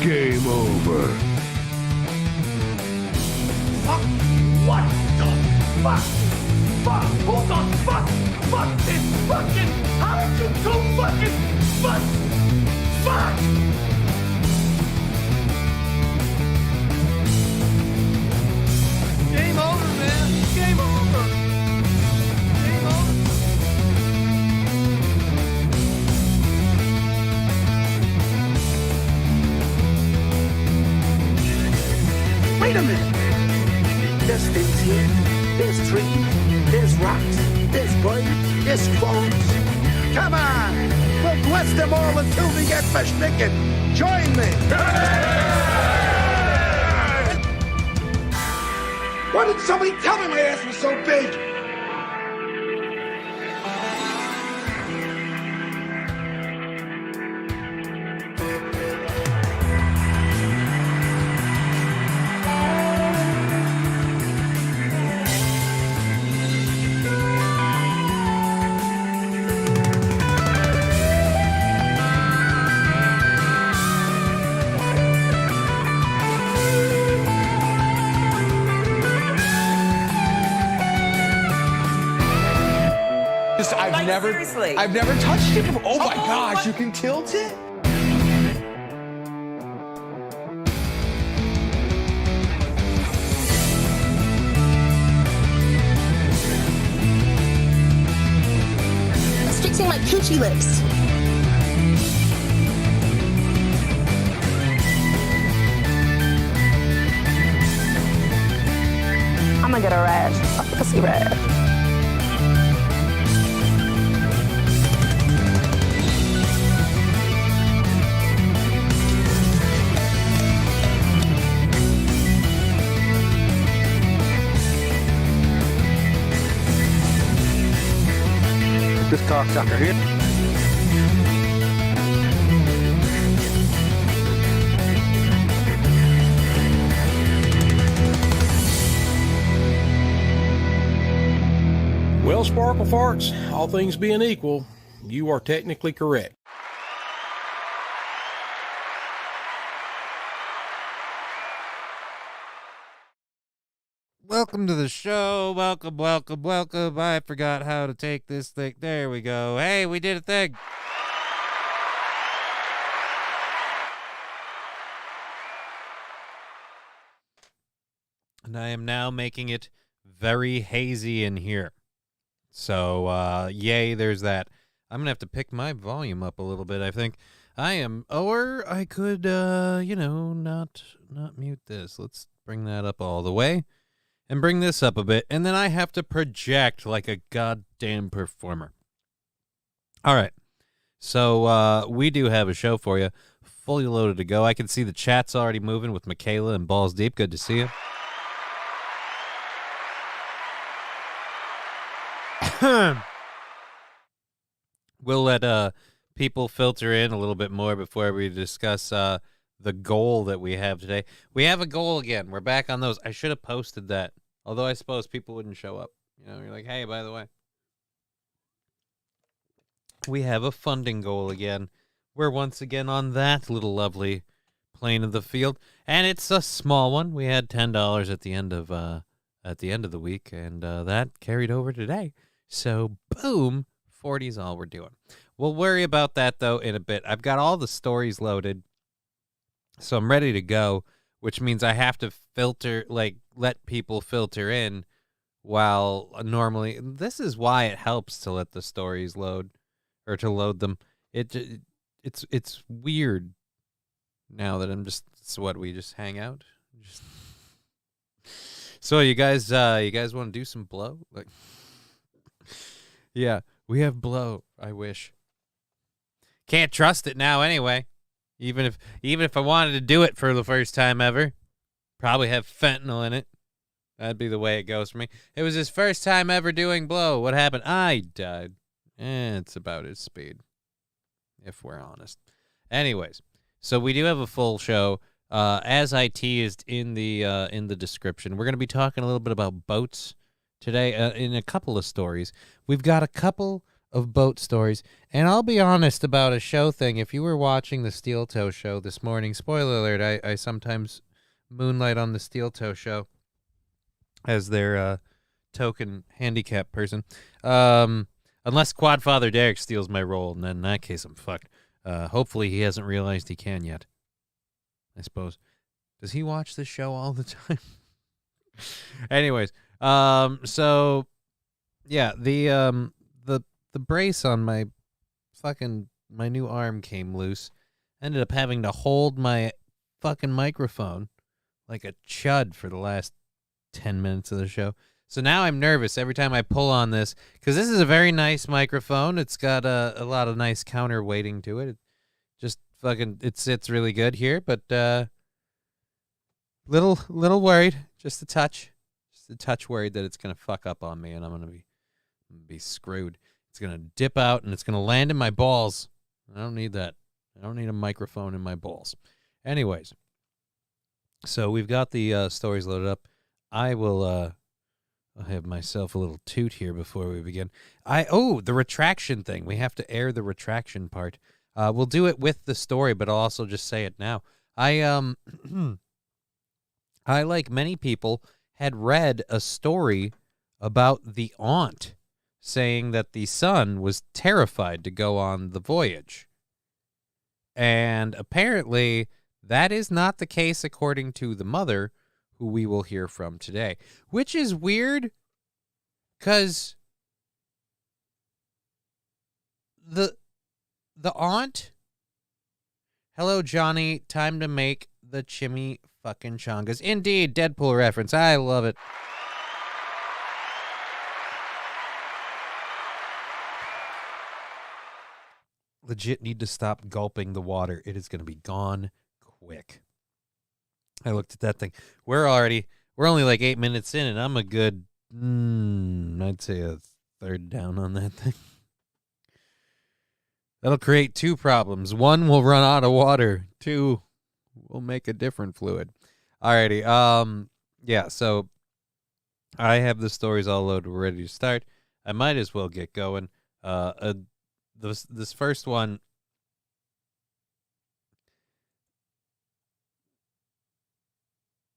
Game over. Fuck! What the fuck? Fuck! Who the fuck? Fuck this fucking... How did you so fucking... Fuck! Fuck! Game over, man. Game over. Game over. Wait a minute. There's things here. There's trees. There's rocks. There's birds. There's clothes. Come on. We'll bless them all until we get versticken. Join me. Why didn't somebody tell me my ass was so big? I've never touched it before. Oh my gosh, you can tilt it? It's fixing my coochie lips. I'm gonna get a rash, a pussy rash. This cocksucker here. Well, Sparkle Farts, all things being equal, you are technically correct. Welcome to the show. Welcome, welcome, welcome. I forgot how to take this thing. There we go. Hey, we did a thing. And I am now making it very hazy in here. So, yay, there's that. I'm going to have to pick my volume up a little bit, I think. Or I could, not mute this. Let's bring that up all the way. And bring this up a bit, and then I have to project like a goddamn performer. All right, so we do have a show for you, fully loaded to go. I can see the chat's already moving with Michaela and Balls Deep. Good to see you. We'll let people filter in a little bit more before we discuss the goal that we have today. We have a goal again. We're back on those. I should have posted that. Although I suppose people wouldn't show up. You know, you're like, hey, by the way, we have a funding goal again. We're once again on that little lovely plane of the field, and it's a small one. We had $10 at the end of the week, and that carried over today. So boom, 40 is all we're doing. We'll worry about that though in a bit. I've got all the stories loaded, so I'm ready to go. Which means I have to let people filter in while normally... This is why it helps to let the stories load, or to load them. It's weird now that I'm just... So what, we just hang out? So you guys want to do some blow? Like, yeah, we have blow, I wish. Can't trust it now anyway. Even if I wanted to do it for the first time ever, probably have fentanyl in it. That'd be the way it goes for me. It was his first time ever doing blow. What happened? I died. It's about his speed. if we're honest. Anyways, so we do have a full show. As I teased in the description, we're going to be talking a little bit about boats today in a couple of stories. We've got a couple of boat stories, and I'll be honest about a show thing. If you were watching the Steel Toe show this morning, spoiler alert, I sometimes moonlight on the Steel Toe show as their token handicap person. Unless Quadfather Derek steals my role, and then in that case I'm fucked. Hopefully he hasn't realized he can yet. I suppose. Does he watch this show all the time? Anyways, so yeah, the brace on my new arm came loose. Ended up having to hold my fucking microphone like a chud for the last 10 minutes of the show. So now I'm nervous every time I pull on this, because this is a very nice microphone. It's got a lot of nice counterweighting to it. It just it sits really good here, but little worried, just a touch worried that it's gonna fuck up on me and I'm gonna be screwed. It's gonna dip out and it's gonna land in my balls. I don't need that. I don't need a microphone in my balls. Anyways, so we've got the stories loaded up. I'll have myself a little toot here before we begin. The retraction thing. We have to air the retraction part. We'll do it with the story, but I'll also just say it now. I like many people, had read a story about the aunt saying that the son was terrified to go on the voyage. And apparently that is not the case according to the mother, who we will hear from today, which is weird because the aunt, hello, Johnny, time to make the chimmy fucking chongas. Indeed, Deadpool reference. I love it. Legit need to stop gulping the water. It is going to be gone quick. I looked at that thing. We're only like 8 minutes in, and I'm a good, I'd say a third down on that thing. That'll create two problems. One, we'll run out of water. Two, we'll make a different fluid. Alrighty. Yeah, so I have the stories all loaded. We're ready to start. I might as well get going. This first one.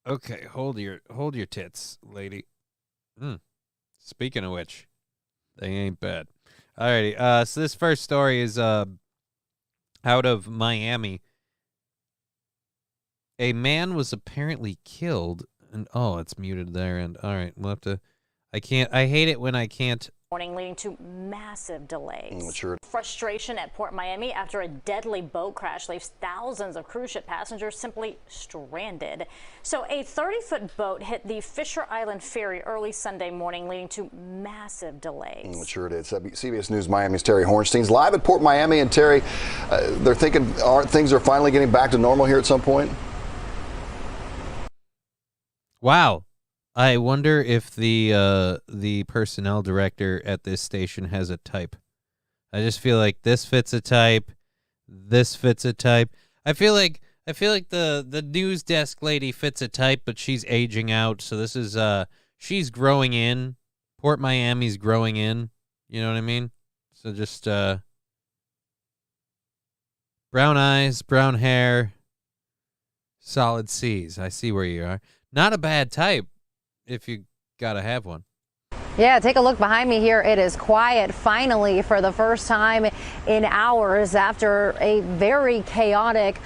Okay, hold your tits, lady. Speaking of which, they ain't bad. Alrighty, so this first story is out of Miami. A man was apparently killed, and it's muted there. And all right, we'll have to. I hate it when I can't. Morning, leading to massive delays. Sure. Frustration at Port Miami after a deadly boat crash leaves thousands of cruise ship passengers simply stranded. So a 30-foot boat hit the Fisher Island ferry early Sunday morning, leading to massive delays. Sure did. CBS News Miami's Terry Hornstein's live at Port Miami. And Terry, they're thinking things are finally getting back to normal here at some point? Wow. I wonder if the personnel director at this station has a type. I just feel like this fits a type, this fits a type. I feel like the news desk lady fits a type, but she's aging out. So this is she's growing in. Port Miami's growing in. You know what I mean? So just brown eyes, brown hair, solid C's. I see where you are. Not a bad type. If you gotta have one. Yeah, take a look behind me here. It is quiet finally for the first time in hours after a very chaotic,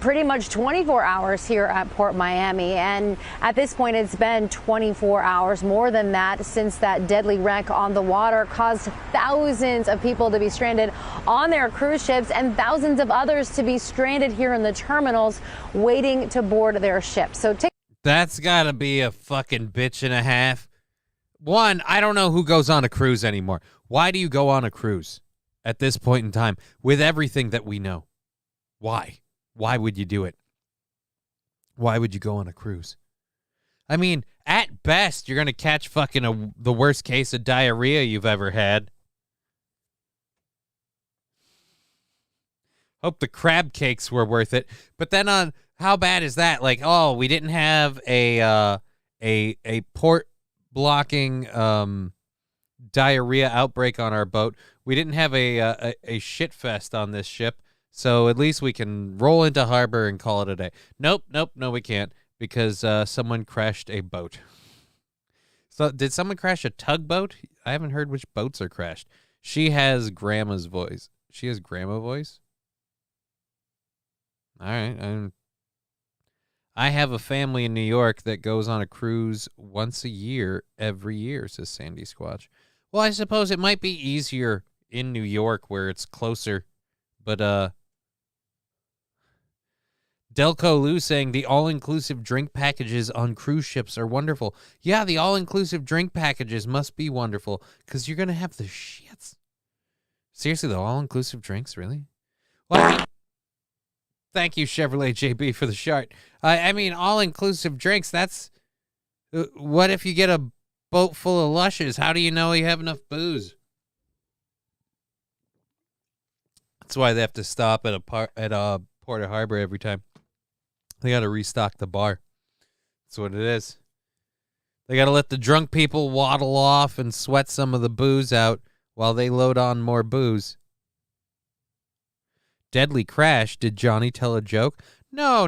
pretty much 24 hours here at Port Miami. And at this point, it's been 24 hours, more than that, since that deadly wreck on the water caused thousands of people to be stranded on their cruise ships and thousands of others to be stranded here in the terminals waiting to board their ships. So that's gotta be a fucking bitch and a half. One, I don't know who goes on a cruise anymore. Why do you go on a cruise at this point in time with everything that we know? Why? Why would you do it? Why would you go on a cruise? I mean, at best, you're going to catch fucking the worst case of diarrhea you've ever had. Hope the crab cakes were worth it. But then on how bad is that? Like, oh, we didn't have a port blocking diarrhea outbreak on our boat. We didn't have a shit fest on this ship. So at least we can roll into harbor and call it a day. Nope, no, we can't, because someone crashed a boat. So did someone crash a tugboat? I haven't heard which boats are crashed. She has grandma's voice. She has grandma voice? All right. I have a family in New York that goes on a cruise once a year, every year, says Sandy Squatch. Well, I suppose it might be easier in New York where it's closer, but Delco Lou saying the all-inclusive drink packages on cruise ships are wonderful. Yeah, the all-inclusive drink packages must be wonderful because you're going to have the shits. Seriously, the all-inclusive drinks, really? Well, I mean, thank you, Chevrolet JB, for the chart. I mean, all-inclusive drinks, that's... what if you get a boat full of lushes? How do you know you have enough booze? That's why they have to stop at a Port Harbor every time. They got to restock the bar. That's what it is. They got to let the drunk people waddle off and sweat some of the booze out while they load on more booze. Deadly crash. Did Johnny tell a joke? No.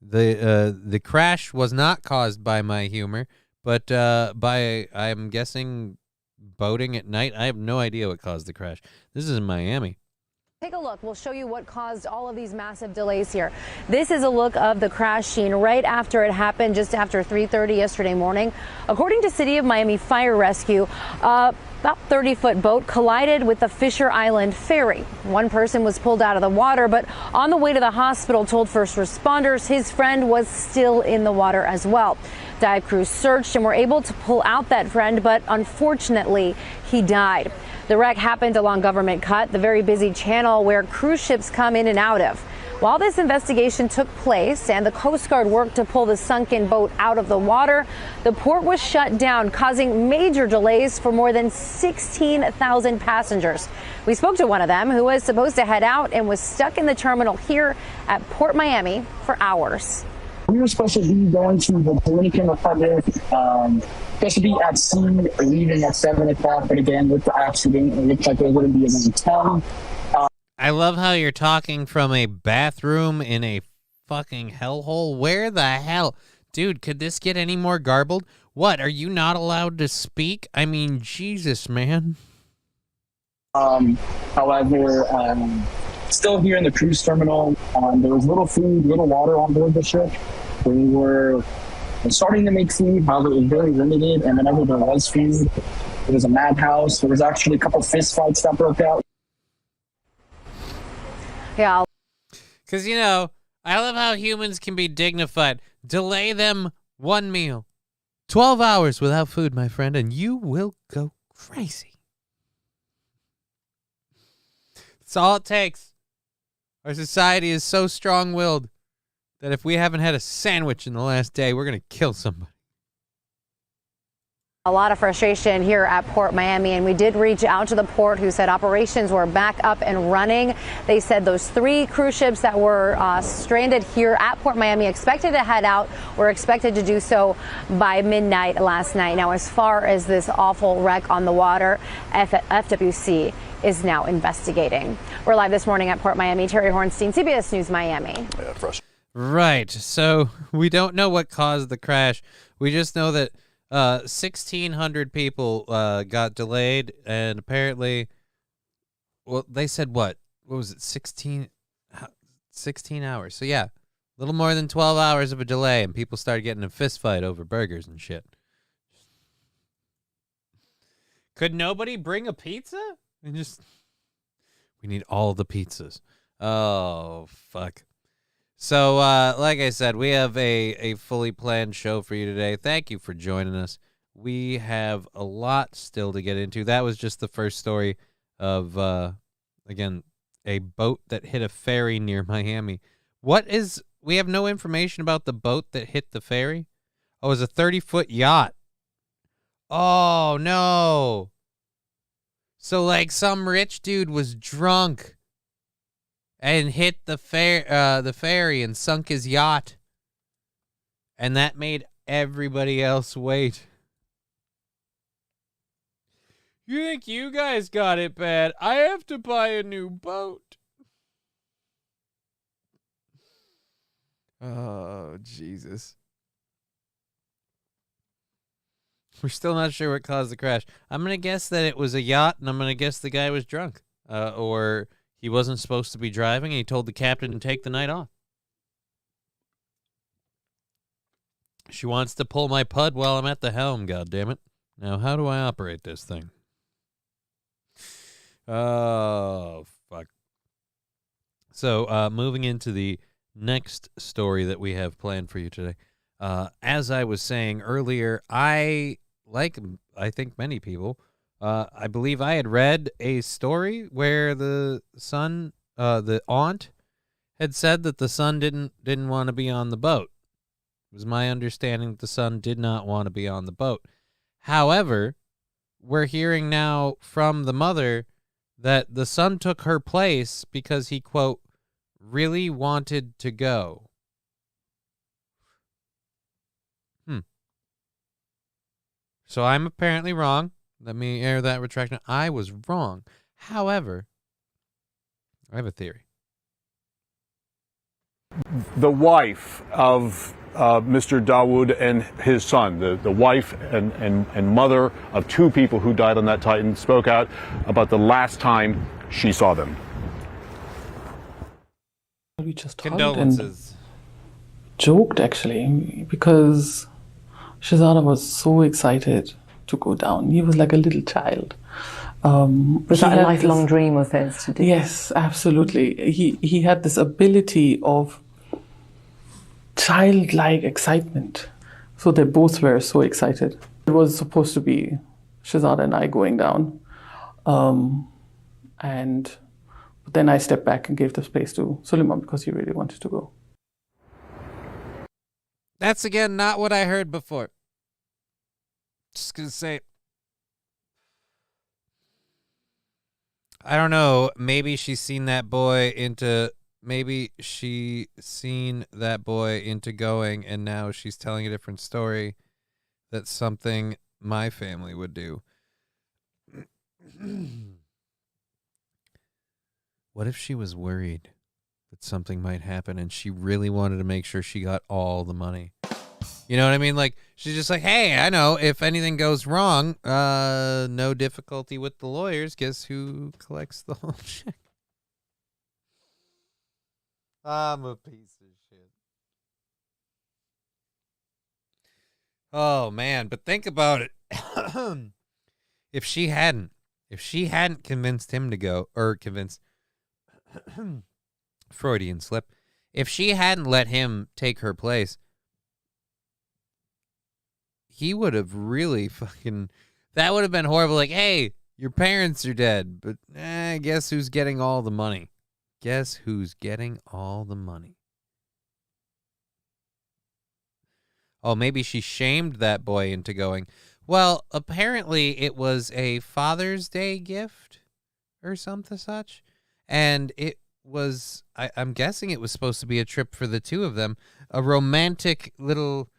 The crash was not caused by my humor, but by, I'm guessing, boating at night. I have no idea what caused the crash. This is in Miami. Take a look. We'll show you what caused all of these massive delays here. This is a look of the crash scene right after it happened, just after 3:30 yesterday morning. According to City of Miami Fire Rescue, about 30-foot boat collided with the Fisher Island ferry. One person was pulled out of the water, but on the way to the hospital told first responders his friend was still in the water as well. Dive crews searched and were able to pull out that friend, but unfortunately, he died. The wreck happened along Government Cut, the very busy channel where cruise ships come in and out of. While this investigation took place and the Coast Guard worked to pull the sunken boat out of the water, the port was shut down, causing major delays for more than 16,000 passengers. We spoke to one of them who was supposed to head out and was stuck in the terminal here at Port Miami for hours. We were supposed to be going to the Dominican Republic, supposed to be at sea, leaving at 7 o'clock, but again, with the accident, it looked like it was going to be around 10. I love how you're talking from a bathroom in a fucking hellhole. Where the hell? Dude, could this get any more garbled? What, are you not allowed to speak? I mean, Jesus, man. However, still here in the cruise terminal, there was little food, little water on board the ship. We were starting to make food, however, it was very limited, and whenever there was food, it was a madhouse. There was actually a couple fist fights that broke out. Yeah. Because, you know, I love how humans can be dignified. Delay them one meal. 12 hours without food, my friend, and you will go crazy. That's all it takes. Our society is so strong-willed that if we haven't had a sandwich in the last day, we're going to kill somebody. A lot of frustration here at Port Miami, and we did reach out to the port, who said operations were back up and running. They said those 3 cruise ships that were stranded here at Port Miami expected to head out, were expected to do so by midnight last night. Now, as far as this awful wreck on the water, FWC is now investigating. We're live this morning at Port Miami. Terry Hornstein, CBS News Miami. Right. So we don't know what caused the crash. We just know that 1,600 people got delayed, and apparently, well, they said what was it, 16 hours. So yeah, a little more than 12 hours of a delay, and people started getting a fist fight over burgers and shit. Could nobody bring a pizza? And just, we need all the pizzas. Oh, fuck. So, like I said, we have a fully planned show for you today. Thank you for joining us. We have a lot still to get into. That was just the first story of, again, a boat that hit a ferry near Miami. We have no information about the boat that hit the ferry? Oh, it was a 30-foot yacht. Oh, no. So, like, some rich dude was drunk and hit the ferry and sunk his yacht. And that made everybody else wait. You think you guys got it bad? I have to buy a new boat. Oh, Jesus. We're still not sure what caused the crash. I'm going to guess that it was a yacht, and I'm going to guess the guy was drunk. Or he wasn't supposed to be driving, and he told the captain to take the night off. She wants to pull my pud while I'm at the helm, goddammit. Now, how do I operate this thing? Oh, fuck. So, moving into the next story that we have planned for you today. As I was saying earlier, I think many people, I believe I had read a story where the aunt had said that the son didn't want to be on the boat. It was my understanding that the son did not want to be on the boat. However, we're hearing now from the mother that the son took her place because he, quote, really wanted to go. So I'm apparently wrong. Let me air that retraction. I was wrong. However, I have a theory. The wife of Mr. Dawood and his son, the wife and mother of two people who died on that Titan, spoke out about the last time she saw them. We just Condolences. Joked actually, because Shahzada was so excited to go down. He was like a little child. Was that a lifelong dream of his to do? Yes, absolutely. He had this ability of childlike excitement. So they both were so excited. It was supposed to be Shahzada and I going down. And then I stepped back and gave the space to Suleiman because he really wanted to go. That's, again, not what I heard before. Just gonna say, I don't know. Maybe she's seen that boy into going, and now she's telling a different story. That's something my family would do. What if she was worried that something might happen and she really wanted to make sure she got all the money? You know what I mean? Like, she's just like, hey, I know if anything goes wrong, no difficulty with the lawyers. Guess who collects the whole check? I'm a piece of shit. Oh, man. But think about it. If she hadn't convinced him to go, or convinced Freudian slip, if she hadn't let him take her place, he would have really that would have been horrible. Like, hey, your parents are dead, but guess who's getting all the money? Guess who's getting all the money? Oh, maybe she shamed that boy into going. Well, apparently it was a Father's Day gift or something such. And it was, I'm guessing it was supposed to be a trip for the two of them. A romantic little...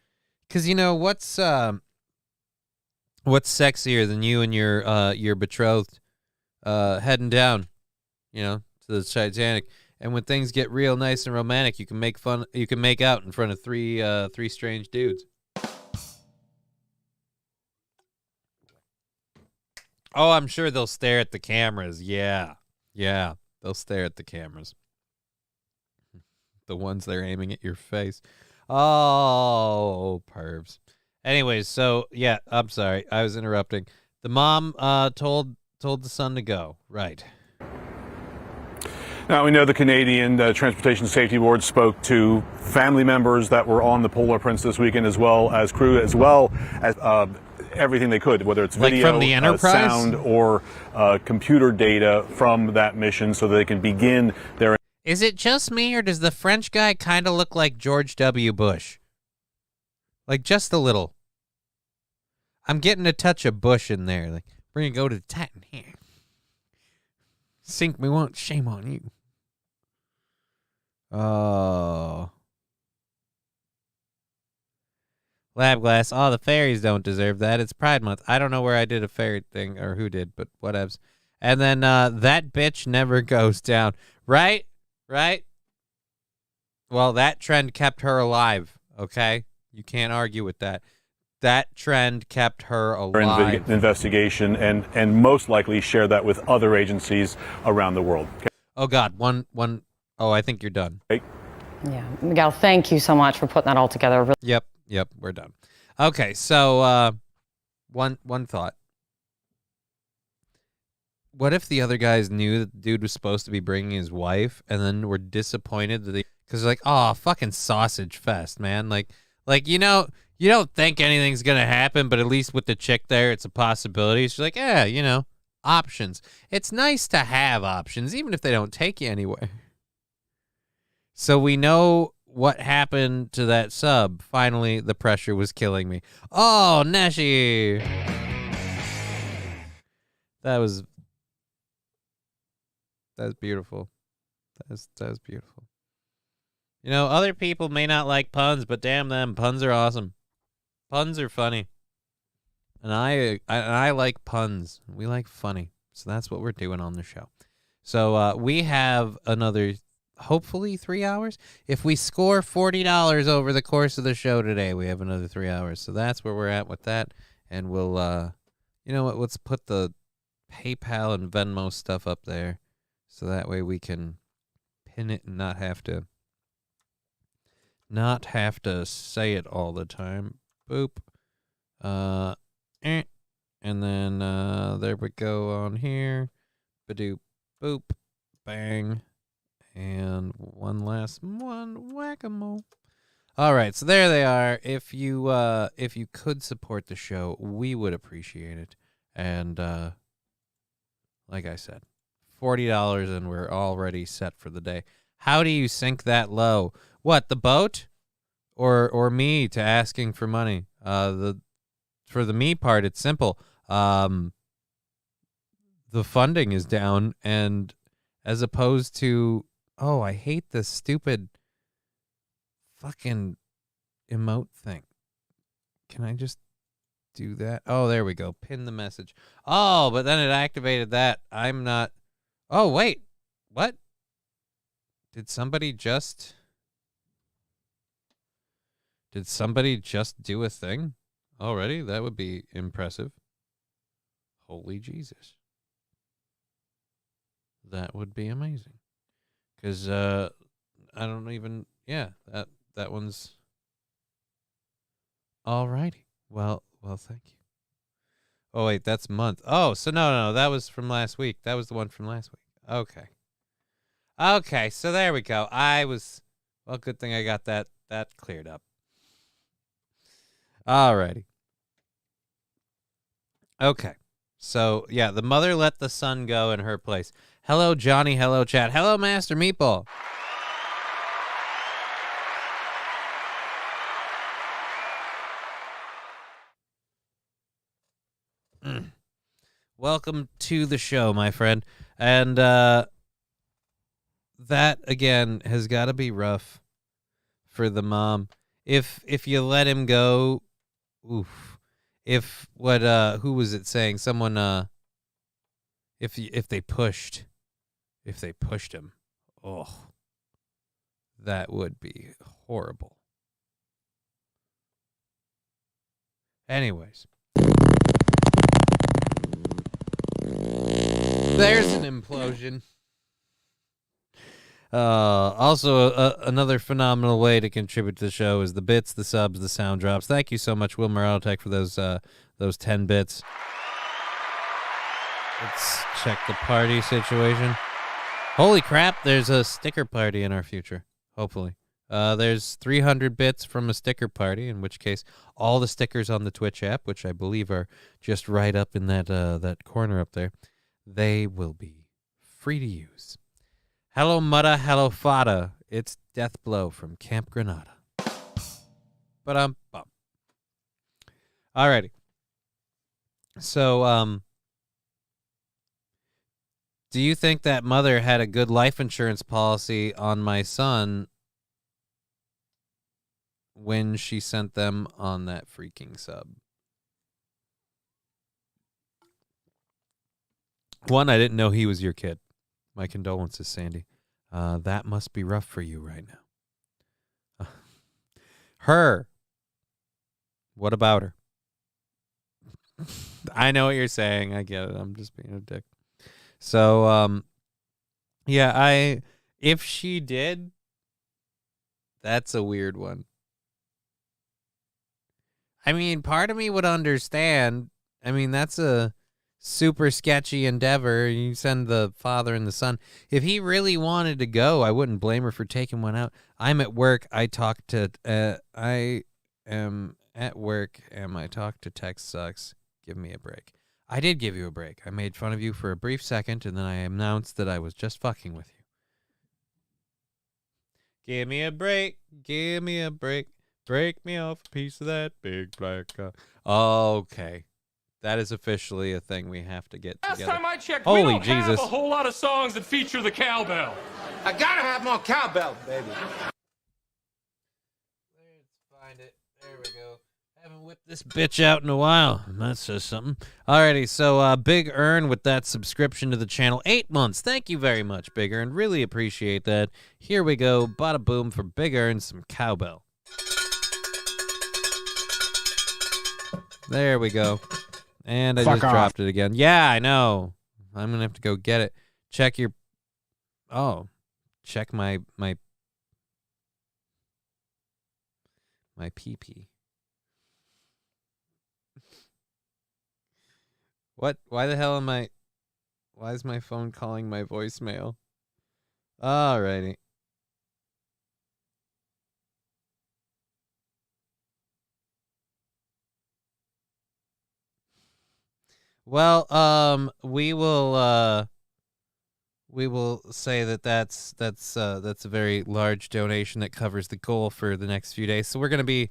Because, you know, what's sexier than you and your betrothed heading down, you know, to the Titanic? And when things get real nice and romantic, you can make out in front of three strange dudes. Oh, I'm sure they'll stare at the cameras. Yeah, they'll stare at the cameras. The ones they're aiming at your face. Oh, pervs. Anyways, so yeah, I'm sorry, I was interrupting. The mom told the son to go. Right. Now, we know the Canadian Transportation Safety Board spoke to family members that were on the Polar Prince this weekend, as well as crew, as well as everything they could, whether it's video, like from the Enterprise? Sound, or computer data from that mission, so that they can begin their... Is it just me, or does the French guy kind of look like George W. Bush? Like, just a little. I'm getting a touch of Bush in there. Like, we're going to go to the Titan here. Sink me once, shame on you. Oh. Lab glass. Oh, the fairies don't deserve that. It's Pride Month. I don't know where I did a fairy thing or who did, but whatevs. And then that bitch never goes down. Right? Right? Well, that trend kept her alive, okay? You can't argue with that. That trend kept her alive. Investigation and most likely share that with other agencies around the world. Okay? Oh, God. Oh, I think you're done. Okay. Yeah. Miguel, thank you so much for putting that all together. Yep, we're done. Okay, so one thought. What if the other guys knew that the dude was supposed to be bringing his wife and then were disappointed that because like, oh, fucking sausage fest, man. Like, you know, you don't think anything's going to happen, but at least with the chick there, it's a possibility. She's like, yeah, you know, options. It's nice to have options, even if they don't take you anywhere. So we know what happened to that sub. Finally, the pressure was killing me. Oh, Neshi! That was beautiful. That was beautiful. You know, other people may not like puns, but damn them, puns are awesome. Puns are funny. And I like puns. We like funny. So that's what we're doing on the show. So we have another, hopefully 3 hours. If we score $40 over the course of the show today, we have another 3 hours. So that's where we're at with that. And we'll, you know what, let's put the PayPal and Venmo stuff up there. So that way we can pin it and not have to say it all the time. Boop. And then there we go on here. Badoop. Boop. Bang. And one last one. Whack-a-mole. All right, so there they are. If you could support the show, we would appreciate it. And like I said, $40 and we're already set for the day. How do you sink that low? What, the boat? Or me to asking for money? For the me part, it's simple. The funding is down, and as opposed to, oh, I hate this stupid fucking emote thing. Can I just do that? Oh, there we go. Pin the message. Oh, but then it activated that. I'm not. Oh, wait. What? Did somebody just do a thing already? That would be impressive. Holy Jesus. That would be amazing. Because I don't even, yeah, that one's alrighty. Well, thank you. Oh, wait, that's month. Oh, so no, that was from last week. That was the one from last week. Okay, so there we go. Well, good thing I got that cleared up. Alrighty. Okay. So, yeah, the mother let the son go in her place. Hello, Johnny. Hello, chat. Hello, Master Meatball. Welcome to the show, my friend. And that, again, has got to be rough for the mom. If you let him go, oof. Who was it saying? Someone, if they pushed him, oh, that would be horrible. Anyways, there's an implosion. Also, another phenomenal way to contribute to the show is the bits, the subs, the sound drops. Thank you so much, Will Moraltech, for those 10 bits. Let's check the party situation. Holy crap, there's a sticker party in our future, hopefully. There's 300 bits from a sticker party, in which case all the stickers on the Twitch app, which I believe are just right up in that corner up there, they will be free to use. Hello, Mutta. Hello, Fada. It's Deathblow from Camp Granada. Bum. Alrighty. So, Do you think that mother had a good life insurance policy on my son when she sent them on that freaking sub? One, I didn't know he was your kid. My condolences, Sandy. That must be rough for you right now. Her. What about her? I know what you're saying. I get it. I'm just being a dick. So, yeah, if she did, that's a weird one. I mean, part of me would understand. I mean, that's a super sketchy endeavor. You send the father and the son. If he really wanted to go, I wouldn't blame her for taking one out. I'm at work. I am at work and my talk to text sucks. Give me a break. I did give you a break. I made fun of you for a brief second, and then I announced that I was just fucking with you. Give me a break. Give me a break. Break me off a piece of that big black car. Okay. That is officially a thing we have to get together. Last time I checked, Holy we don't Jesus. have a whole lot of songs that feature the cowbell. I gotta have more cowbell, baby. Let's find it. There we go. Haven't whipped this bitch out in a while. That says something. Alrighty, so Big Earn with that subscription to the channel. 8 months. Thank you very much, Big Earn. Really appreciate that. Here we go. Bada boom for Big Earn, some cowbell. There we go. And I just dropped it again. Yeah, I know. I'm going to have to go get it. Check your... Oh. Check my pee-pee. What? Why the hell am I... Why is my phone calling my voicemail? Alrighty. Well, we will say that's a very large donation that covers the goal for the next few days. So we're gonna be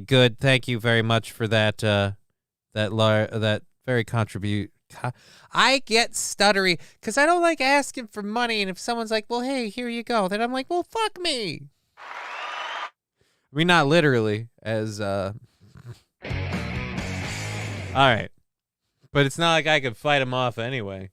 good. Thank you very much for that that very contribute. I get stuttery because I don't like asking for money, and if someone's like, "Well, hey, here you go," then I'm like, "Well, fuck me." I mean, not literally, as all right. But it's not like I could fight him off anyway.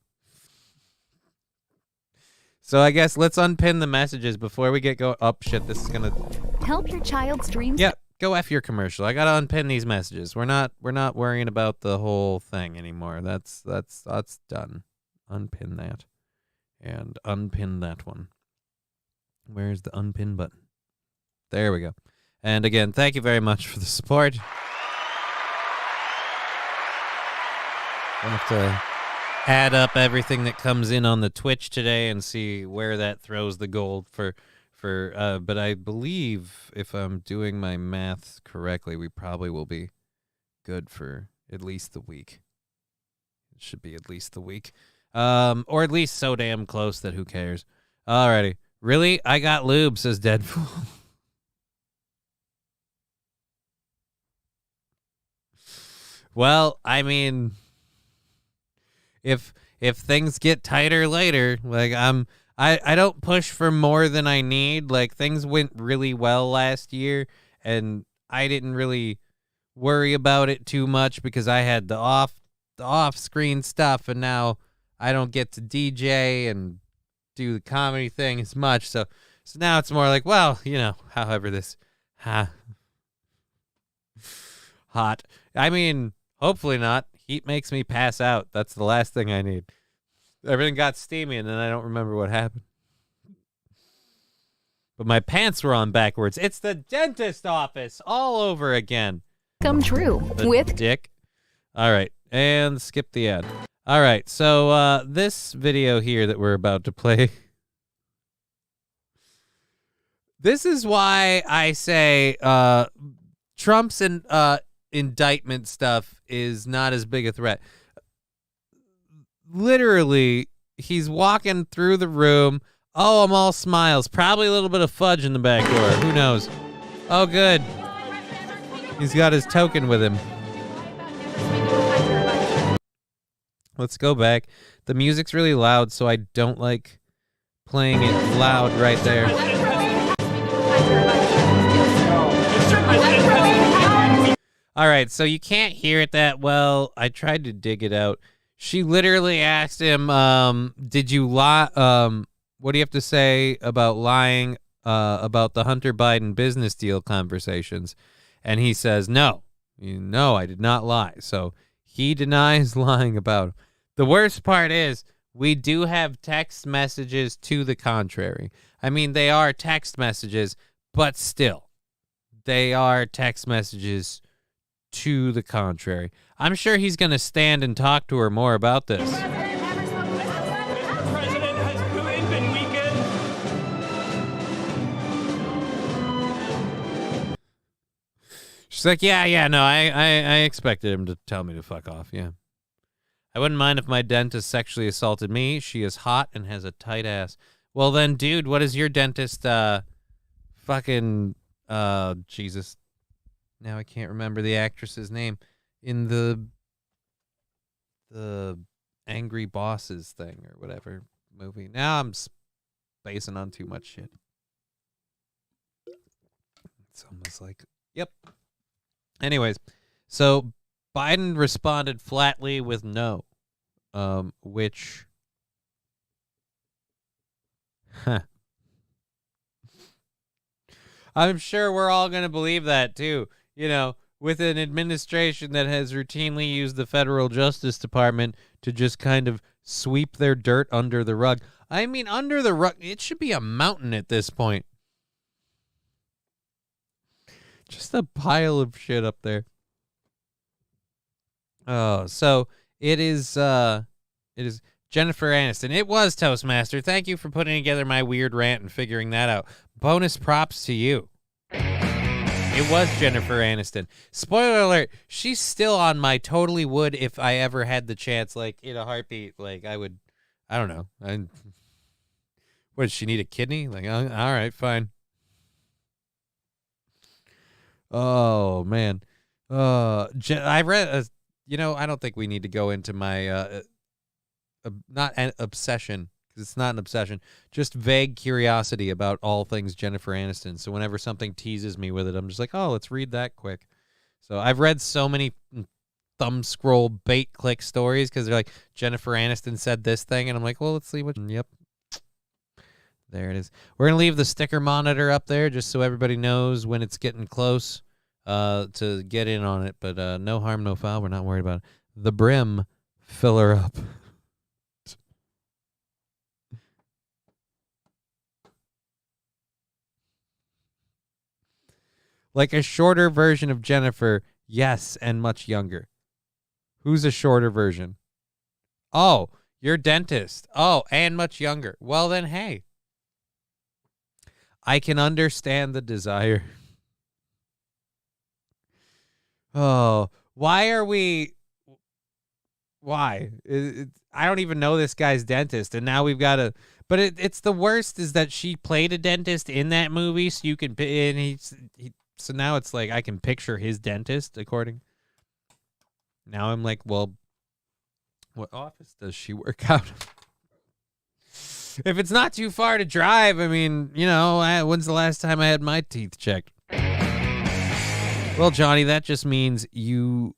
So I guess let's unpin the messages before we get going. Oh, shit, this is going to... Help your child's dreams. Yep, go F your commercial. I got to unpin these messages. We're not worrying about the whole thing anymore. That's done. Unpin that. And unpin that one. Where's the unpin button? There we go. And again, thank you very much for the support. I have to add up everything that comes in on the Twitch today and see where that throws the gold for but I believe if I'm doing my math correctly, we probably will be good for at least the week. It should be at least the week. Or at least so damn close that who cares. Alrighty. Really? I got lube, says Deadpool. Well, I mean, if things get tighter later, like I don't push for more than I need. Like things went really well last year and I didn't really worry about it too much because I had the off-screen stuff, and now I don't get to DJ and do the comedy thing as much. So now it's more like, well, you know, however this hot. I mean, hopefully not. Heat makes me pass out. That's the last thing I need. Everything got steamy, and then I don't remember what happened. But my pants were on backwards. It's the dentist office all over again. Come true with Dick. All right, and skip the ad. All right, so this video here that we're about to play. This is why I say Trump's indictment stuff is not as big a threat. Literally, he's walking through the room. Oh, I'm all smiles. Probably a little bit of fudge in the back door. Who knows? Oh, good. He's got his token with him. Let's go back. the music's really loud, so I don't like playing it loud right there. All right, so you can't hear it that well. I tried to dig it out. She literally asked him, did you lie? What do you have to say about lying about the Hunter Biden business deal conversations? And he says, no, I did not lie. So he denies lying about it. The worst part is we do have text messages to the contrary. I mean, they are text messages, but still, they are text messages to the contrary. I'm sure he's going to stand and talk to her more about this. She's like, yeah, no, I expected him to tell me to fuck off, yeah. I wouldn't mind if my dentist sexually assaulted me. She is hot and has a tight ass. Well then, dude, what is your dentist, fucking, Jesus. Now I can't remember the actress's name in the Angry Bosses thing or whatever movie. Now I'm spacing on too much shit. It's almost like, yep. Anyways, so Biden responded flatly with no, which, I'm sure we're all going to believe that too. You know, with an administration that has routinely used the federal Justice Department to just kind of sweep their dirt under the rug. I mean, under the rug, it should be a mountain at this point. Just a pile of shit up there. Oh, so it is Jennifer Aniston. It was Toastmaster. Thank you for putting together my weird rant and figuring that out. Bonus props to you. It was Jennifer Aniston. Spoiler alert, she's still on my totally would if I ever had the chance, like, in a heartbeat. Like, I would, I don't know. What, does she need a kidney? Like, all right, fine. Oh, man. I read, I don't think we need to go into my, not an obsession, because it's not an obsession, just vague curiosity about all things Jennifer Aniston. So whenever something teases me with it, I'm just like, oh, let's read that quick. So I've read so many thumb scroll bait click stories because they're like, Jennifer Aniston said this thing, and I'm like, well, let's see what. Yep. There it is. We're going to leave the sticker monitor up there just so everybody knows when it's getting close to get in on it. But no harm, no foul. We're not worried about it. The brim, fill her up. Like a shorter version of Jennifer, yes, and much younger. Who's a shorter version? Oh, your dentist. Oh, and much younger. Well, then, hey. I can understand the desire. Oh, why are we... Why? I don't even know this guy's dentist, and now we've got to... But it's the worst is that she played a dentist in that movie, so you can... And so now it's like I can picture his dentist, according... Now I'm like, well, what office does she work out of? If it's not too far to drive, I mean, when's the last time I had my teeth checked? Well, Johnny, that just means you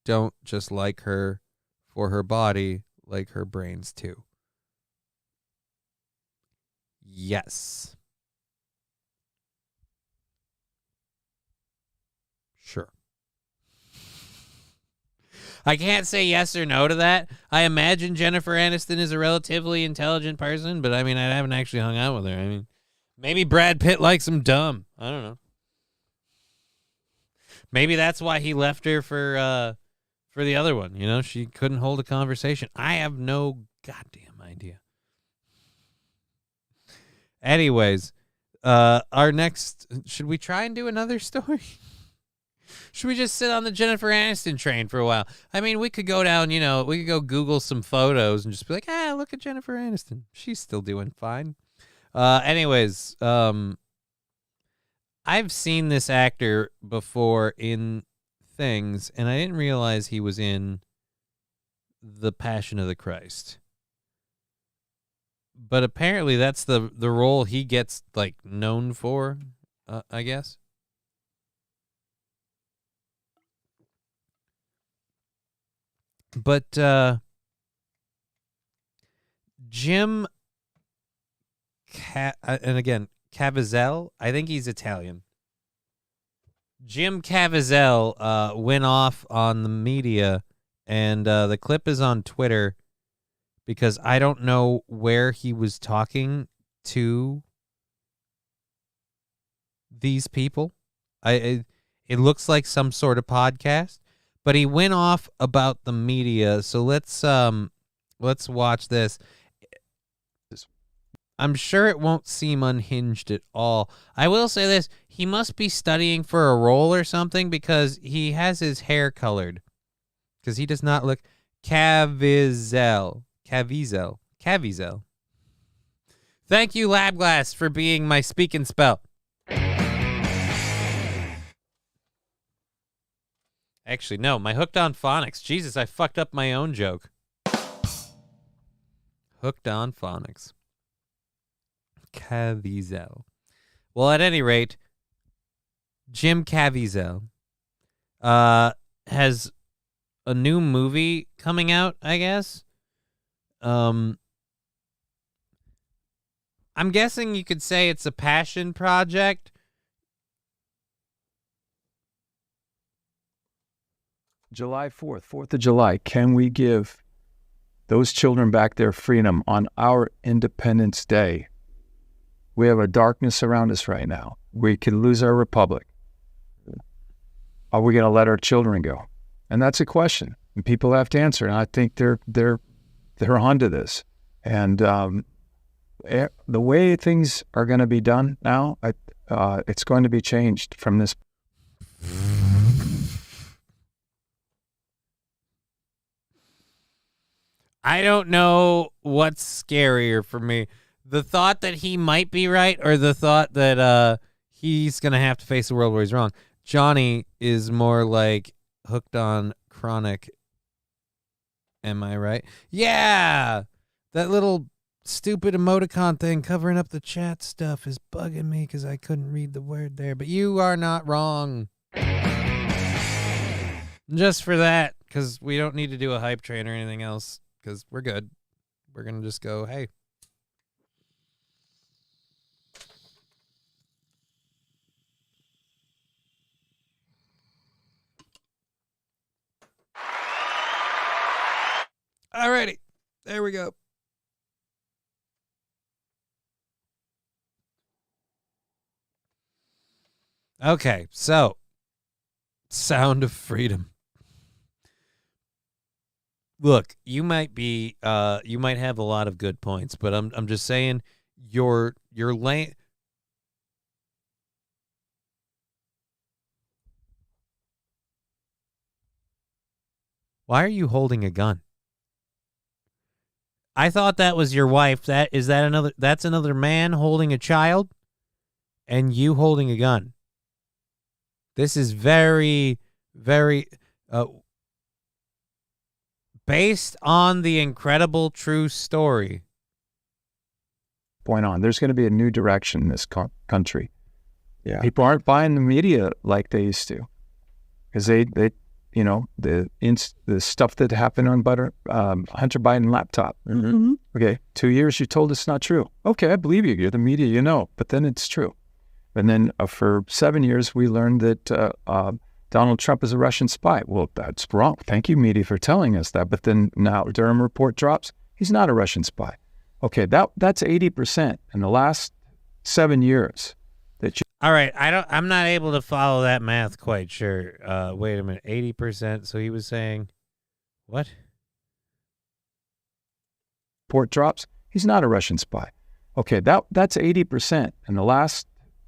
don't just like her for her body, like her brains too. Yes. Sure. I can't say yes or no to that. I imagine Jennifer Aniston is a relatively intelligent person, but I mean, I haven't actually hung out with her. I mean, maybe Brad Pitt likes him dumb. I don't know. Maybe that's why he left her for the other one. She couldn't hold a conversation. I have no goddamn idea. Anyways, our next, should we try and do another story? Should we just sit on the Jennifer Aniston train for a while? I mean, we could go down, we could go Google some photos and just be like, look at Jennifer Aniston. She's still doing fine. Anyways, I've seen this actor before in things, and I didn't realize he was in The Passion of the Christ. but apparently that's the role he gets like known for, I guess. But Jim and again, Caviezel, I think he's Italian. Jim Caviezel went off on the media, and the clip is on Twitter because I don't know where he was talking to these people. It looks like some sort of podcast, but he went off about the media. So let's watch this. I'm sure it won't seem unhinged at all. I will say this. He must be studying for a role or something because he has his hair colored. Because he does not look... Caviezel. Thank you, LabGlass, for being my speak and spell. Actually, no. My Hooked on Phonics. Jesus, I fucked up my own joke. Hooked on Phonics. Caviezel. Well, at any rate, Jim Caviezel has a new movie coming out, I guess. I'm guessing you could say it's a passion project. July 4th, 4th of July, can we give those children back their freedom on our Independence Day? We have a darkness around us right now. We could lose our republic. Are we going to let our children go? And that's a question, and people have to answer. And I think they're onto this. And the way things are going to be done now, it's going to be changed from this. I don't know what's scarier for me. The thought that he might be right or the thought that he's going to have to face a world where he's wrong. Johnny is more like hooked on chronic. Am I right? Yeah! That little stupid emoticon thing covering up the chat stuff is bugging me because I couldn't read the word there. But you are not wrong. Just for that, because we don't need to do a hype train or anything else, because we're good. We're going to just go, hey. Alrighty, there we go. Okay, so Sound of Freedom. Look, you might have a lot of good points, but I'm just saying your lane. Why are you holding a gun? I thought that was your wife. That's another man holding a child and you holding a gun. This is very, very based on the incredible true story. Point on. There's going to be a new direction in this country. Yeah. People aren't buying the media like they used to. Because they you know, the stuff that happened on Hunter Biden laptop. Mm-hmm. Okay, 2 years you told us not true. Okay, I believe you. You're the media, you know. But then it's true. And then for 7 years we learned that Donald Trump is a Russian spy. Well, that's wrong. Thank you, media, for telling us that. But then now Durham report drops. He's not a Russian spy. Okay, that's 80% in the last 7 years. All right, I'm not able to follow that math quite sure. Wait a minute, 80%. So he was saying, what? Report drops. He's not a Russian spy. Okay, that's 80% in the last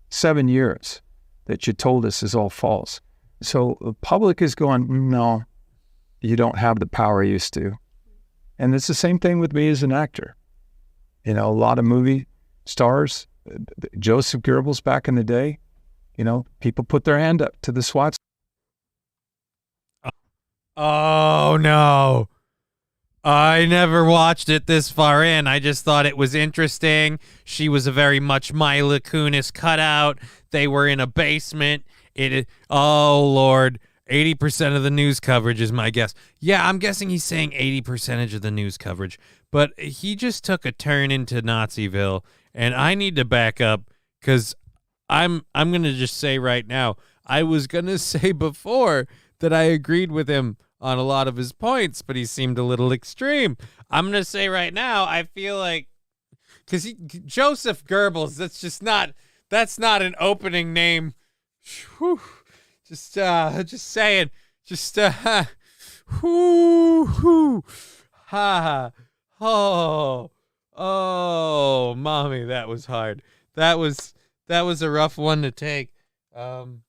7 years that you told us is all false. So the public is going, no, you don't have the power you used to. And it's the same thing with me as an actor. You know, a lot of movie stars, Joseph Goebbels back in the day, you know, people put their hand up to the SWAT. Oh, no. I never watched it this far in. I just thought it was interesting. She was a very much Mila Kunis cutout. They were in a basement. Oh, Lord. 80% of the news coverage is my guess. Yeah, I'm guessing he's saying 80% of the news coverage. But he just took a turn into Naziville, and I need to back up because I'm going to just say right now, I was going to say before that I agreed with him on a lot of his points, but he seemed a little extreme. I'm going to say right now, I feel like, because Joseph Goebbels, that's not an opening name. Whew. Just saying, oh, mommy, that was hard. That was a rough one to take. And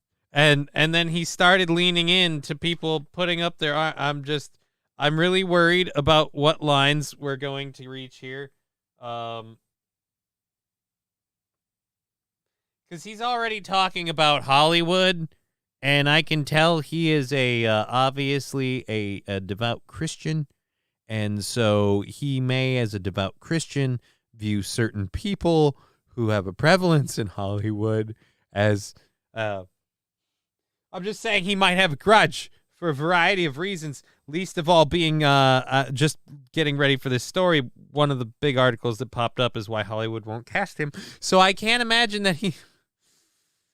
then he started leaning in to people putting up their. I'm really worried about what lines we're going to reach here, because he's already talking about Hollywood, and I can tell he is obviously a devout Christian, and so he may, as a devout Christian, view certain people who have a prevalence in Hollywood as. I'm just saying he might have a grudge for a variety of reasons, least of all being just getting ready for this story. One of the big articles that popped up is why Hollywood won't cast him. So I can't imagine that he...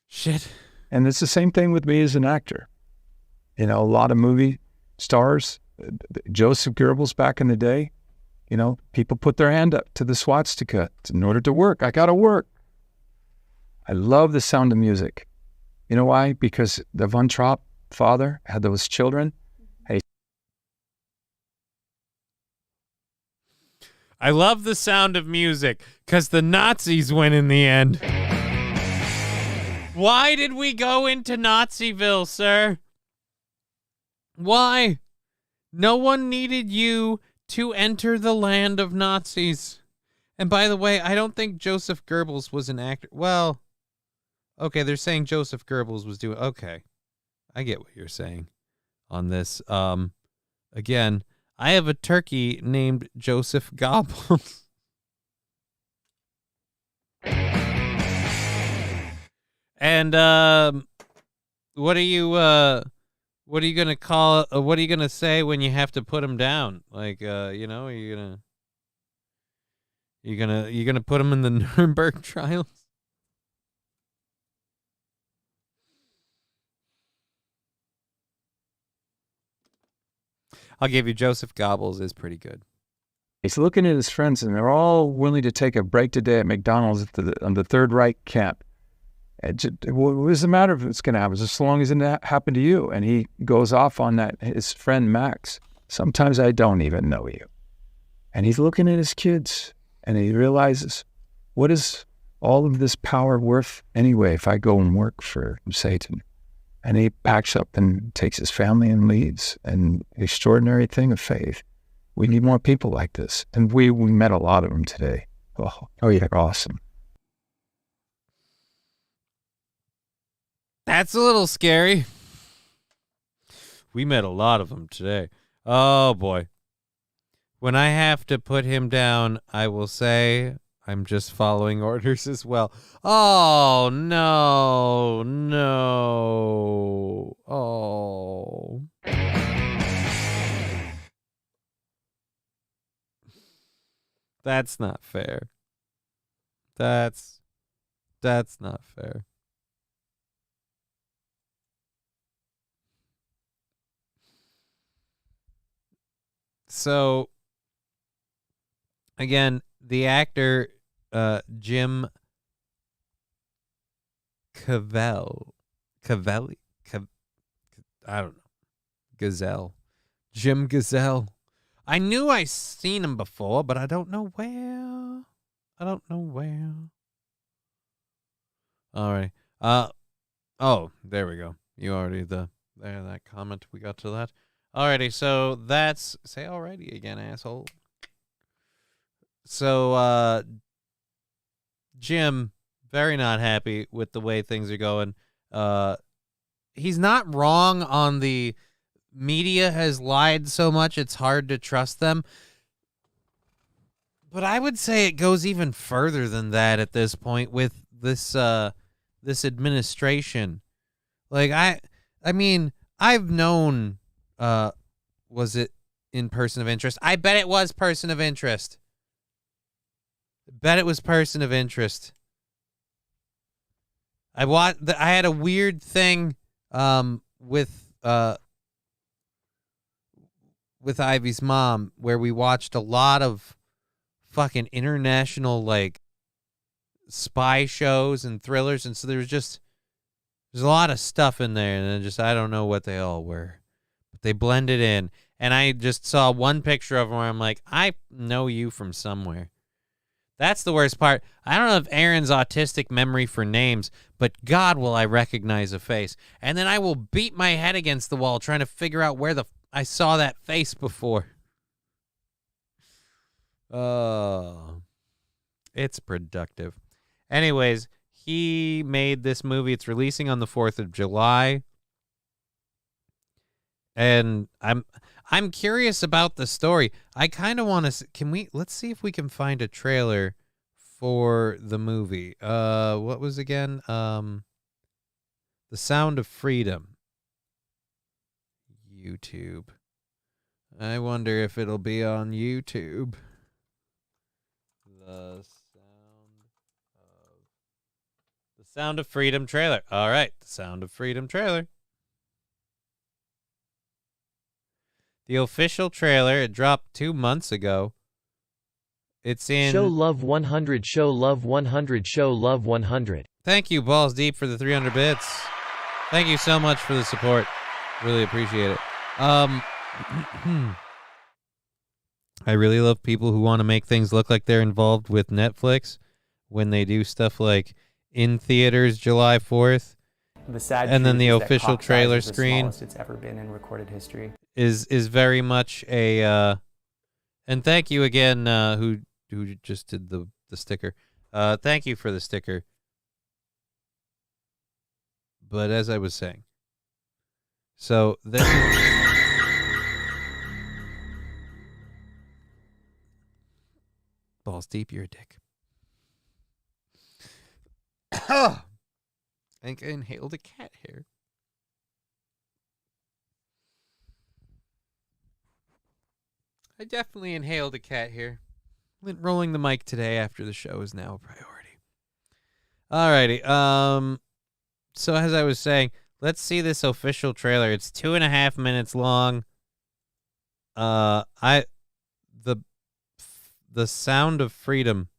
Shit. And it's the same thing with me as an actor. You know, a lot of movie stars, Joseph Goebbels back in the day, you know, people put their hand up to the swastika in order to work. I got to work. I love the sound of music. You know why? Because the Von Trapp father had those children. Hey, I love the sound of music because the Nazis win in the end. Why did we go into Naziville, sir? Why? No one needed you to enter the land of Nazis. And by the way, I don't think Joseph Goebbels was an actor. Well... Okay, they're saying Joseph Goebbels was doing... Okay, I get what you're saying on this. Again, I have a turkey named Joseph Gobbles. And what are you gonna call? What are you gonna say when you have to put him down? Like, you know, are you gonna put him in the Nuremberg trials? I'll give you Joseph Goebbels is pretty good. He's looking at his friends, and they're all willing to take a break today at McDonald's on the Third Reich camp. What is the matter if it's going to happen? As long as it didn't happen to you. And he goes off on that, his friend Max. Sometimes I don't even know you. And he's looking at his kids, and he realizes, what is all of this power worth anyway if I go and work for Satan? And he packs up and takes his family and leaves. An extraordinary thing of faith. We need more people like this. And we met a lot of them today. Oh yeah, awesome. That's a little scary. We met a lot of them today. Oh, boy. When I have to put him down, I will say I'm just following orders as well. Oh, no. No. Oh. That's not fair. That's not fair. So, again, the actor Jim Cavell, I don't know, Gazelle, Jim Gazelle. I knew I seen him before, but I don't know where. All right. Oh, there we go. You already that comment. We got to that. Alrighty, so that's... Say alrighty again, asshole. So, Jim, very not happy with the way things are going. He's not wrong on the media has lied so much it's hard to trust them. But I would say it goes even further than that at this point with this this administration. Like I mean, I've known was it in Person of Interest? I bet it was Person of Interest. Bet it was Person of Interest. I had a weird thing with Ivy's mom where we watched a lot of fucking international like spy shows and thrillers, and so there's a lot of stuff in there, and I don't know what they all were, but they blended in. And I just saw one picture of them where I'm like, I know you from somewhere. That's the worst part. I don't know if Aaron's autistic memory for names, but God will I recognize a face. And then I will beat my head against the wall trying to figure out where I saw that face before. Oh, it's productive. Anyways, he made this movie. It's releasing on the 4th of July. And I'm curious about the story. I kind of want to let's see if we can find a trailer for the movie. What was again? The Sound of Freedom. YouTube. I wonder if it'll be on YouTube. The Sound of Freedom trailer. All right, the Sound of Freedom trailer. The official trailer, it dropped 2 months ago. It's in... Show Love 100, Show Love 100, Show Love 100. Thank you, Balls Deep, for the 300 bits. Thank you so much for the support. Really appreciate it. I really love people who want to make things look like they're involved with Netflix when they do stuff like in theaters July 4th. The sad and then the truth is official that trailer is the screen smallest it's ever been in recorded history. Is very much a and thank you again who just did the sticker. Thank you for the sticker. But as I was saying, so this Balls Deep, you're a dick. I think I inhaled a cat hair. I definitely inhaled a cat hair. Rolling the mic today after the show is now a priority. Alrighty. So as I was saying, let's see this official trailer. It's 2.5 minutes long. The Sound of Freedom.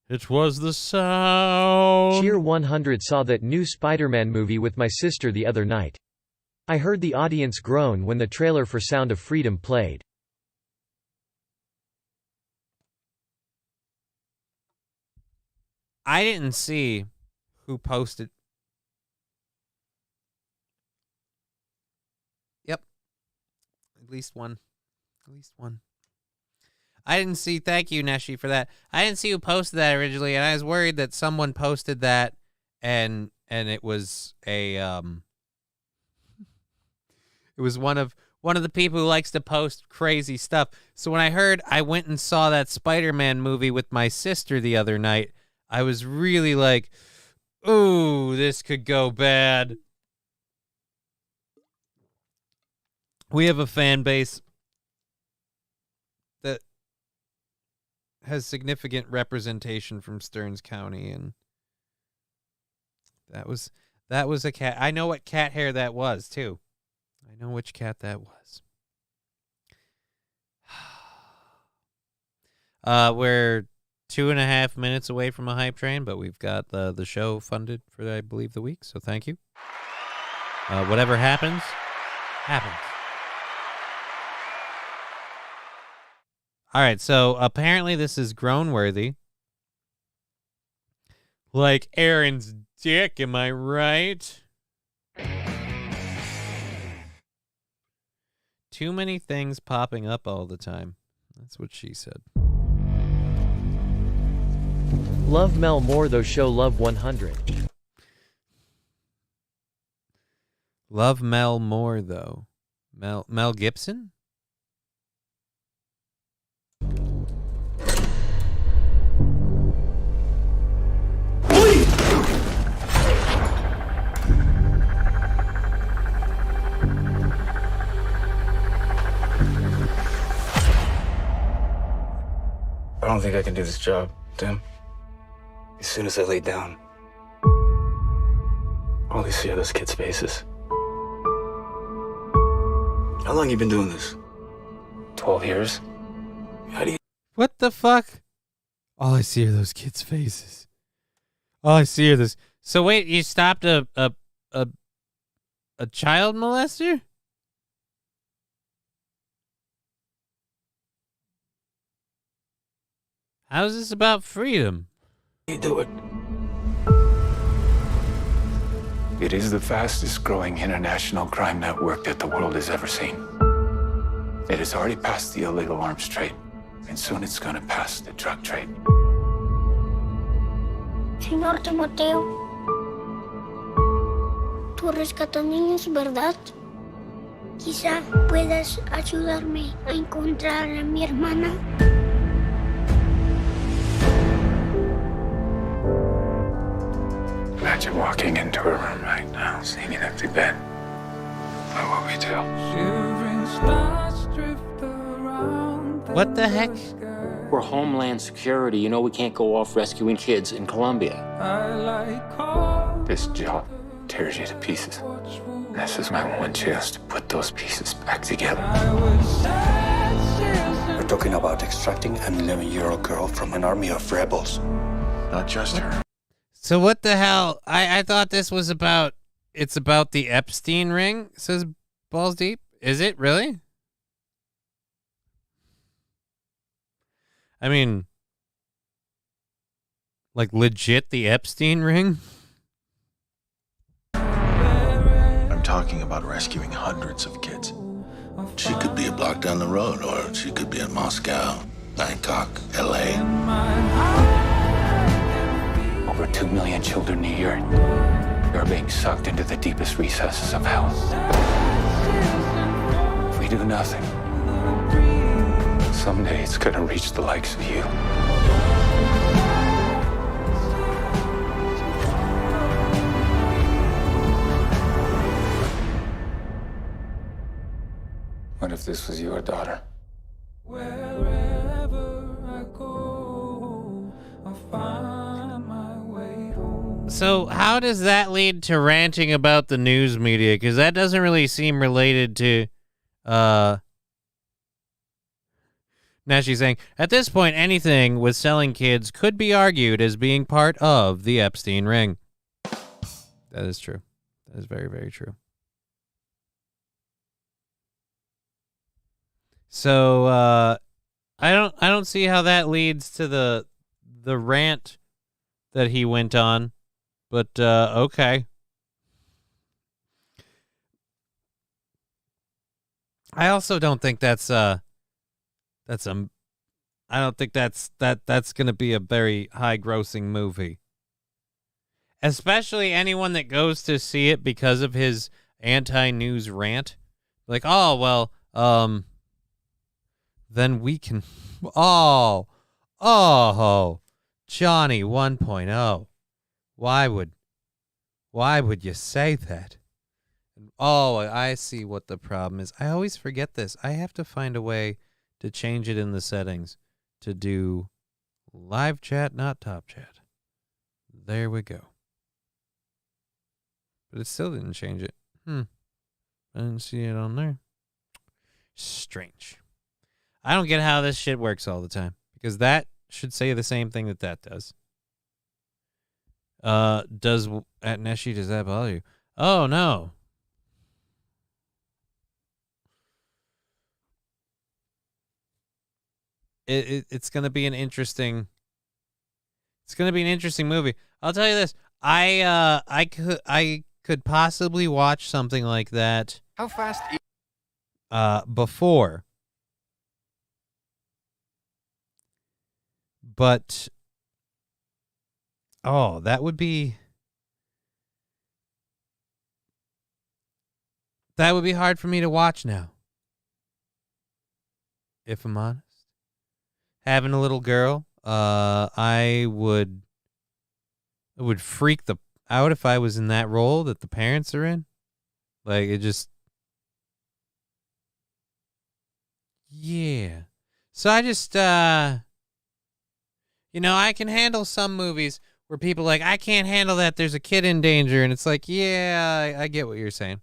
It was the sound. Cheer 100 saw that new Spider-Man movie with my sister the other night. I heard the audience groan when the trailer for Sound of Freedom played. I didn't see who posted. Yep. At least one. I didn't see. Thank you, Neshi, for that. I didn't see who posted that originally, and I was worried that someone posted that, and it was a it was one of the people who likes to post crazy stuff. So when I heard, I went and saw that Spider-Man movie with my sister the other night. I was really like, ooh, this could go bad. We have a fan base that has significant representation from Stearns County, and that was a cat. I know what cat hair that was, too. I know which cat that was. We're 2.5 minutes away from a hype train, but we've got the show funded for, I believe, the week, so thank you. Whatever happens, happens. All right, so apparently this is groan-worthy. Like Aaron's dick, am I right? Too many things popping up all the time. That's what she said. Love Mel more though. Show Love 100. Love Mel more though. Mel Gibson? don't think I can do this job, Tim. As soon as I lay down, all I see are those kids' faces. How long you been doing this? 12 years? How do you... What the fuck? All I see are those kids' faces. All I see are this. So wait, you stopped a child molester? How is this about freedom? You do it. It is the fastest growing international crime network that the world has ever seen. It has already passed the illegal arms trade, and soon it's going to pass the drug trade. Señor Timoteo, tú rescatas niños, ¿verdad? Quizá puedas ayudarme a encontrar a mi hermana. Imagine walking into a room right now, seeing an empty bed. What will we do? What the heck? We're Homeland Security. You know we can't go off rescuing kids in Colombia. This job tears you to pieces. This is my one chance to put those pieces back together. We're talking about extracting an 11-year-old girl from an army of rebels. Not just her. So what the hell? I thought this was about, it's about the Epstein ring, says Balls Deep. Is it really? I mean, like legit the Epstein ring? I'm talking about rescuing hundreds of kids. She could be a block down the road, or she could be in Moscow, Bangkok, LA. Over 2 million children a year are being sucked into the deepest recesses of hell. If we do nothing, someday it's gonna reach the likes of you. What if this was your daughter? So how does that lead to ranting about the news media? Because that doesn't really seem related to, now she's saying, at this point, anything with selling kids could be argued as being part of the Epstein ring. That is true. That is very, very true. So, I don't see how that leads to the rant that he went on. But, okay. I also don't think I don't think that's going to be a very high grossing movie. Especially anyone that goes to see it because of his anti-news rant. Like, oh, well, then we can, Johnny 1.0. Why would you say that? Oh, I see what the problem is. I always forget this. I have to find a way to change it in the settings to do live chat, not top chat. There we go. But it still didn't change it. I didn't see it on there. Strange. I don't get how this shit works all the time, because that should say the same thing that does. Does at Neshi, does that bother you? Oh no. It's gonna be an interesting. It's gonna be an interesting movie. I'll tell you this. I could possibly watch something like that. How fast? Before. But oh, that would be hard for me to watch now. If I'm honest. Having a little girl, it would freak out if I was in that role that the parents are in. Like, it just, yeah. So I just You know, I can handle some movies where people are like, I can't handle that. There's a kid in danger. And it's like, yeah, I get what you're saying.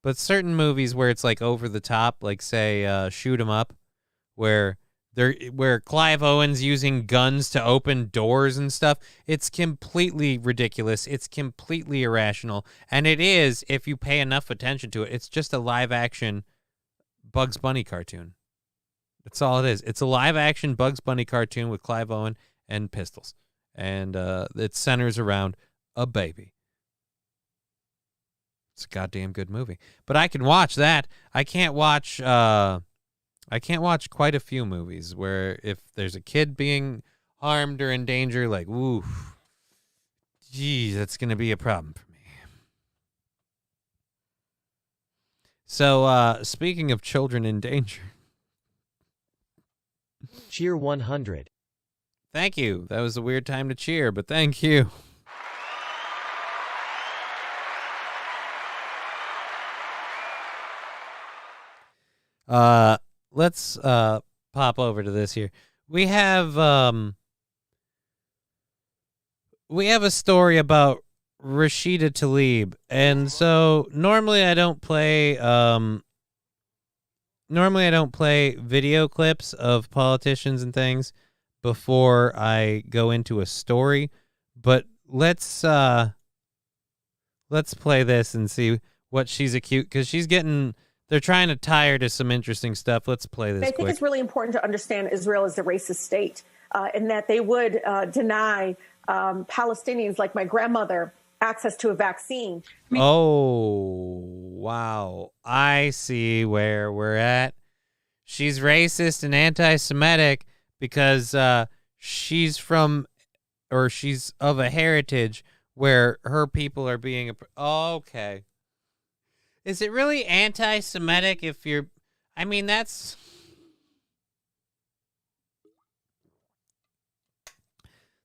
But certain movies where it's like over the top, like say Shoot 'Em Up, where Clive Owen's using guns to open doors and stuff, it's completely ridiculous. It's completely irrational. And it is, if you pay enough attention to it, it's just a live action Bugs Bunny cartoon. That's all it is. It's a live action Bugs Bunny cartoon with Clive Owen and pistols. And it centers around a baby. It's a goddamn good movie. But I can watch that. I can't watch quite a few movies where if there's a kid being harmed or in danger, like, ooh, geez, that's going to be a problem for me. So, speaking of children in danger. Cheer 100. Thank you. That was a weird time to cheer, but thank you. Let's pop over to this here. We have a story about Rashida Tlaib, and so normally I don't play video clips of politicians and things before I go into a story, but let's play this and see what she's accused, because they're trying to tie her to some interesting stuff. Let's play this. I think it's really important to understand Israel is a racist state, and that they would deny Palestinians like my grandmother access to a vaccine. Oh, wow. I see where we're at. She's racist and anti-Semitic because she's of a heritage where her people are being... Okay. Is it really anti-Semitic if you're... I mean, that's...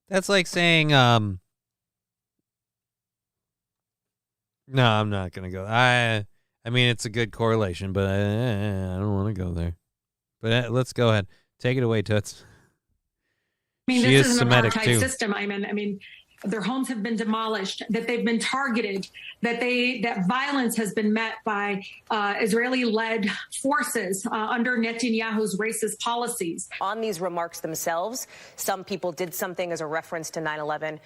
That's like saying, No, I'm not going to go. I mean, it's a good correlation, but I don't want to go there. But let's go ahead. Take it away, Toots. I mean, She this is is an Semitic, apartheid too. system. I mean, their homes have been demolished, that they've been targeted, that violence has been met by Israeli-led forces under Netanyahu's racist policies. On these remarks themselves, some people did something as a reference to 9/11.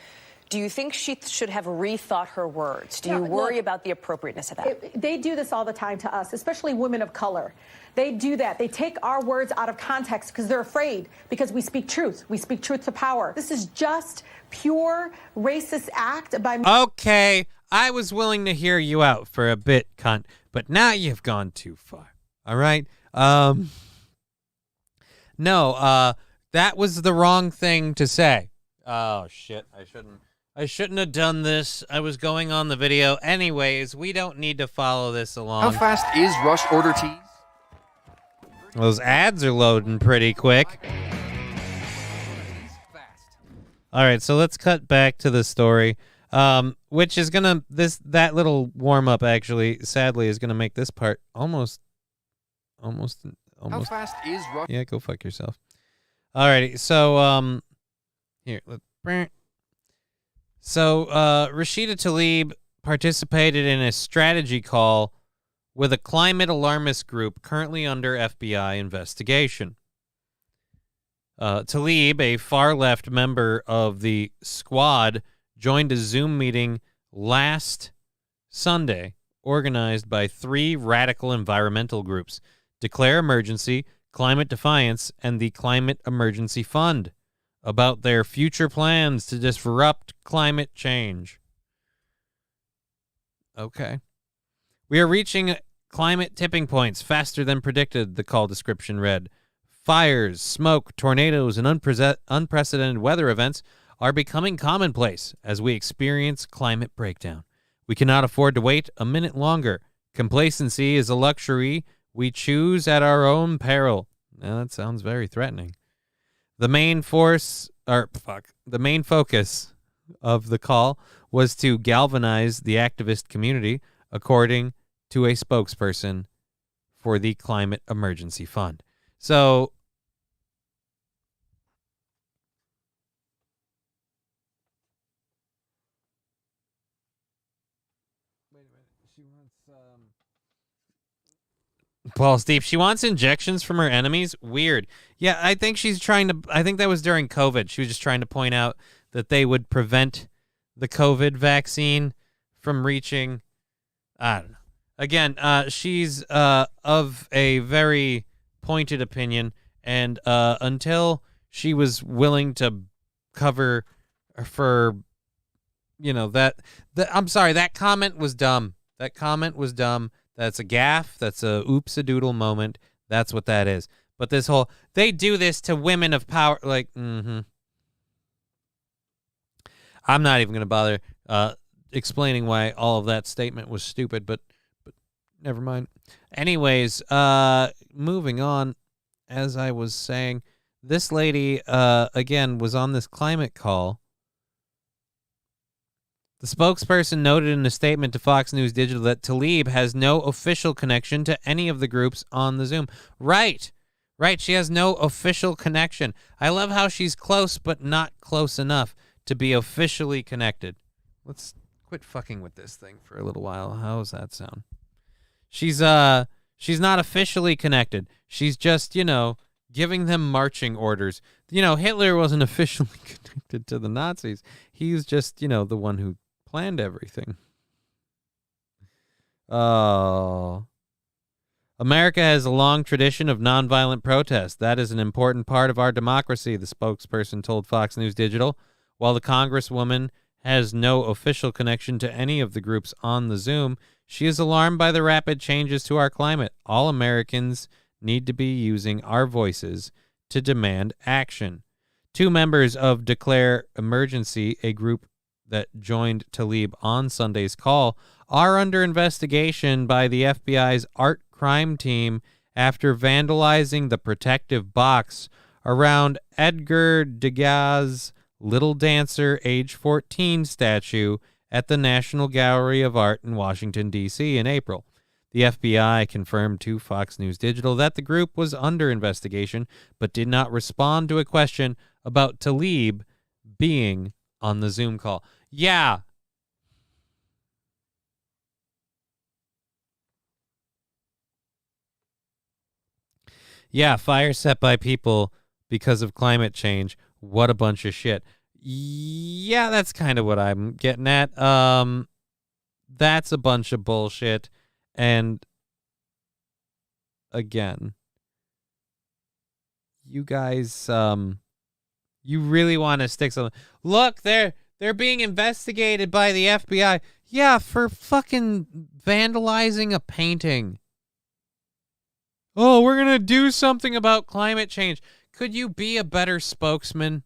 Do you think she should have rethought her words? Do you worry about the appropriateness of that? They do this all the time to us, especially women of color. They do that. They take our words out of context because they're afraid, because we speak truth. We speak truth to power. This is just pure racist act by... Okay, I was willing to hear you out for a bit, cunt, but now you've gone too far. All right? No, that was the wrong thing to say. Oh, shit, I shouldn't have done this. I was going on the video. Anyways, we don't need to follow this along. How fast is Rush Order Tees? Those ads are loading pretty quick. All right, so let's cut back to the story, which is that little warm up actually, sadly, is gonna make this part almost. How fast is Rush? Yeah, go fuck yourself. All righty, so here, Rashida Tlaib participated in a strategy call with a climate alarmist group currently under FBI investigation. Tlaib, a far-left member of the Squad, joined a Zoom meeting last Sunday organized by 3 radical environmental groups, Declare Emergency, Climate Defiance, and the Climate Emergency Fund, about their future plans to disrupt climate change. Okay. We are reaching climate tipping points faster than predicted, the call description read. Fires, smoke, tornadoes, and unprecedented weather events are becoming commonplace as we experience climate breakdown. We cannot afford to wait a minute longer. Complacency is a luxury we choose at our own peril. Now, that sounds very threatening. The main focus of the call was to galvanize the activist community, according to a spokesperson for the Climate Emergency Fund. So, She wants Paul Steve. She wants injections from her enemies. Weird. Yeah, I think she's trying to. I think that was during COVID. She was just trying to point out that they would prevent the COVID vaccine from reaching. I don't know. Again, she's of a very pointed opinion, and until she was willing to cover for, I'm sorry, that comment was dumb. That comment was dumb. That's a gaffe. That's a oops-a-doodle moment. That's what that is. But this whole, they do this to women of power, like, I'm not even going to bother explaining why all of that statement was stupid, but never mind. Anyways, moving on, as I was saying, this lady, again, was on this climate call. The spokesperson noted in a statement to Fox News Digital that Tlaib has no official connection to any of the groups on the Zoom. Right. She has no official connection. I love how she's close, but not close enough to be officially connected. Let's quit fucking with this thing for a little while. How does that sound? She's not officially connected. She's just, giving them marching orders. Hitler wasn't officially connected to the Nazis. He's just, the one who planned everything. Oh. America has a long tradition of nonviolent protest. That is an important part of our democracy, the spokesperson told Fox News Digital. While the Congresswoman has no official connection to any of the groups on the Zoom, she is alarmed by the rapid changes to our climate. All Americans need to be using our voices to demand action. 2 members of Declare Emergency, a group that joined Tlaib on Sunday's call, are under investigation by the FBI's art crime team after vandalizing the protective box around Edgar Degas' Little Dancer, age 14 statue at the National Gallery of Art in Washington, D.C. in April. The FBI confirmed to Fox News Digital that the group was under investigation, but did not respond to a question about Tlaib being on the Zoom call. Yeah. Yeah, fire set by people because of climate change. What a bunch of shit. Yeah, that's kind of what I'm getting at. That's a bunch of bullshit. And again, you guys, you really want to stick something. Look, they're being investigated by the FBI. Yeah, for fucking vandalizing a painting. Oh, we're going to do something about climate change. Could you be a better spokesman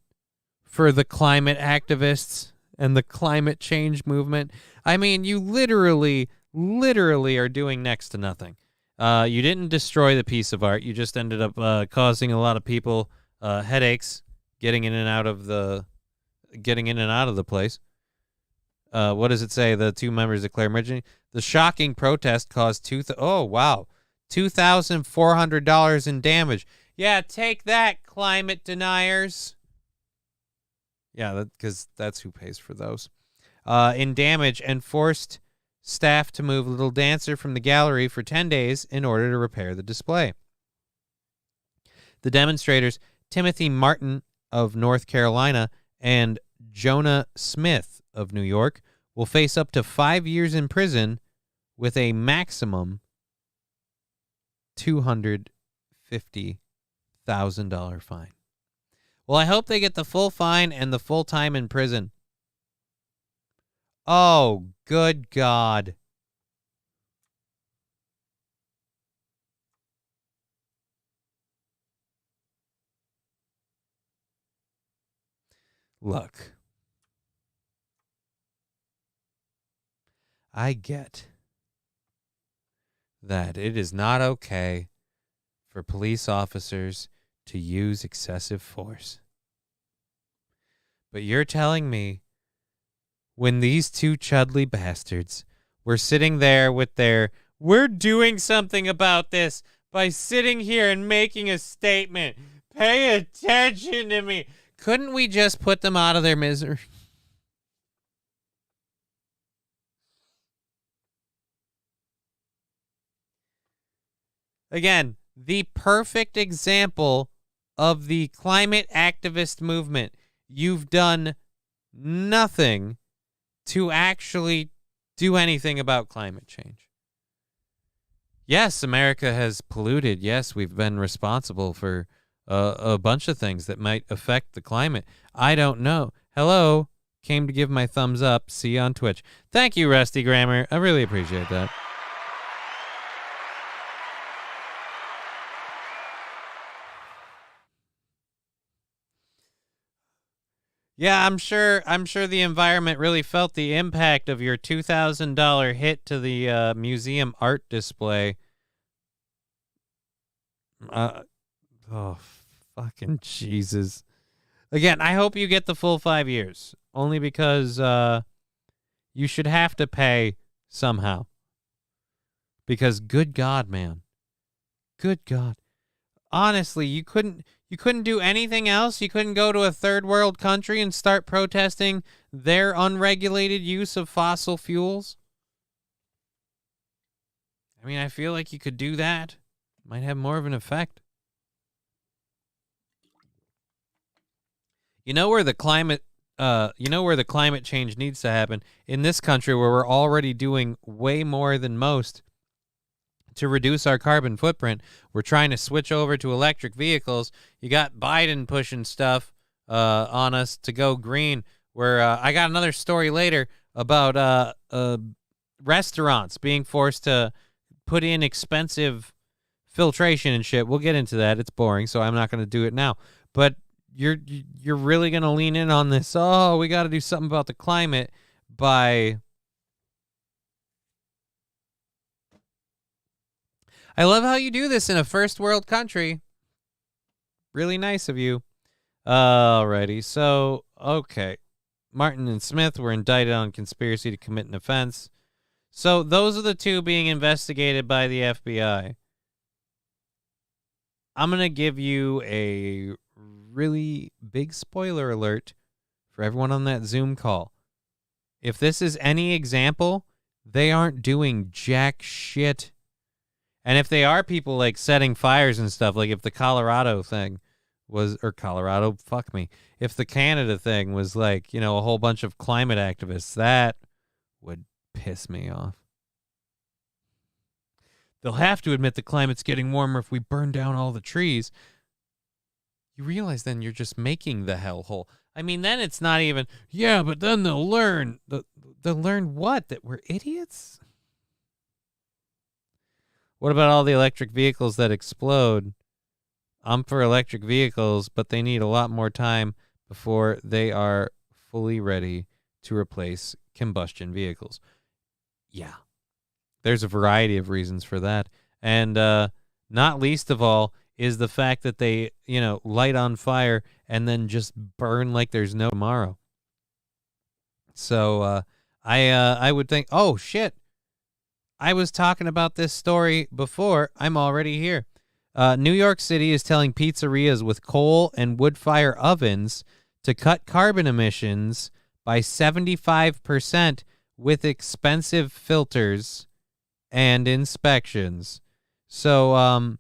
for the climate activists and the climate change movement? I mean, you literally are doing next to nothing. You didn't destroy the piece of art. You just ended up causing a lot of people headaches getting in and out of the place. What does it say? The 2 members declare emergency. The shocking protest caused $2,400 in damage. Yeah, take that, climate deniers. Yeah, because that's who pays for those. In damage, and forced staff to move Little Dancer from the gallery for 10 days in order to repair the display. The demonstrators, Timothy Martin of North Carolina and Jonah Smith of New York, will face up to 5 years in prison with a maximum $250,000 fine. Well, I hope they get the full fine and the full time in prison. Oh, good God. Look, I get that it is not okay for police officers to use excessive force. But you're telling me when these 2 chudley bastards were sitting there with their, we're doing something about this by sitting here and making a statement. Pay attention to me. Couldn't we just put them out of their misery? Again, the perfect example of the climate activist movement. You've done nothing to actually do anything about climate change. Yes, America has polluted. Yes, we've been responsible for a bunch of things that might affect the climate. I don't know. Hello, came to give my thumbs up. See you on Twitch. Thank you, Rusty Grammar. I really appreciate that. Yeah, I'm sure the environment really felt the impact of your $2,000 hit to the museum art display. Oh, fucking Jesus. Again, I hope you get the full 5 years, only because you should have to pay somehow. Because good God, man. Good God. Honestly, you couldn't do anything else? You couldn't go to a third world country and start protesting their unregulated use of fossil fuels? I mean, I feel like you could do that. Might have more of an effect. You know where the climate change needs to happen? In this country where we're already doing way more than most to reduce our carbon footprint. We're trying to switch over to electric vehicles. You got Biden pushing stuff on us to go green, where I got another story later about restaurants being forced to put in expensive filtration and shit. We'll get into that. It's boring, so I'm not going to do it now. But you're really going to lean in on this, oh, we got to do something about the climate by... I love how you do this in a first world country. Really nice of you. Alrighty, so, okay. Martin and Smith were indicted on conspiracy to commit an offense. So those are the two being investigated by the FBI. I'm going to give you a really big spoiler alert for everyone on that Zoom call. If this is any example, they aren't doing jack shit. And if they are people like setting fires and stuff, like if the Colorado thing was, or Colorado, fuck me, if the Canada thing was like, you know, a whole bunch of climate activists, that would piss me off. They'll have to admit the climate's getting warmer if we burn down all the trees. You realize then you're just making the hellhole. I mean, then it's not even, yeah, but then they'll learn. They'll learn what? That we're idiots? What about all the electric vehicles that explode? I'm for electric vehicles, but they need a lot more time before they are fully ready to replace combustion vehicles. Yeah. There's a variety of reasons for that. And not least of all is the fact that they, you know, light on fire and then just burn like there's no tomorrow. So I would think, oh, shit. I was talking about this story before. I'm already here. New York City is telling pizzerias with coal and wood fire ovens to cut carbon emissions by 75% with expensive filters and inspections. So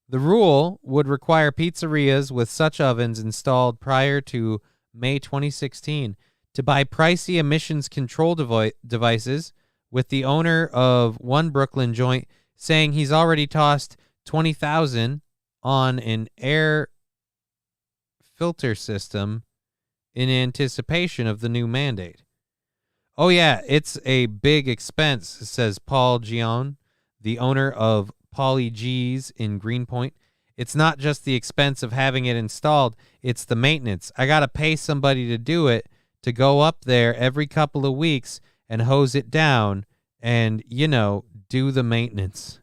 the rule would require pizzerias with such ovens installed prior to May 2016 to buy pricey emissions control devices, with the owner of one Brooklyn joint saying he's already tossed $20,000 on an air filter system in anticipation of the new mandate. Oh, yeah, it's a big expense, says Paul Gion, the owner of Pauly G's in Greenpoint. It's not just the expense of having it installed, it's the maintenance. I got to pay somebody to do it, to go up there every couple of weeks and hose it down and, you know, do the maintenance.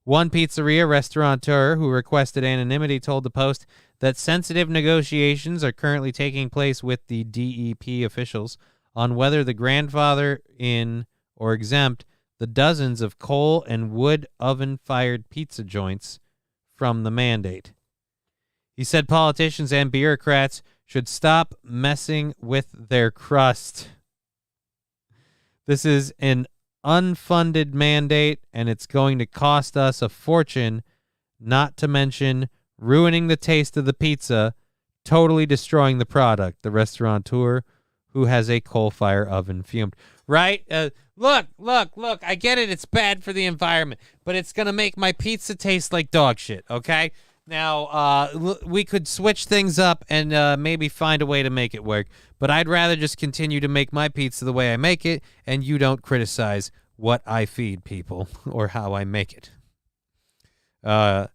One pizzeria restaurateur who requested anonymity told the Post that sensitive negotiations are currently taking place with the DEP officials on whether the grandfather in or exempt the dozens of coal and wood oven-fired pizza joints from the mandate. He said politicians and bureaucrats should stop messing with their crust. This is an unfunded mandate, and it's going to cost us a fortune, not to mention ruining the taste of the pizza, totally destroying the product. The restaurateur, who has a coal fire oven, fumed. Right? Look, I get it. It's bad for the environment, but it's going to make my pizza taste like dog shit, okay? Now, we could switch things up and maybe find a way to make it work, but I'd rather just continue to make my pizza the way I make it, and you don't criticize what I feed people or how I make it. My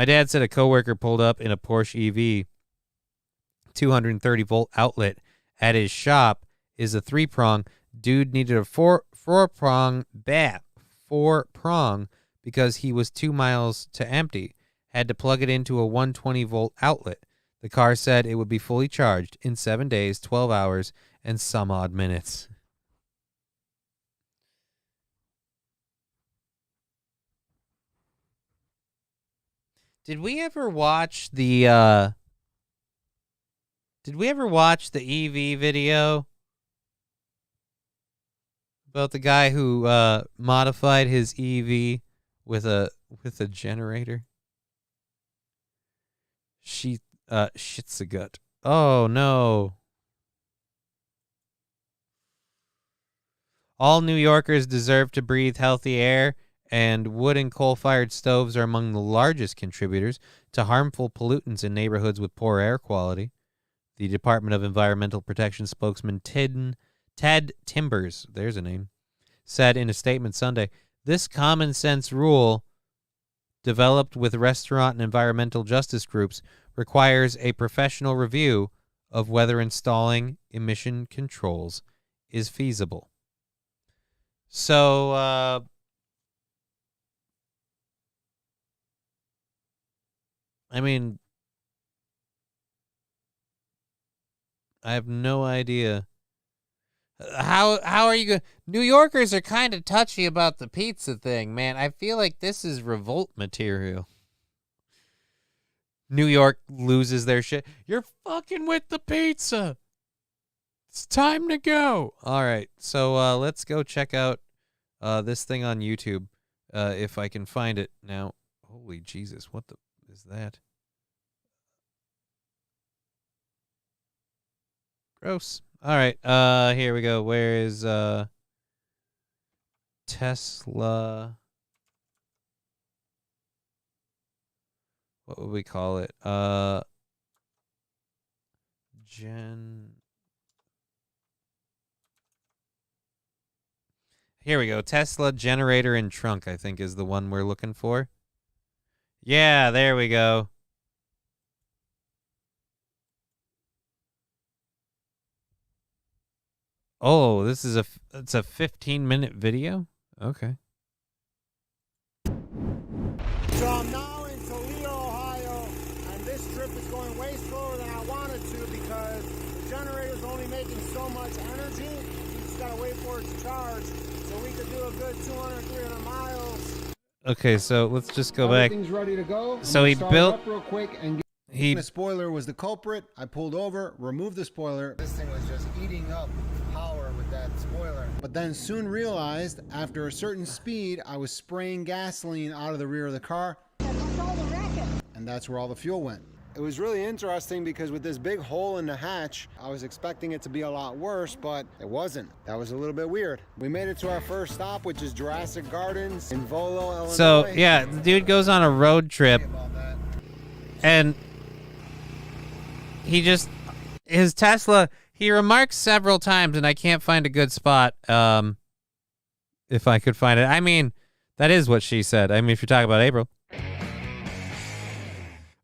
dad said a coworker pulled up in a Porsche EV 230-volt outlet at his shop is a 3-prong. Dude needed a four-prong because he was 2 miles to empty. Had to plug it into a 120-volt outlet. The car said it would be fully charged in 7 days, 12 hours, and some odd minutes. Did we ever watch the EV video about the guy who modified his EV with a generator? Shits the gut. Oh no. All New Yorkers deserve to breathe healthy air, and wood and coal-fired stoves are among the largest contributors to harmful pollutants in neighborhoods with poor air quality. The Department of Environmental Protection spokesman Ted Timbers, there's a name, said in a statement Sunday, this common sense rule, developed with restaurant and environmental justice groups, requires a professional review of whether installing emission controls is feasible. So, I mean, I have no idea. How are you going? New Yorkers are kind of touchy about the pizza thing, man. I feel like this is revolt material. New York loses their shit. You're fucking with the pizza. It's time to go. All right, so let's go check out this thing on YouTube if I can find it now. Holy Jesus, what the is that? Gross. All right, here we go. Where is Tesla? What would we call it? Here we go. Tesla generator and trunk, I think, is the one we're looking for. Yeah, there we go. Oh, this is it's a 15-minute video? Okay. So I'm now in Toledo, Ohio, and this trip is going way slower than I wanted to because the generator's only making so much energy. You just gotta wait for it to charge. So we could do a good 200, 300 miles. Okay, so let's just go back. Everything's ready to go. So he built up real quick and the spoiler was the culprit. I pulled over, removed the spoiler. This thing was just eating up power with that spoiler. But then soon realized after a certain speed, I was spraying gasoline out of the rear of the car. And that's where all the fuel went. It was really interesting because with this big hole in the hatch, I was expecting it to be a lot worse, but it wasn't. That was a little bit weird. We made it to our first stop, which is Jurassic Gardens in Volo, Illinois. So, yeah, the dude goes on a road trip, and his Tesla, he remarks several times, and I can't find a good spot, if I could find it. I mean, that is what she said. I mean, if you're talking about April.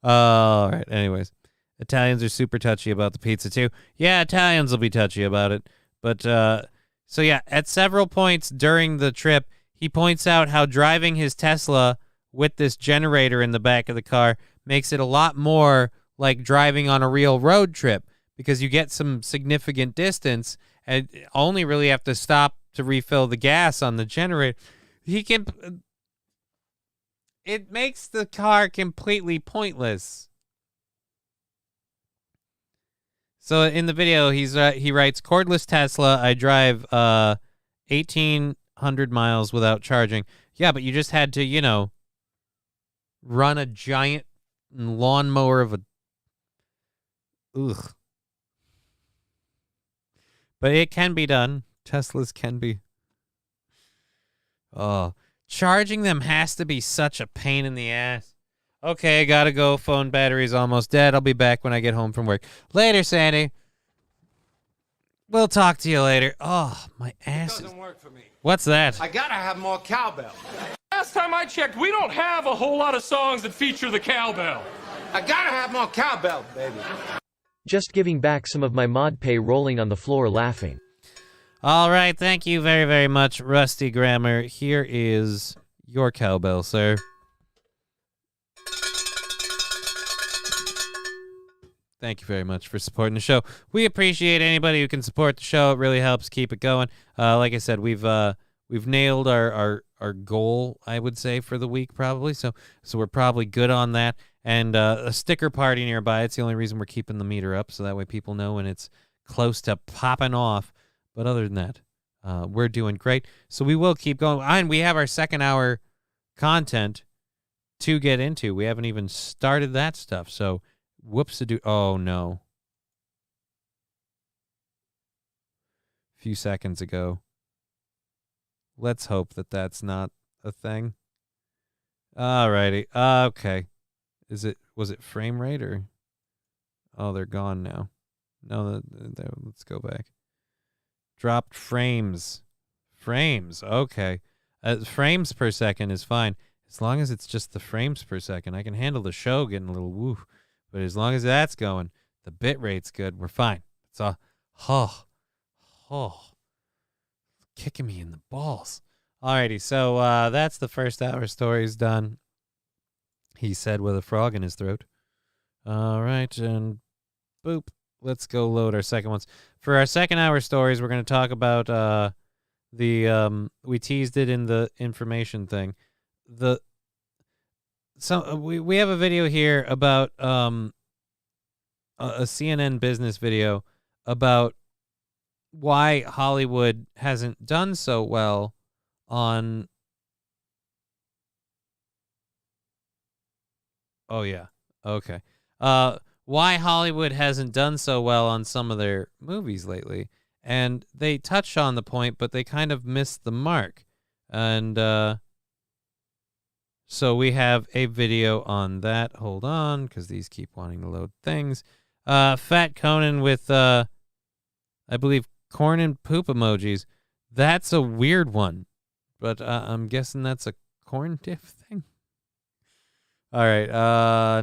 All right. Anyways, Italians are super touchy about the pizza too. Yeah, Italians will be touchy about it. But so yeah, at several points during the trip, he points out how driving his Tesla with this generator in the back of the car makes it a lot more like driving on a real road trip because you get some significant distance and only really have to stop to refill the gas on the generator. It makes the car completely pointless. So in the video, he writes, cordless Tesla, I drive 18 100 miles without charging. Yeah, but you just had to, you know, run a giant lawnmower of a... Ugh. But it can be done. Teslas can be. Oh, charging them has to be such a pain in the ass. Okay, I gotta go. Phone battery's almost dead. I'll be back when I get home from work. Later, Sandy. We'll talk to you later. Oh, my ass. It doesn't work for me. What's that? I gotta have more cowbell. Last time I checked, we don't have a whole lot of songs that feature the cowbell. I gotta have more cowbell, baby. Just giving back some of my mod pay, rolling on the floor laughing. All right, thank you very, very much, Rusty Grammar. Here is your cowbell, sir. Thank you very much for supporting the show. We appreciate anybody who can support the show. It really helps keep it going. Like I said, we've nailed our goal, I would say, for the week probably. So we're probably good on that. And a sticker party nearby. It's the only reason we're keeping the meter up, so that way people know when it's close to popping off. But other than that, we're doing great. So we will keep going. And we have our second hour content to get into. We haven't even started that stuff. So whoops-a-doo. Oh, no. A few seconds ago. Let's hope that that's not a thing. All righty. Okay. Was it frame rate or? Oh, they're gone now. No, let's go back. Dropped frames. Frames. Okay. Frames per second is fine. As long as it's just the frames per second. I can handle the show getting a little woo. But as long as that's going, the bit rate's good, we're fine. It's all, kicking me in the balls. Alrighty, so that's the first hour stories done. He said with a frog in his throat. All right, and boop. Let's go load our second ones. For our second hour stories, we're going to talk about we teased it in the information thing. We have a video here about a CNN business video about why Hollywood hasn't done so well on... Oh, yeah. Okay. Why Hollywood hasn't done so well on some of their movies lately. And they touch on the point, but they kind of missed the mark. And so we have a video on that. Hold on, because these keep wanting to load things. Fat Conan with, I believe, corn and poop emojis. That's a weird one. But I'm guessing that's a corn diff thing. All right.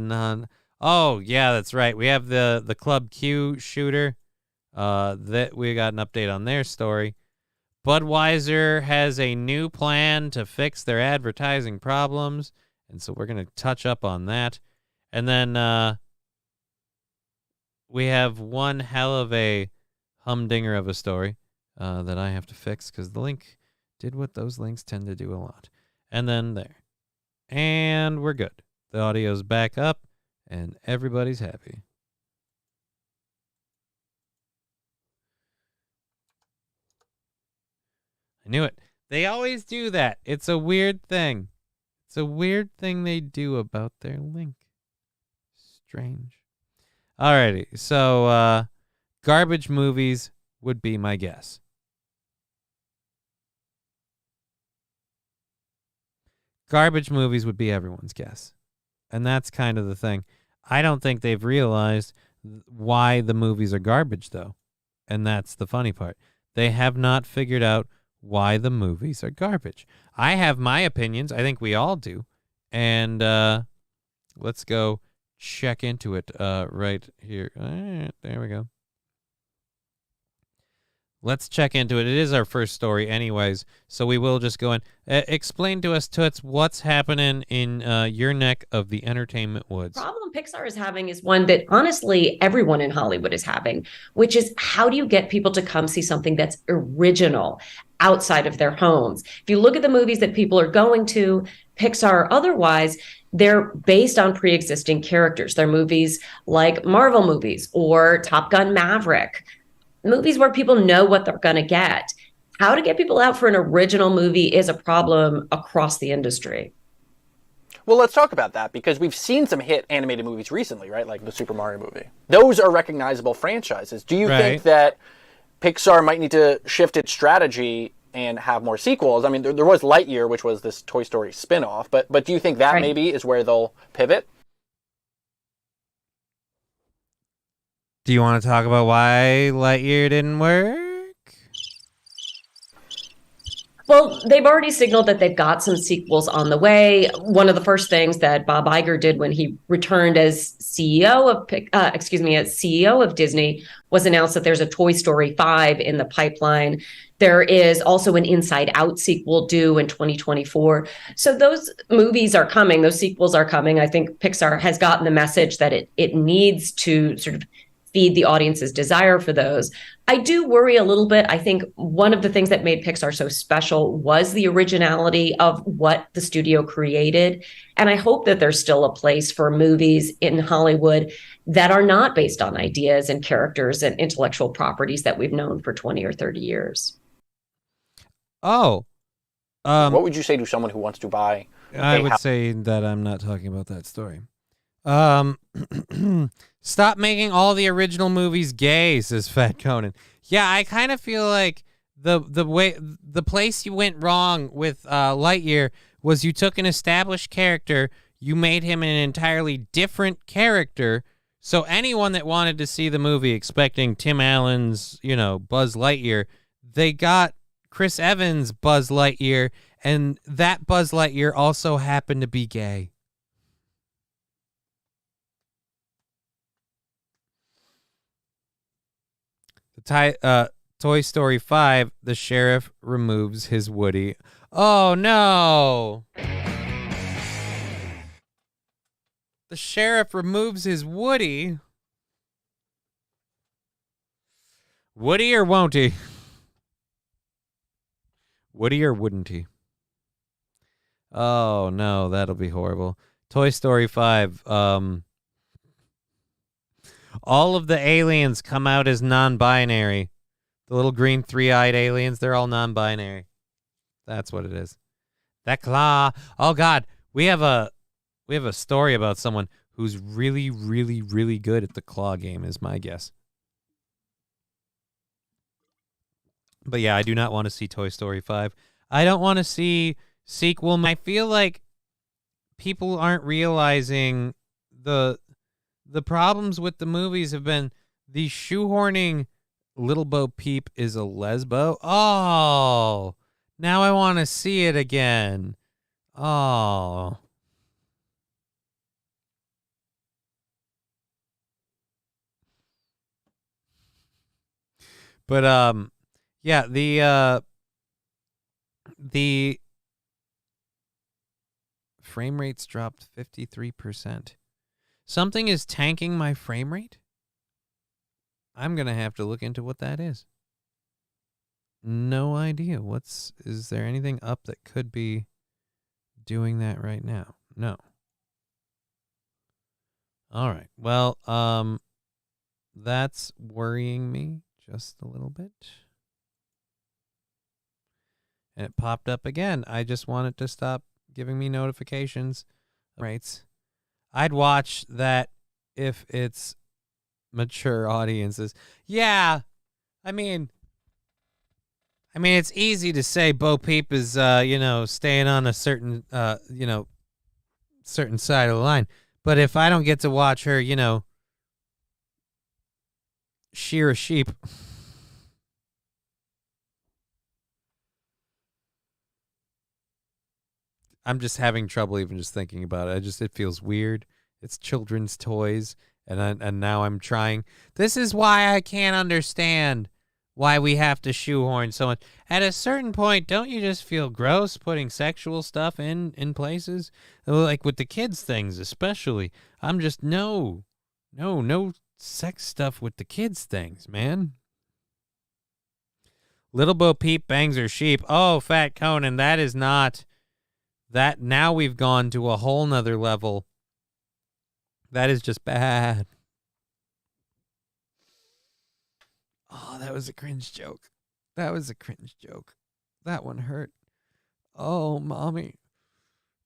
None. Oh, yeah, that's right. We have the Club Q shooter. That we got an update on their story. Budweiser has a new plan to fix their advertising problems, and so we're going to touch up on that. And then we have one hell of a humdinger of a story that I have to fix because the link did what those links tend to do a lot. And then there. And we're good. The audio's back up, and everybody's happy. I knew it. They always do that. It's a weird thing. It's a weird thing they do about their link. Strange. Alrighty. So, garbage movies would be my guess. Garbage movies would be everyone's guess. And that's kind of the thing. I don't think they've realized why the movies are garbage, though. And that's the funny part. They have not figured out why the movies are garbage. I have my opinions. I think we all do. And let's go check into it right here. There we go. Let's check into it. It is our first story anyways, so we will just go in. Explain to us, Toots, what's happening in your neck of the entertainment woods. The problem Pixar is having is one that honestly everyone in Hollywood is having, which is how do you get people to come see something that's original outside of their homes? If you look at the movies that people are going to, Pixar or otherwise, they're based on pre-existing characters. They're movies like Marvel movies or Top Gun Maverick, movies where people know what they're going to get. how to get people out for an original movie is a problem across the industry. Well, let's talk about that, because we've seen some hit animated movies recently, right? Like the Super Mario movie. Those are recognizable franchises. Do you think that Pixar might need to shift its strategy and have more sequels? I mean, there was Lightyear, which was this Toy Story spinoff, but do you think that maybe is where they'll pivot? Do you want to talk about why Lightyear didn't work? Well, they've already signaled that they've got some sequels on the way. One of the first things that Bob Iger did when he returned as CEO of Disney was announce that there's a Toy Story 5 in the pipeline. There is also an Inside Out sequel due in 2024. So those movies are coming. Those sequels are coming. I think Pixar has gotten the message that it needs to sort of feed the audience's desire for those. I do worry a little bit. I think one of the things that made Pixar so special was the originality of what the studio created. And I hope that there's still a place for movies in Hollywood that are not based on ideas and characters and intellectual properties that we've known for 20 or 30 years. Oh. What would you say to someone who wants to buy I would say that I'm not talking about that story. Stop making all the original movies gay, says Fat Conan. Yeah, I kind of feel like the place you went wrong with Lightyear was you took an established character, you made him an entirely different character, so anyone that wanted to see the movie expecting Tim Allen's, Buzz Lightyear, they got Chris Evans' Buzz Lightyear, and that Buzz Lightyear also happened to be gay. Toy Story 5, the sheriff removes his Woody. Oh, no. The sheriff removes his Woody. Woody or won't he? Woody or wouldn't he? Oh, no, that'll be horrible. Toy Story 5, all of the aliens come out as non-binary. The little green three-eyed aliens, they're all non-binary. That's what it is. That claw. Oh, God. We have a story about someone who's really, really, really good at the claw game, is my guess. But yeah, I do not want to see Toy Story 5. I don't want to see sequel. I feel like people aren't realizing the problems with the movies have been the shoehorning Little Bo Peep is a lesbo. Oh, now I want to see it again. Oh. But yeah, the frame rates dropped 53%. Something is tanking my frame rate? I'm going to have to look into what that is. No idea. Is there anything up that could be doing that right now? No. All right. Well, that's worrying me just a little bit. And it popped up again. I just want it to stop giving me notifications. Rates. I'd watch that if it's mature audiences. Yeah. I mean, it's easy to say Bo Peep is, staying on a certain, certain side of the line. But if I don't get to watch her, shear a sheep. I'm just having trouble even just thinking about it. It feels weird. It's children's toys, and now I'm trying. This is why I can't understand why we have to shoehorn so much. At a certain point, don't you just feel gross putting sexual stuff in places? Like with the kids things especially. I'm just, no sex stuff with the kids things, man. Little Bo Peep bangs her sheep. Oh, Fat Conan, that is not... That now we've gone to a whole nother level. That is just bad. Oh, that was a cringe joke. That was a cringe joke. That one hurt. Oh, mommy.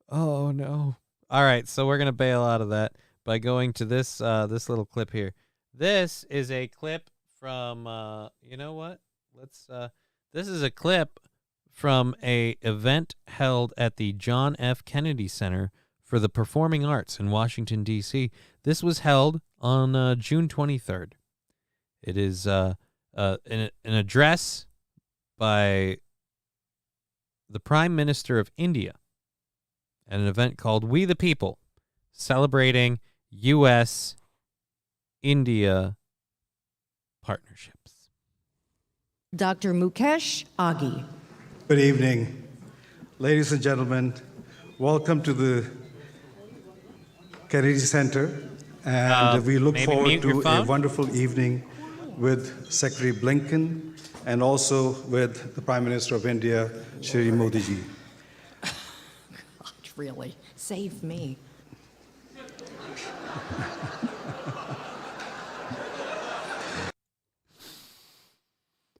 Oh, no. All right, so we're going to bail out of that by going to this this little clip here. This is a clip from, you know what? This is a clip from a event held at the John F. Kennedy Center for the Performing Arts in Washington, D.C. This was held on June 23rd. It is an address by the Prime Minister of India at an event called We the People, celebrating U.S.-India partnerships. Dr. Mukesh Aghi. Good evening, ladies and gentlemen. Welcome to the Kennedy Center, and we look forward to a wonderful evening with Secretary Blinken and also with the Prime Minister of India, Shri Modi ji. God, really? Save me.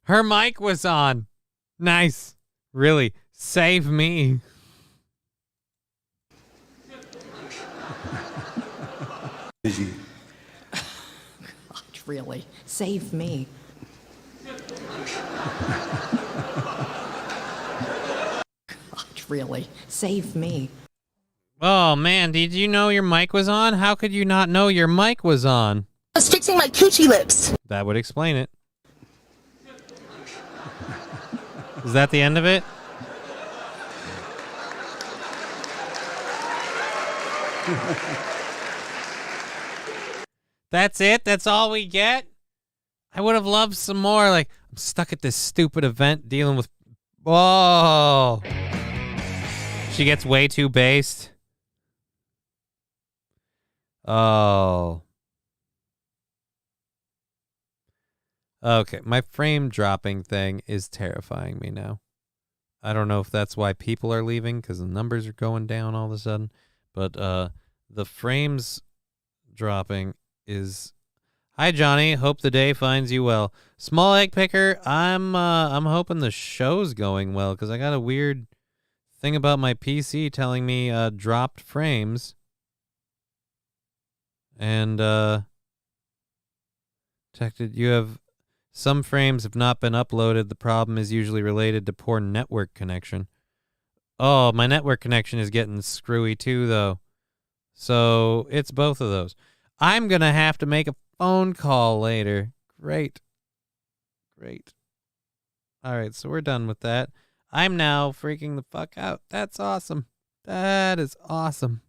Her mic was on. Nice. Really. Save me. God, really? Save me. God, really? Save me. Oh, man. Did you know your mic was on? How could you not know your mic was on? I was fixing my coochie lips. That would explain it. Is that the end of it? That's it? That's all we get? I would have loved some more. Like, I'm stuck at this stupid event dealing with... Whoa! She gets way too based. Oh. Okay, my frame dropping thing is terrifying me now. I don't know if that's why people are leaving, because the numbers are going down all of a sudden. But the frames dropping is... Hi, Johnny. Hope the day finds you well. Small Egg Picker, I'm hoping the show's going well, because I got a weird thing about my PC telling me dropped frames. And detected you have... Some frames have not been uploaded. The problem is usually related to poor network connection. Oh, my network connection is getting screwy too, though. So it's both of those. I'm going to have to make a phone call later. Great. Great. All right, so we're done with that. I'm now freaking the fuck out. That's awesome. That is awesome.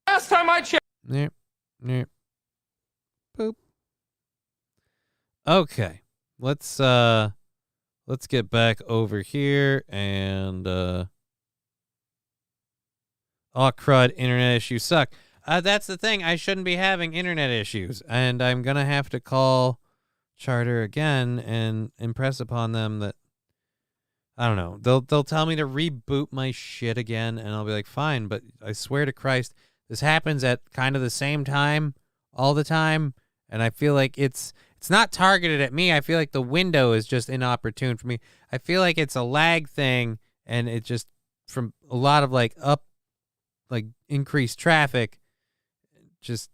Last time I checked. Yep. Yep. Boop. Okay. Let's get back over here and oh crud, internet issues suck. That's the thing. I shouldn't be having internet issues, and I'm gonna have to call Charter again and impress upon them that I don't know. They'll tell me to reboot my shit again, and I'll be like, fine, but I swear to Christ, this happens at kind of the same time all the time, and I feel like it's not targeted at me. I feel like the window is just inopportune for me. I feel like it's a lag thing, and it just from a lot of like increased traffic. Just,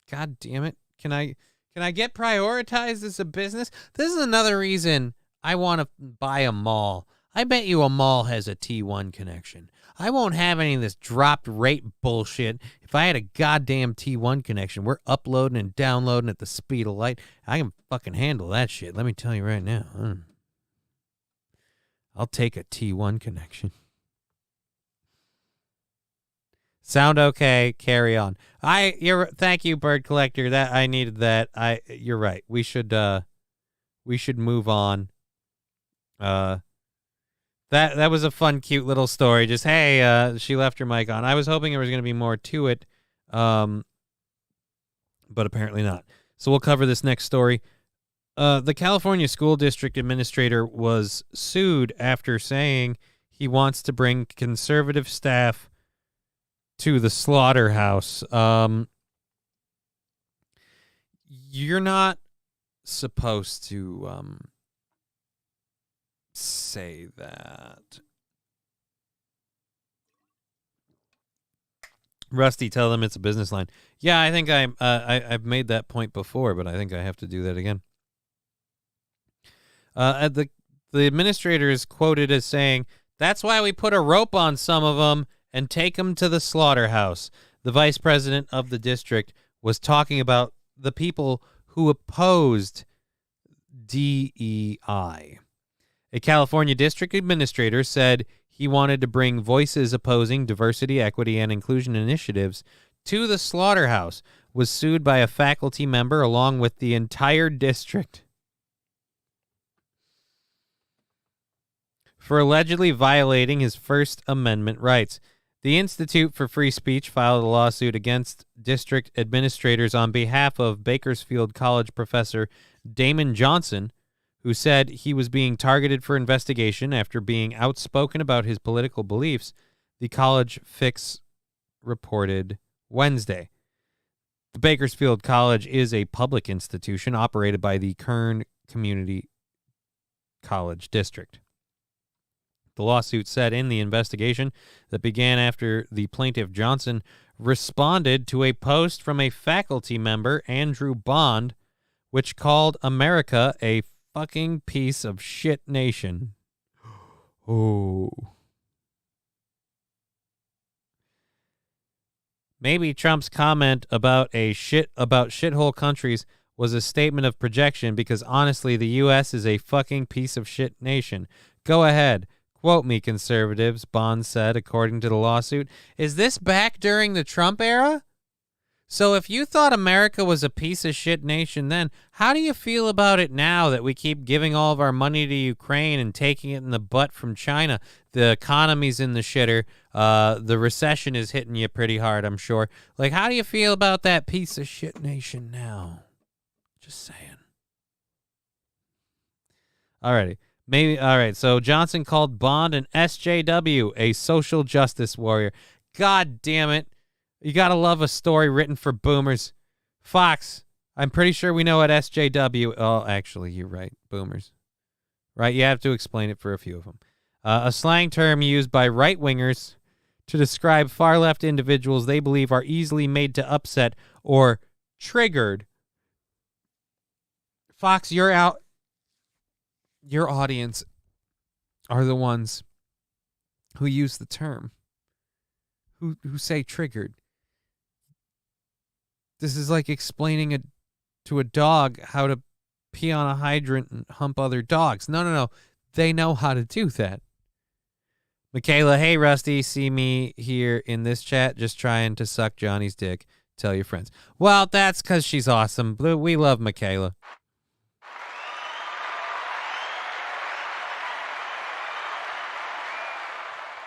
God damn it! Can I get prioritized as a business? This is another reason I want to buy a mall. I bet you a mall has a T1 connection. I won't have any of this dropped rate bullshit. If I had a goddamn T1 connection, we're uploading and downloading at the speed of light. I can fucking handle that shit. Let me tell you right now. I'll take a T1 connection. Sound okay? Carry on. Thank you, Bird Collector. That I needed that. You're right. We should move on. That was a fun, cute little story. Just, hey, she left her mic on. I was hoping there was going to be more to it, but apparently not. So we'll cover this next story. The California School District Administrator was sued after saying he wants to bring conservative staff to the slaughterhouse. You're not supposed to say that? Rusty, tell them it's a business line. Yeah, I think I've made that point before, but I think I have to do that again. The administrator is quoted as saying, "That's why we put a rope on some of them and take them to the slaughterhouse." The vice president of the district was talking about the people who opposed DEI. A California district administrator said he wanted to bring voices opposing diversity, equity, and inclusion initiatives to the slaughterhouse, was sued by a faculty member along with the entire district for allegedly violating his First Amendment rights. The Institute for Free Speech filed a lawsuit against district administrators on behalf of Bakersfield College professor Damon Johnson, who said he was being targeted for investigation after being outspoken about his political beliefs, the College Fix reported Wednesday. The Bakersfield College is a public institution operated by the Kern Community College District. The lawsuit said in the investigation that began after the plaintiff Johnson responded to a post from a faculty member, Andrew Bond, which called America a fucking piece of shit nation. Oh. Maybe Trump's comment about shithole countries was a statement of projection because honestly the U.S. is a fucking piece of shit nation. Go ahead. Quote me, conservatives, Bond said, according to the lawsuit. Is this back during the Trump era? So if you thought America was a piece of shit nation then, how do you feel about it now that we keep giving all of our money to Ukraine and taking it in the butt from China? The economy's in the shitter. The recession is hitting you pretty hard, I'm sure. Like, how do you feel about that piece of shit nation now? Just saying. Alrighty. Maybe, all right, so Johnson called Bond an SJW, a social justice warrior. God damn it. You got to love a story written for boomers. Fox, I'm pretty sure we know what SJW... Oh, actually, you're right, boomers. Right, you have to explain it for a few of them. A slang term used by right-wingers to describe far-left individuals they believe are easily made to upset or triggered. Fox, you're out... Your audience are the ones who use the term, who say triggered. This is like explaining to a dog how to pee on a hydrant and hump other dogs. No. They know how to do that. Michaela, hey, Rusty, see me here in this chat just trying to suck Johnny's dick. Tell your friends. Well, that's because she's awesome. We love Michaela.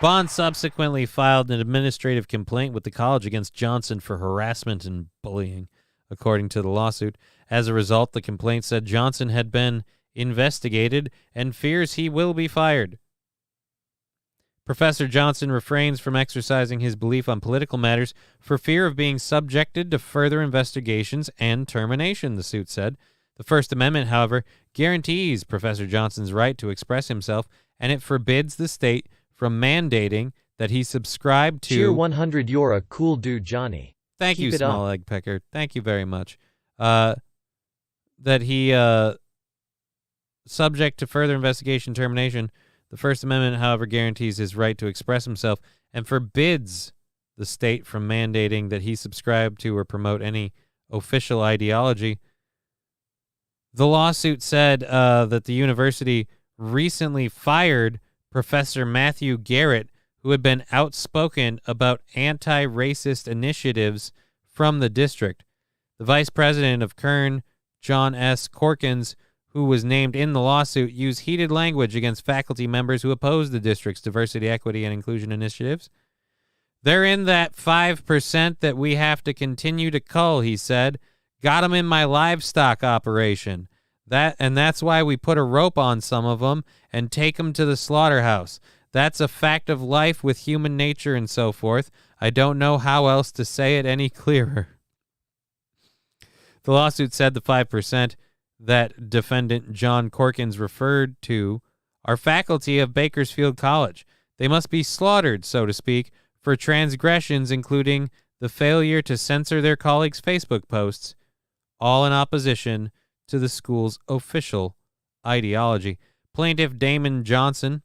Bond subsequently filed an administrative complaint with the college against Johnson for harassment and bullying, according to the lawsuit. As a result, the complaint said Johnson had been investigated and fears he will be fired. Professor Johnson refrains from exercising his belief on political matters for fear of being subjected to further investigations and termination, the suit said. The First Amendment, however, guarantees Professor Johnson's right to express himself, and it forbids the state from mandating that he subscribe to... Cheer 100, you're a cool dude, Johnny. Thank you, Small Egg Pecker. Thank you very much. That he, subject to further investigation termination, the First Amendment, however, guarantees his right to express himself and forbids the state from mandating that he subscribe to or promote any official ideology. The lawsuit said that the university recently fired Professor Matthew Garrett, who had been outspoken about anti-racist initiatives from the district. The vice president of Kern, John S. Corkins, who was named in the lawsuit, used heated language against faculty members who opposed the district's diversity, equity, and inclusion initiatives. They're in that 5% that we have to continue to cull, he said. Got them in my livestock operation. That's why we put a rope on some of them and take them to the slaughterhouse. That's a fact of life with human nature and so forth. I don't know how else to say it any clearer. The lawsuit said the 5% that defendant John Corkins referred to are faculty of Bakersfield College. They must be slaughtered, so to speak, for transgressions including the failure to censor their colleagues' Facebook posts, all in opposition to the school's official ideology. Plaintiff Damon Johnson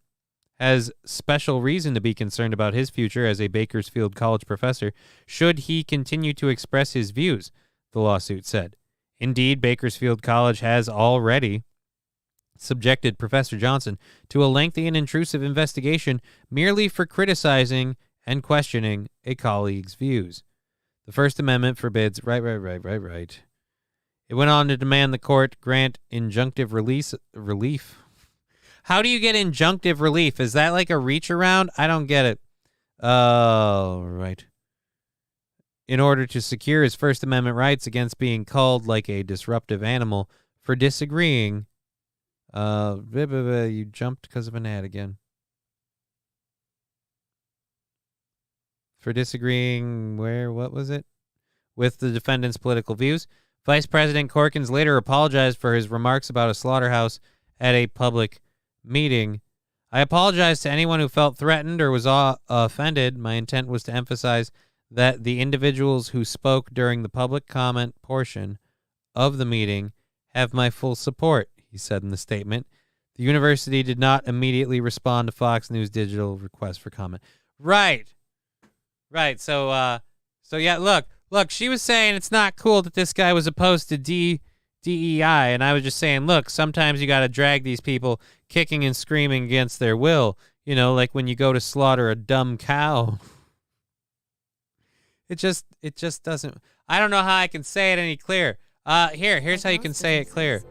has special reason to be concerned about his future as a Bakersfield College professor should he continue to express his views, the lawsuit said. Indeed, Bakersfield College has already subjected Professor Johnson to a lengthy and intrusive investigation merely for criticizing and questioning a colleague's views. The First Amendment forbids... Right. It went on to demand the court grant injunctive relief. How do you get injunctive relief? Is that like a reach around? I don't get it. Oh, right. In order to secure his First Amendment rights against being called like a disruptive animal for disagreeing. You jumped because of an ad again. For disagreeing what was it? With the defendant's political views. Vice President Corkins later apologized for his remarks about a slaughterhouse at a public meeting. I apologize to anyone who felt threatened or was offended. My intent was to emphasize that the individuals who spoke during the public comment portion of the meeting have my full support, he said in the statement. The university did not immediately respond to Fox News Digital request for comment. Right. So yeah, look, she was saying it's not cool that this guy was opposed to DEI, and I was just saying, look, sometimes you got to drag these people kicking and screaming against their will, like when you go to slaughter a dumb cow. It just doesn't. I don't know how I can say it any clearer. Here's how you can say it clear.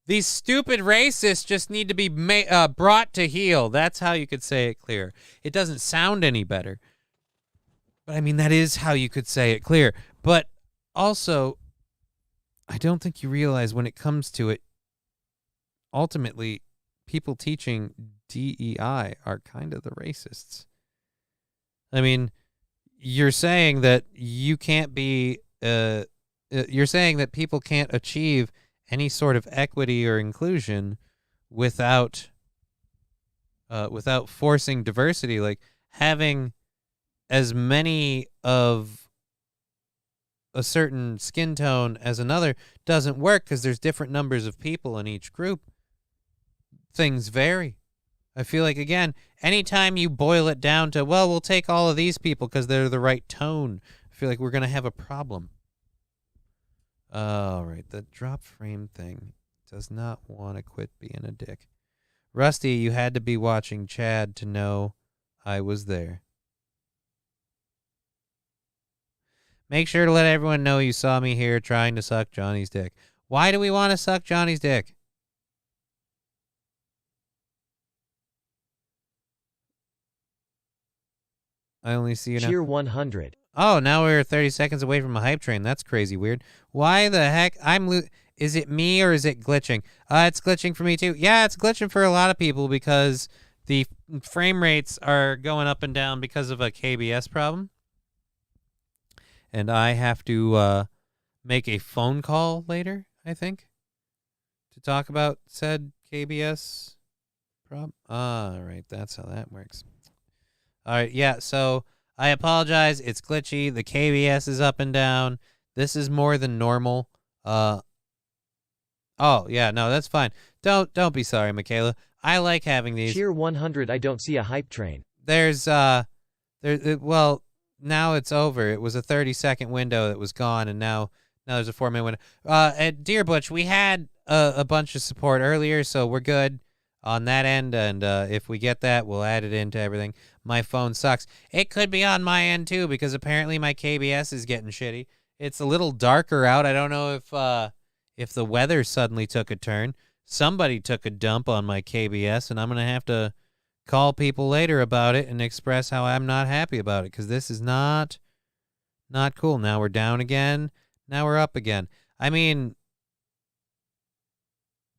These stupid racists just need to be brought to heel. That's how you could say it clear. It doesn't sound any better. But I mean, that is how you could say it clear. But also, I don't think you realize when it comes to it, ultimately, people teaching DEI are kind of the racists. I mean, you're saying that you can't be, you're saying that people can't achieve any sort of equity or inclusion without forcing diversity, like having as many of a certain skin tone as another doesn't work because there's different numbers of people in each group. Things vary. I feel like, again, anytime you boil it down to, well, we'll take all of these people because they're the right tone, I feel like we're going to have a problem. All right, the drop frame thing does not want to quit being a dick. Rusty, you had to be watching Chad to know I was there. Make sure to let everyone know you saw me here trying to suck Johnny's dick. Why do we want to suck Johnny's dick? I only see you now. Cheer 100. Oh, now we're 30 seconds away from a hype train. That's crazy weird. Why the heck? Is it me or is it glitching? It's glitching for me too. Yeah, it's glitching for a lot of people because the frame rates are going up and down because of a KBS problem. And I have to make a phone call later, I think, to talk about said KBS problem. All right, that's how that works. All right, yeah, so I apologize. It's glitchy. The KBS is up and down. This is more than normal. Oh, yeah, no, that's fine. Don't be sorry, Michaela. I like having these. Cheer 100. I don't see a hype train. Well, now it's over. It was a 30-second window that was gone, and now there's a 4-minute window. At Dear Butch, we had a bunch of support earlier, so we're good on that end, and if we get that, we'll add it into everything. My phone sucks. It could be on my end, too, because apparently my KBS is getting shitty. It's a little darker out. I don't know if the weather suddenly took a turn. Somebody took a dump on my KBS, and I'm going to have to call people later about it and express how I'm not happy about it, because this is not cool. Now we're down again. Now we're up again. I mean,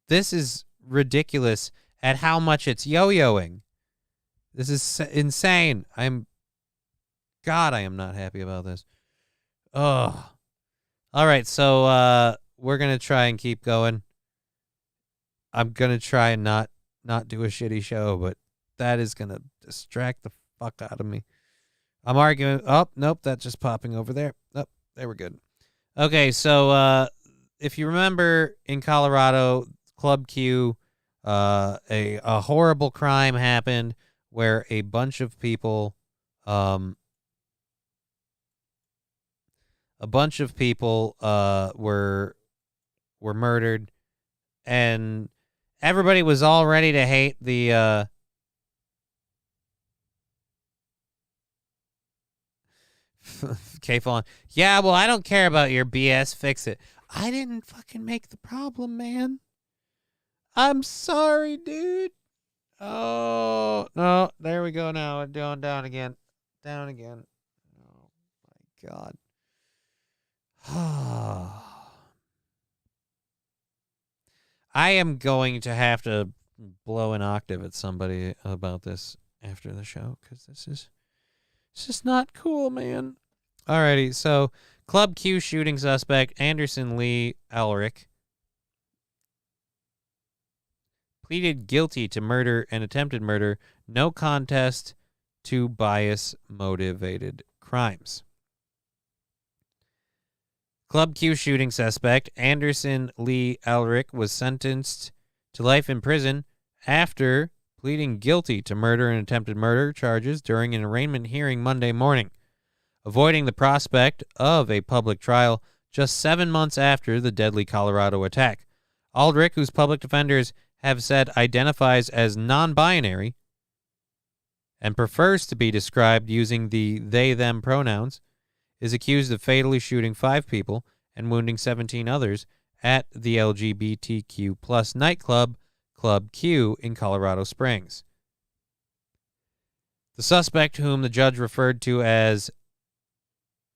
this is ridiculous at how much it's yo-yoing. This is insane. I am not happy about this. Oh. All right, so we're going to try and keep going. I'm gonna try and not do a shitty show, but that is gonna distract the fuck out of me. I'm arguing. Oh, nope, that's just popping over there. Oh, there we're good. Okay, so if you remember in Colorado, Club Q, a horrible crime happened where a bunch of people were murdered, and everybody was all ready to hate the K-Fallen. Yeah, well, I don't care about your BS. Fix it. I didn't fucking make the problem, man. I'm sorry, dude. Oh, no. There we go now. I'm going down again. Down again. Oh, my God. I am going to have to blow an octave at somebody about this after the show, because this is just not cool, man. Alrighty, so Club Q shooting suspect Anderson Lee Ulrich pleaded guilty to murder and attempted murder, no contest to bias-motivated crimes. Club Q shooting suspect Anderson Lee Ulrich was sentenced to life in prison after pleading guilty to murder and attempted murder charges during an arraignment hearing Monday morning, avoiding the prospect of a public trial just 7 months after the deadly Colorado attack. Ulrich, whose public defenders have said identifies as non-binary and prefers to be described using the they-them pronouns, is accused of fatally shooting 5 people and wounding 17 others at the LGBTQ plus nightclub Club Q in Colorado Springs. The suspect, whom the judge referred to as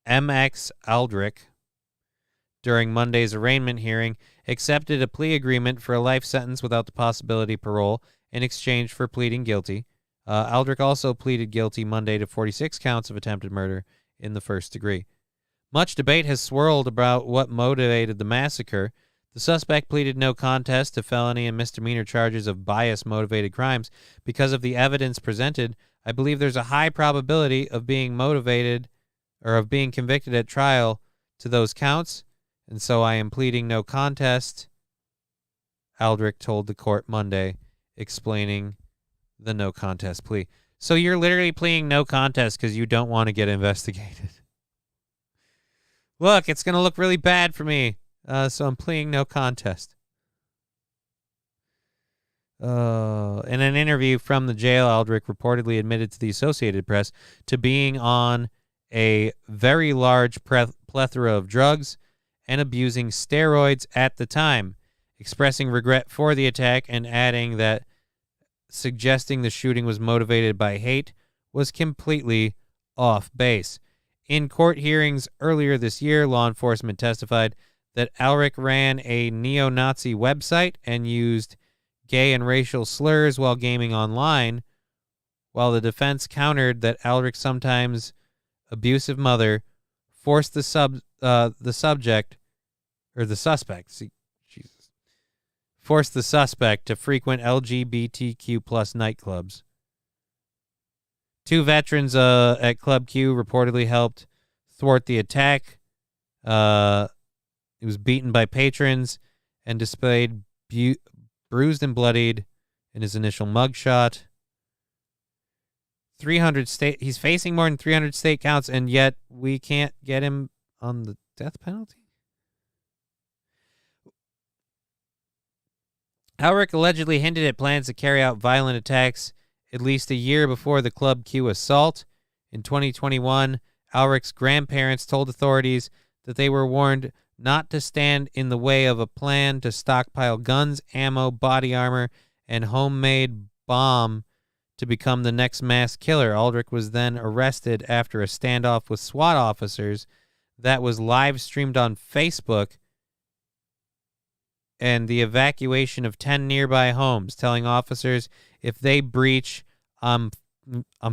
MX Aldrich during Monday's arraignment hearing, accepted a plea agreement for a life sentence without the possibility of parole in exchange for pleading guilty. Aldrich also pleaded guilty Monday to 46 counts of attempted murder in the first degree. Much debate has swirled about what motivated the massacre. The suspect pleaded no contest to felony and misdemeanor charges of bias-motivated crimes. Because of the evidence presented, I believe there's a high probability of being motivated or of being convicted at trial to those counts, and so I am pleading no contest, Aldrich told the court Monday, explaining the no contest plea. So you're literally pleading no contest because you don't want to get investigated. Look, it's going to look really bad for me, so I'm pleading no contest. In an interview from the jail, Aldrich reportedly admitted to the Associated Press to being on a very large plethora of drugs and abusing steroids at the time, expressing regret for the attack and adding that suggesting the shooting was motivated by hate was completely off base. In court hearings earlier this year, law enforcement testified that Ulrich ran a neo-Nazi website and used gay and racial slurs while gaming online, while the defense countered that Ulrich's sometimes abusive mother forced the suspect to frequent LGBTQ plus nightclubs. 2 veterans at Club Q reportedly helped thwart the attack. He was beaten by patrons and displayed bruised and bloodied in his initial mugshot. 300 state. He's facing more than 300 state counts, and yet we can't get him on the death penalty. Ulrich allegedly hinted at plans to carry out violent attacks at least a year before the Club Q assault. In 2021, Ulrich's grandparents told authorities that they were warned not to stand in the way of a plan to stockpile guns, ammo, body armor, and homemade bomb to become the next mass killer. Ulrich was then arrested after a standoff with SWAT officers that was live streamed on Facebook, and the evacuation of 10 nearby homes, telling officers if they breach, I'm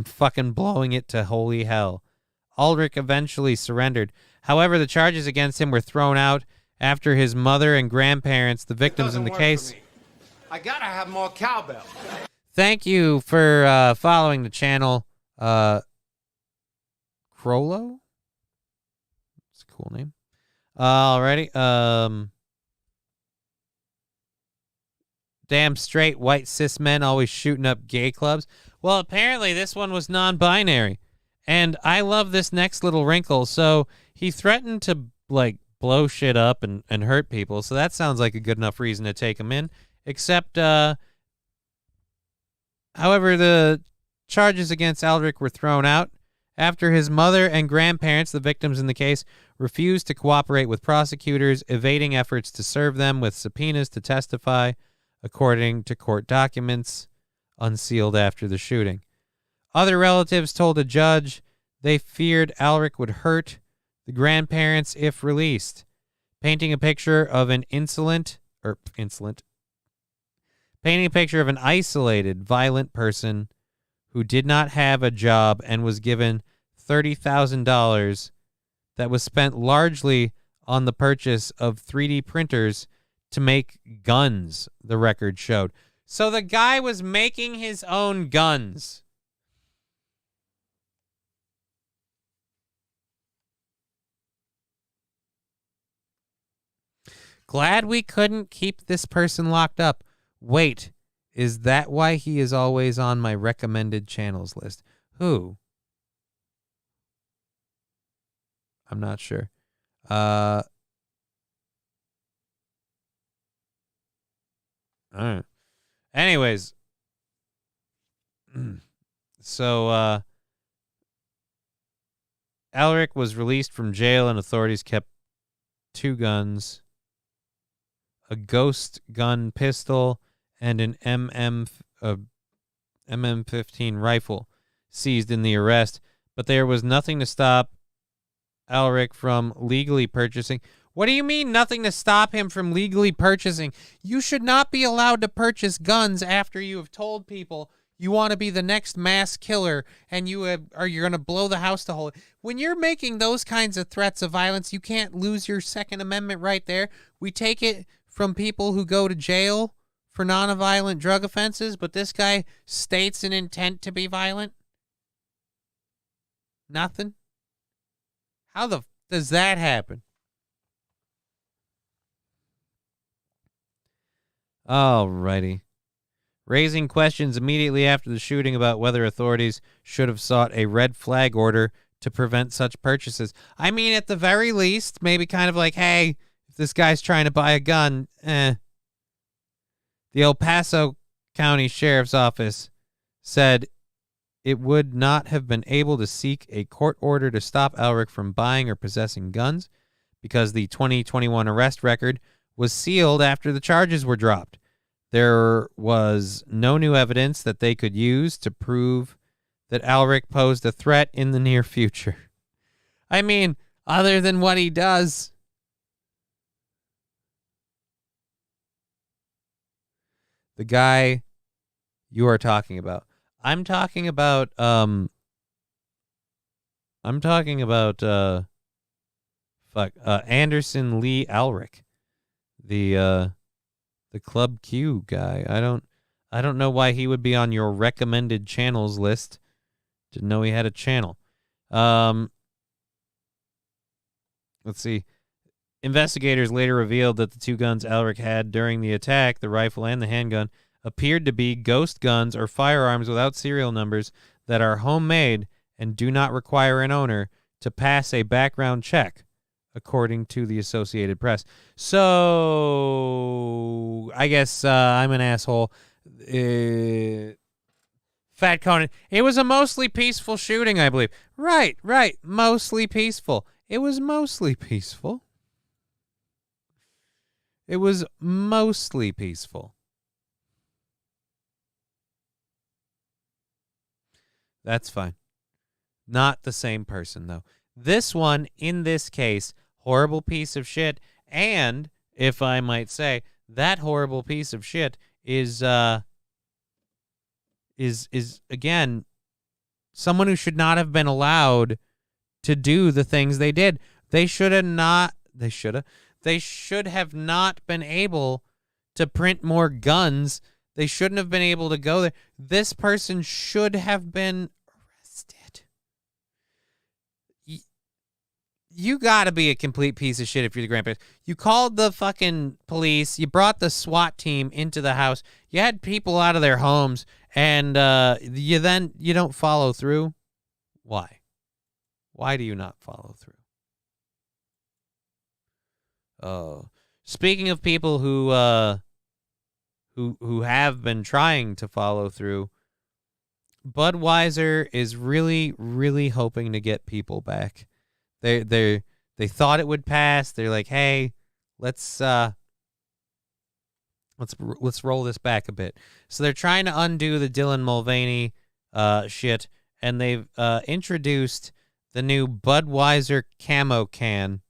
fucking blowing it to holy hell. Ulrich eventually surrendered. However, the charges against him were thrown out after his mother and grandparents, the victims in the case, I gotta have more cowbell. Thank you for following the channel. Crollo? That's a cool name. Alrighty. Damn straight white cis men always shooting up gay clubs. Well, apparently this one was non-binary. And I love this next little wrinkle. So he threatened to, like, blow shit up and hurt people. So that sounds like a good enough reason to take him in. Except, however, the charges against Alric were thrown out after his mother and grandparents, the victims in the case, refused to cooperate with prosecutors, evading efforts to serve them with subpoenas to testify, according to court documents unsealed after the shooting. Other relatives told a judge they feared Alric would hurt the grandparents if released, painting a picture of an isolated, violent person who did not have a job and was given $30,000 that was spent largely on the purchase of 3D printers to make guns, the record showed. So the guy was making his own guns. Glad we couldn't keep this person locked up. Wait, is that why he is always on my recommended channels list? Who? I'm not sure. All right. Anyways, so Alric was released from jail and authorities kept 2 guns, a ghost gun pistol, and an MM15 rifle seized in the arrest, but there was nothing to stop Alric from legally purchasing. What do you mean nothing to stop him from legally purchasing? You should not be allowed to purchase guns after you have told people you want to be the next mass killer and you're going to blow the house to whole. When you're making those kinds of threats of violence, you can't lose your Second Amendment right there. We take it from people who go to jail for non-violent drug offenses, but this guy states an intent to be violent? Nothing? How does that happen? Alrighty. Raising questions immediately after the shooting about whether authorities should have sought a red flag order to prevent such purchases. I mean, at the very least, maybe kind of like, hey, if this guy's trying to buy a gun, The El Paso County Sheriff's Office said it would not have been able to seek a court order to stop Alric from buying or possessing guns because the 2021 arrest record was sealed after the charges were dropped. There was no new evidence that they could use to prove that Alric posed a threat in the near future. I mean, other than what he does. The guy you are talking about. I'm talking about Anderson Lee Alric, the Club Q guy. I don't know why he would be on your recommended channels list. Didn't know he had a channel. Let's see. Investigators later revealed that the 2 guns Alric had during the attack, the rifle and the handgun, appeared to be ghost guns or firearms without serial numbers that are homemade and do not require an owner to pass a background check, according to the Associated Press. So, I guess I'm an asshole. Fat Conan. It was a mostly peaceful shooting, I believe. Right. Mostly peaceful. It was mostly peaceful. It was mostly peaceful. That's fine. Not the same person, though. This one, in this case, horrible piece of shit. And, if I might say, that horrible piece of shit is again, someone who should not have been allowed to do the things they did. They should have not been able to print more guns. They shouldn't have been able to go there. This person should have been arrested. You got to be a complete piece of shit if you're the grandparents. You called the fucking police. You brought the SWAT team into the house. You had people out of their homes, and you don't follow through. Why? Why do you not follow through? Oh, speaking of people who have been trying to follow through, Budweiser is really, really hoping to get people back. They thought it would pass. They're like, hey, let's roll this back a bit. So they're trying to undo the Dylan Mulvaney shit, and they've introduced the new Budweiser camo can.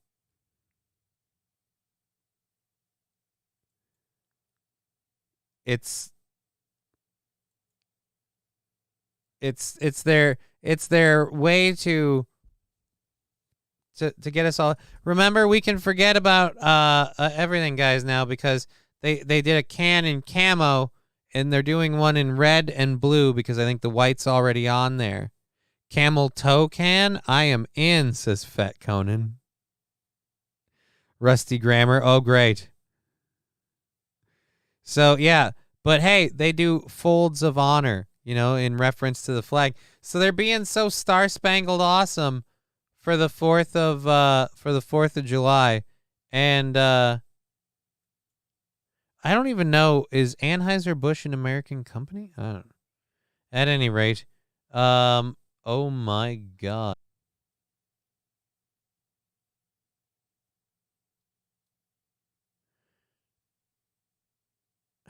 It's their way to get us all. Remember, we can forget about everything, guys, now, because they did a can in camo, and they're doing one in red and blue because I think the white's already on there. Camel toe can? I am in, says Fat Conan. Rusty Grammar. Oh, great. So, yeah. But, hey, they do folds of honor, in reference to the flag. So they're being so star-spangled awesome for the 4th of July. And I don't even know, is Anheuser-Busch an American company? I don't know. At any rate, oh my God.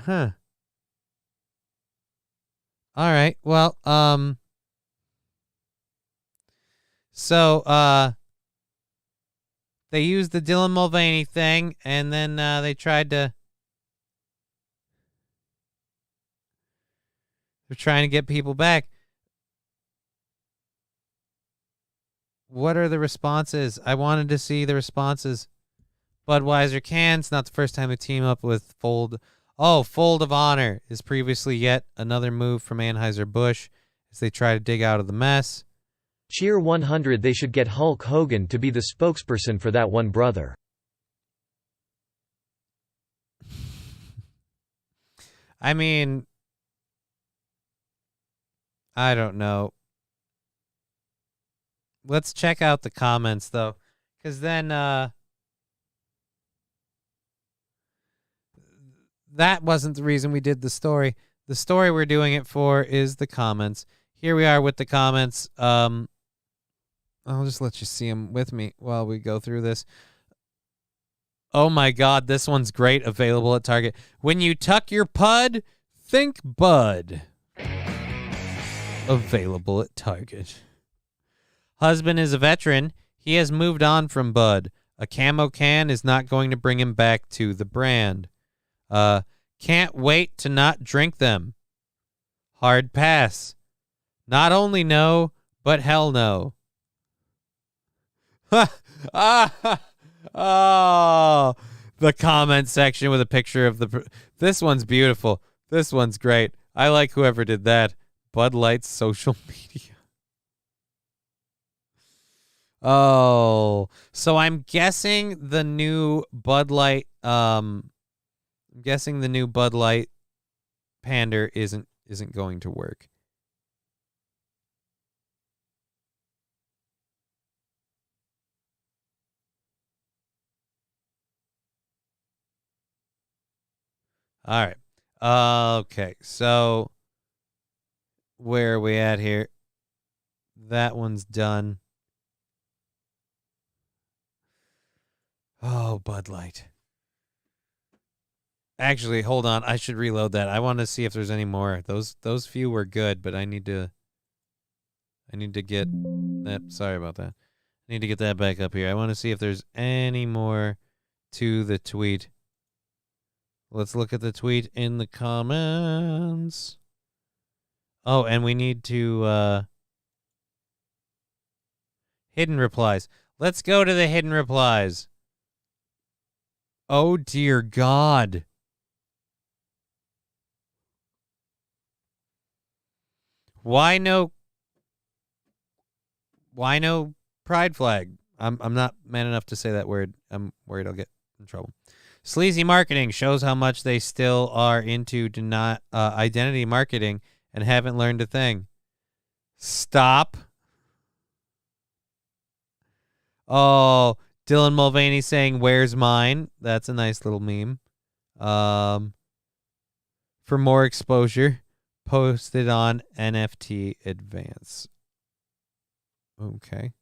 Huh. All right. Well, so they used the Dylan Mulvaney thing, and then they tried to. They're trying to get people back. What are the responses? I wanted to see the responses. Budweiser cans, not the first time they team up with Fold. Oh, Fold of Honor is previously yet another move from Anheuser-Busch as they try to dig out of the mess. Cheer 100. They should get Hulk Hogan to be the spokesperson for that one brother. I mean, I don't know. Let's check out the comments, though, because then that wasn't the reason we did the story. The story we're doing it for is the comments. Here we are with the comments. I'll just let you see them with me while we go through this. Oh, my God, this one's great. Available at Target. When you tuck your pud, think Bud. Available at Target. Husband is a veteran. He has moved on from Bud. A camo can is not going to bring him back to the brand. Can't wait to not drink them. Hard pass. Not only no, but hell no. Oh, the comment section with a picture of the. This one's beautiful. This one's great. I like whoever did that. Bud Light's social media. Oh, so I'm guessing the new Bud Light. I'm guessing the new Bud Light pander isn't going to work. All right. Okay. So where are we at here? That one's done. Oh, Bud Light. Actually, hold on. I should reload that. I want to see if there's any more. Those few were good, but I need to get that. Sorry about that. I need to get that back up here. I want to see if there's any more to the tweet. Let's look at the tweet in the comments. Oh, and we need to hidden replies. Let's go to the hidden replies. Oh, dear God. Why no pride flag? I'm not man enough to say that word. I'm worried I'll get in trouble. Sleazy marketing shows how much they still are into identity marketing and haven't learned a thing. Stop. Oh, Dylan Mulvaney saying, "Where's mine?" That's a nice little meme. For more exposure, posted on NFT Advance. Okay.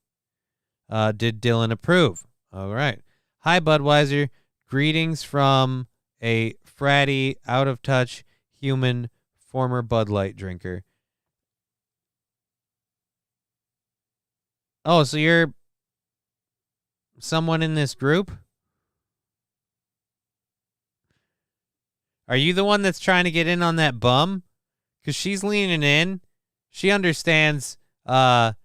Did Dylan approve? All right. Hi, Budweiser. Greetings from a fratty, out-of-touch human former Bud Light drinker. Oh, so you're someone in this group? Are you the one that's trying to get in on that bum? Because she's leaning in. She understands the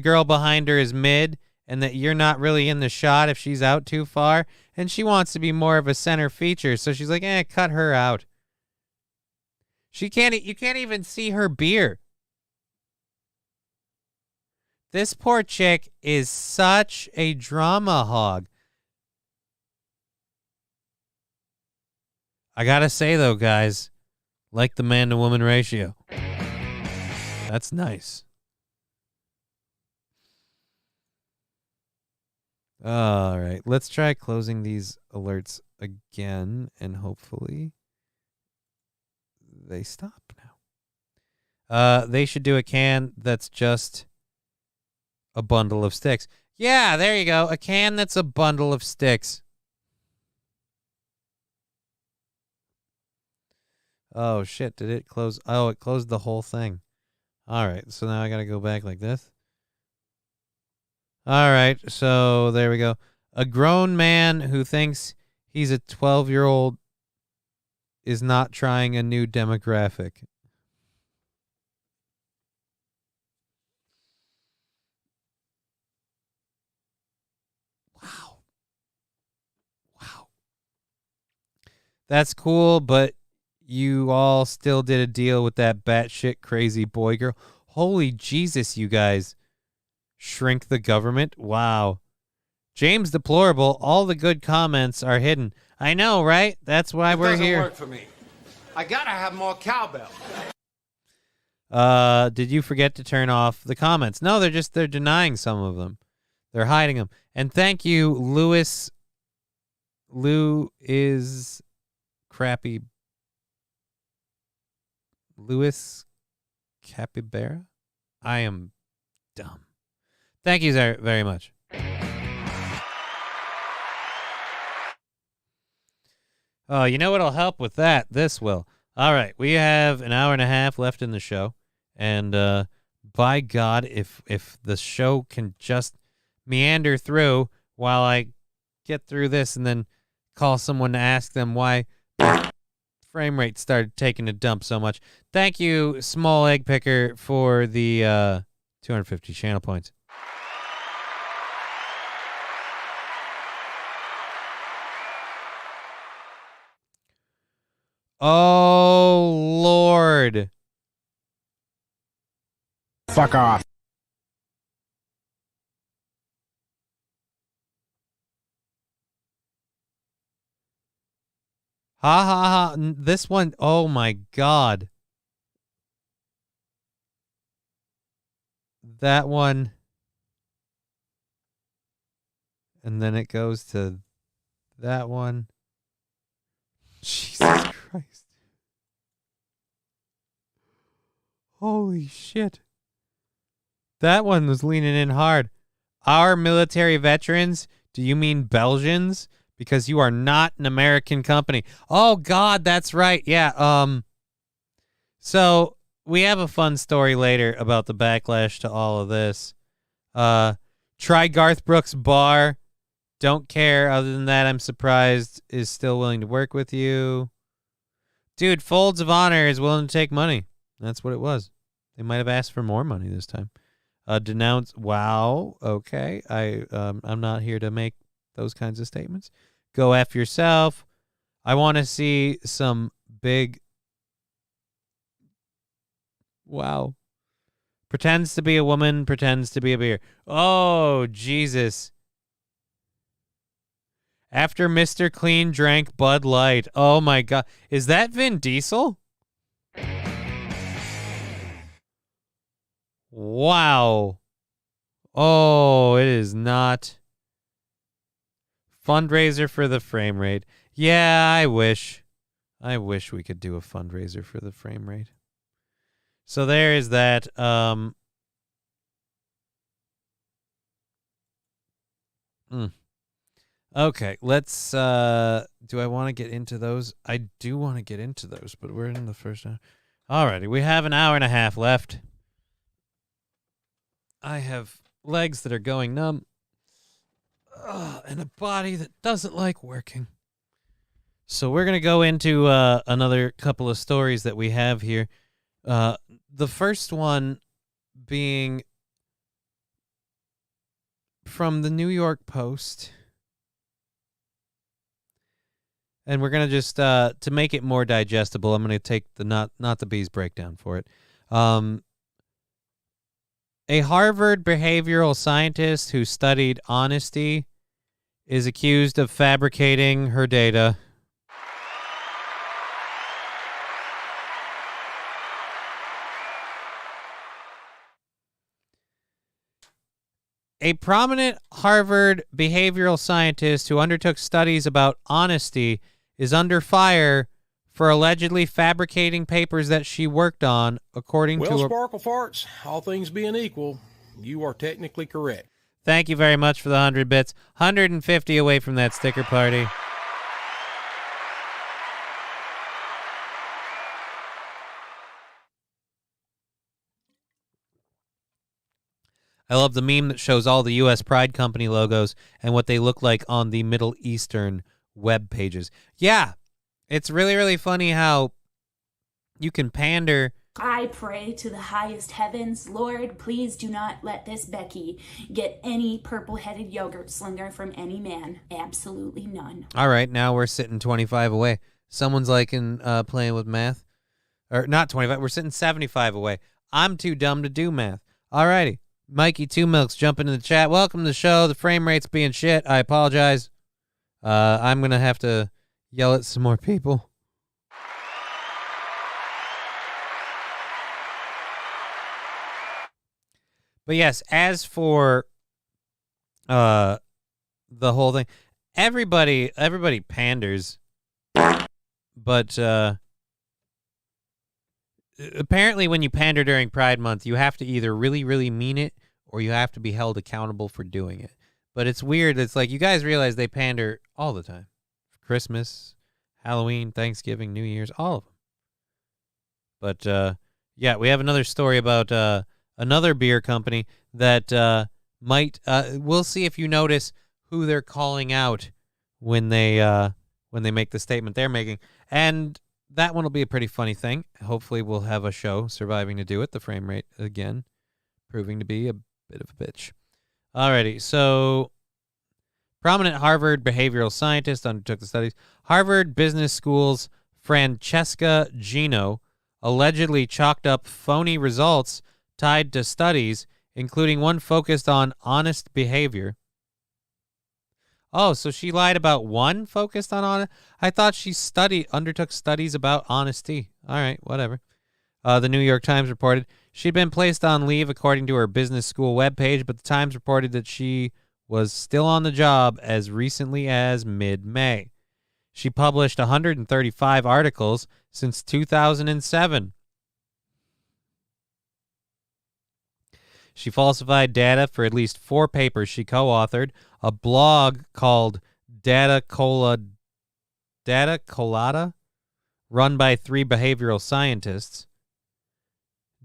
girl behind her is mid and that you're not really in the shot if she's out too far. And she wants to be more of a center feature. So she's like, cut her out. You can't even see her beer. This poor chick is such a drama hog. I gotta say, though, guys, like the man-to-woman ratio. That's nice. All right, let's try closing these alerts again, and hopefully they stop now. They should do a can that's just a bundle of sticks. Yeah, there you go. A can that's a bundle of sticks. Oh, shit. Did it close? Oh, it closed the whole thing. All right. So now I got to go back like this. All right. So there we go. A grown man who thinks he's a 12-year-old is not trying a new demographic. Wow. That's cool, but you all still did a deal with that batshit crazy boy girl. Holy Jesus, you guys. Shrink the government? Wow. James Deplorable, all the good comments are hidden. I know, right? That's why we're here. It doesn't work for me. I gotta have more cowbell. Did you forget to turn off the comments? No, they're denying some of them. They're hiding them. And thank you, Lewis. Lou is crappy. Louis Capybara? I am dumb. Thank you very much. Oh, you know what'll help with that? This will. All right, we have an hour and a half left in the show. And by God, if the show can just meander through while I get through this and then call someone to ask them why frame rate started taking a dump so much. Thank you, Small Egg Picker, for the 250 channel points. Oh, Lord. Fuck off. Ha ha ha. This one, oh my God. That one. And then it goes to that one. Jesus Christ. Holy shit. That one was leaning in hard. Our military veterans, do you mean Belgians? Because you are not an American company. Oh, God, that's right. Yeah. So we have a fun story later about the backlash to all of this. Try Garth Brooks' bar. Don't care. Other than that, I'm surprised is still willing to work with you. Dude, Folds of Honor is willing to take money. That's what it was. They might have asked for more money this time. Denounce. Wow. Okay. I'm not here to make those kinds of statements. Go F yourself. I want to see some big Wow. Pretends to be a woman, pretends to be a beer. Oh, Jesus. After Mr. Clean drank Bud Light. Oh, my God. Is that Vin Diesel? Wow. Oh, it is not. Fundraiser for the frame rate. Yeah, I wish. I wish we could do a fundraiser for the frame rate. So there is that. Okay, let's do I want to get into those? I do want to get into those, but we're in the first hour. Alrighty, we have an hour and a half left. I have legs that are going numb. And a body that doesn't like working. So we're going to go into another couple of stories that we have here. The first one being from the New York Post. And we're going to just, to make it more digestible, I'm going to take the not the bees breakdown for it. A Harvard behavioral scientist who studied honesty is accused of fabricating her data. A prominent Harvard behavioral scientist who undertook studies about honesty is under fire for allegedly fabricating papers that she worked on, according to... Well, Sparkle Farts, all things being equal, you are technically correct. Thank you very much for the 100 bits. 150 away from that sticker party. I love the meme that shows all the U.S. Pride Company logos and what they look like on the Middle Eastern web pages. Yeah, it's really, really funny how you can pander. I pray to the highest heavens, Lord, please do not let this Becky get any purple-headed yogurt slinger from any man. Absolutely none. All right, now we're sitting 25 away. Someone's liking playing with math. Or not 25, we're sitting 75 away. I'm too dumb to do math. All righty. Mikey Two Milks jumping in the chat. Welcome to the show. The frame rate's being shit. I apologize. I'm going to have to yell at some more people. But yes, as for the whole thing, everybody panders, but apparently when you pander during Pride Month, you have to either really, really mean it or you have to be held accountable for doing it. But it's weird. It's like you guys realize they pander all the time. Christmas, Halloween, Thanksgiving, New Year's, all of them. But yeah, we have another story about another beer company that might we'll see if you notice who they're calling out when they make the statement they're making. And that one will be a pretty funny thing. Hopefully we'll have a show surviving to do it. The frame rate, again, proving to be a bit of a bitch. Alrighty, so prominent Harvard behavioral scientist undertook the studies. Harvard Business School's Francesca Gino allegedly chalked up phony results tied to studies, including one focused on honest behavior. Oh, so she lied about one focused on honest? I thought she undertook studies about honesty. All right, whatever. The New York Times reported she'd been placed on leave according to her business school webpage, but the Times reported that she was still on the job as recently as mid-May. She published 135 articles since 2007. She falsified data for at least 4 papers she co-authored. A blog called Data Colada, run by 3 behavioral scientists,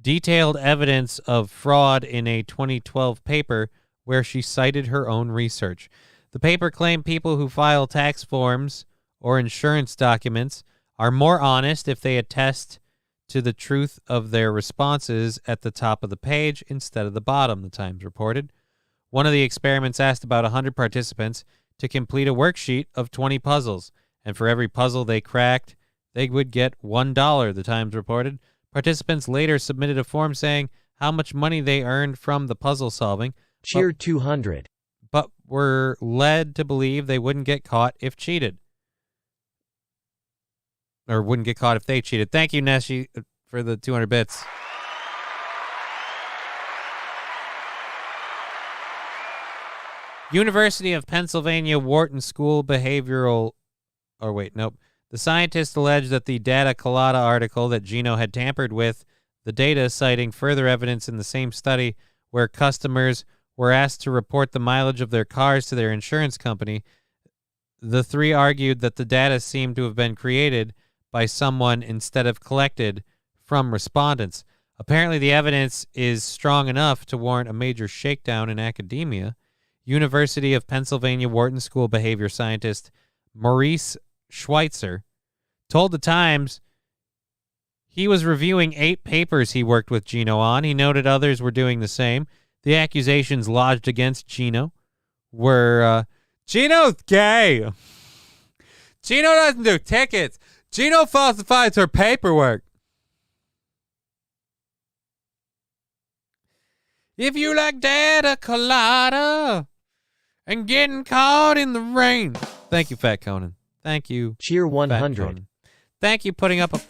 detailed evidence of fraud in a 2012 paper where she cited her own research. The paper claimed people who file tax forms or insurance documents are more honest if they attest to the truth of their responses at the top of the page instead of the bottom, the Times reported. One of the experiments asked about 100 participants to complete a worksheet of 20 puzzles, and for every puzzle they cracked, they would get $1, the Times reported. Participants later submitted a form saying how much money they earned from the puzzle solving. Cheer 200. But were led to believe they wouldn't get caught if cheated. Or wouldn't get caught if they cheated. Thank you, Neshi, for the 200 bits. University of Pennsylvania Wharton School Behavioral... Or wait, nope. The scientists alleged that the data colada article that Gino had tampered with, the data citing further evidence in the same study where customers were asked to report the mileage of their cars to their insurance company. The three argued that the data seemed to have been created by someone instead of collected from respondents. Apparently, the evidence is strong enough to warrant a major shakedown in academia. University of Pennsylvania Wharton School behavior scientist Maurice Schweitzer told the Times he was reviewing 8 papers he worked with Gino on. He noted others were doing the same. The accusations lodged against Gino were, Gino's gay. Gino doesn't do tickets. Gino falsifies her paperwork. If you like data colada and getting caught in the rain. Thank you, Fat Conan. Thank you. Cheer 100. Thank you, putting up a...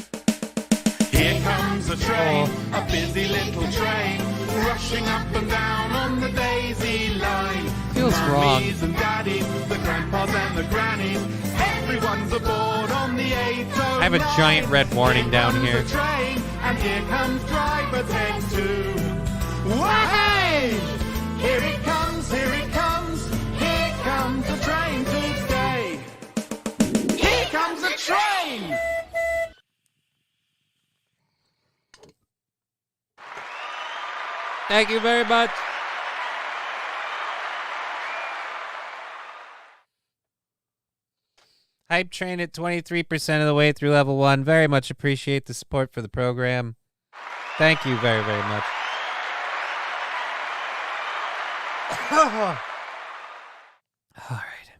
Here comes a train, a busy little train, rushing up and down on the daisy line. Feels wrong. Mummies and daddies, the grandpas and the grannies, everyone's aboard on the 809. I have a giant red warning down here. Train, and here comes driver 10-2. Wahey! Here it comes, here it comes, here comes the train to stay. Here comes the train! Thank you very much. Hype train at 23% of the way through level 1. Very much appreciate the support for the program. Thank you very, very much. All right.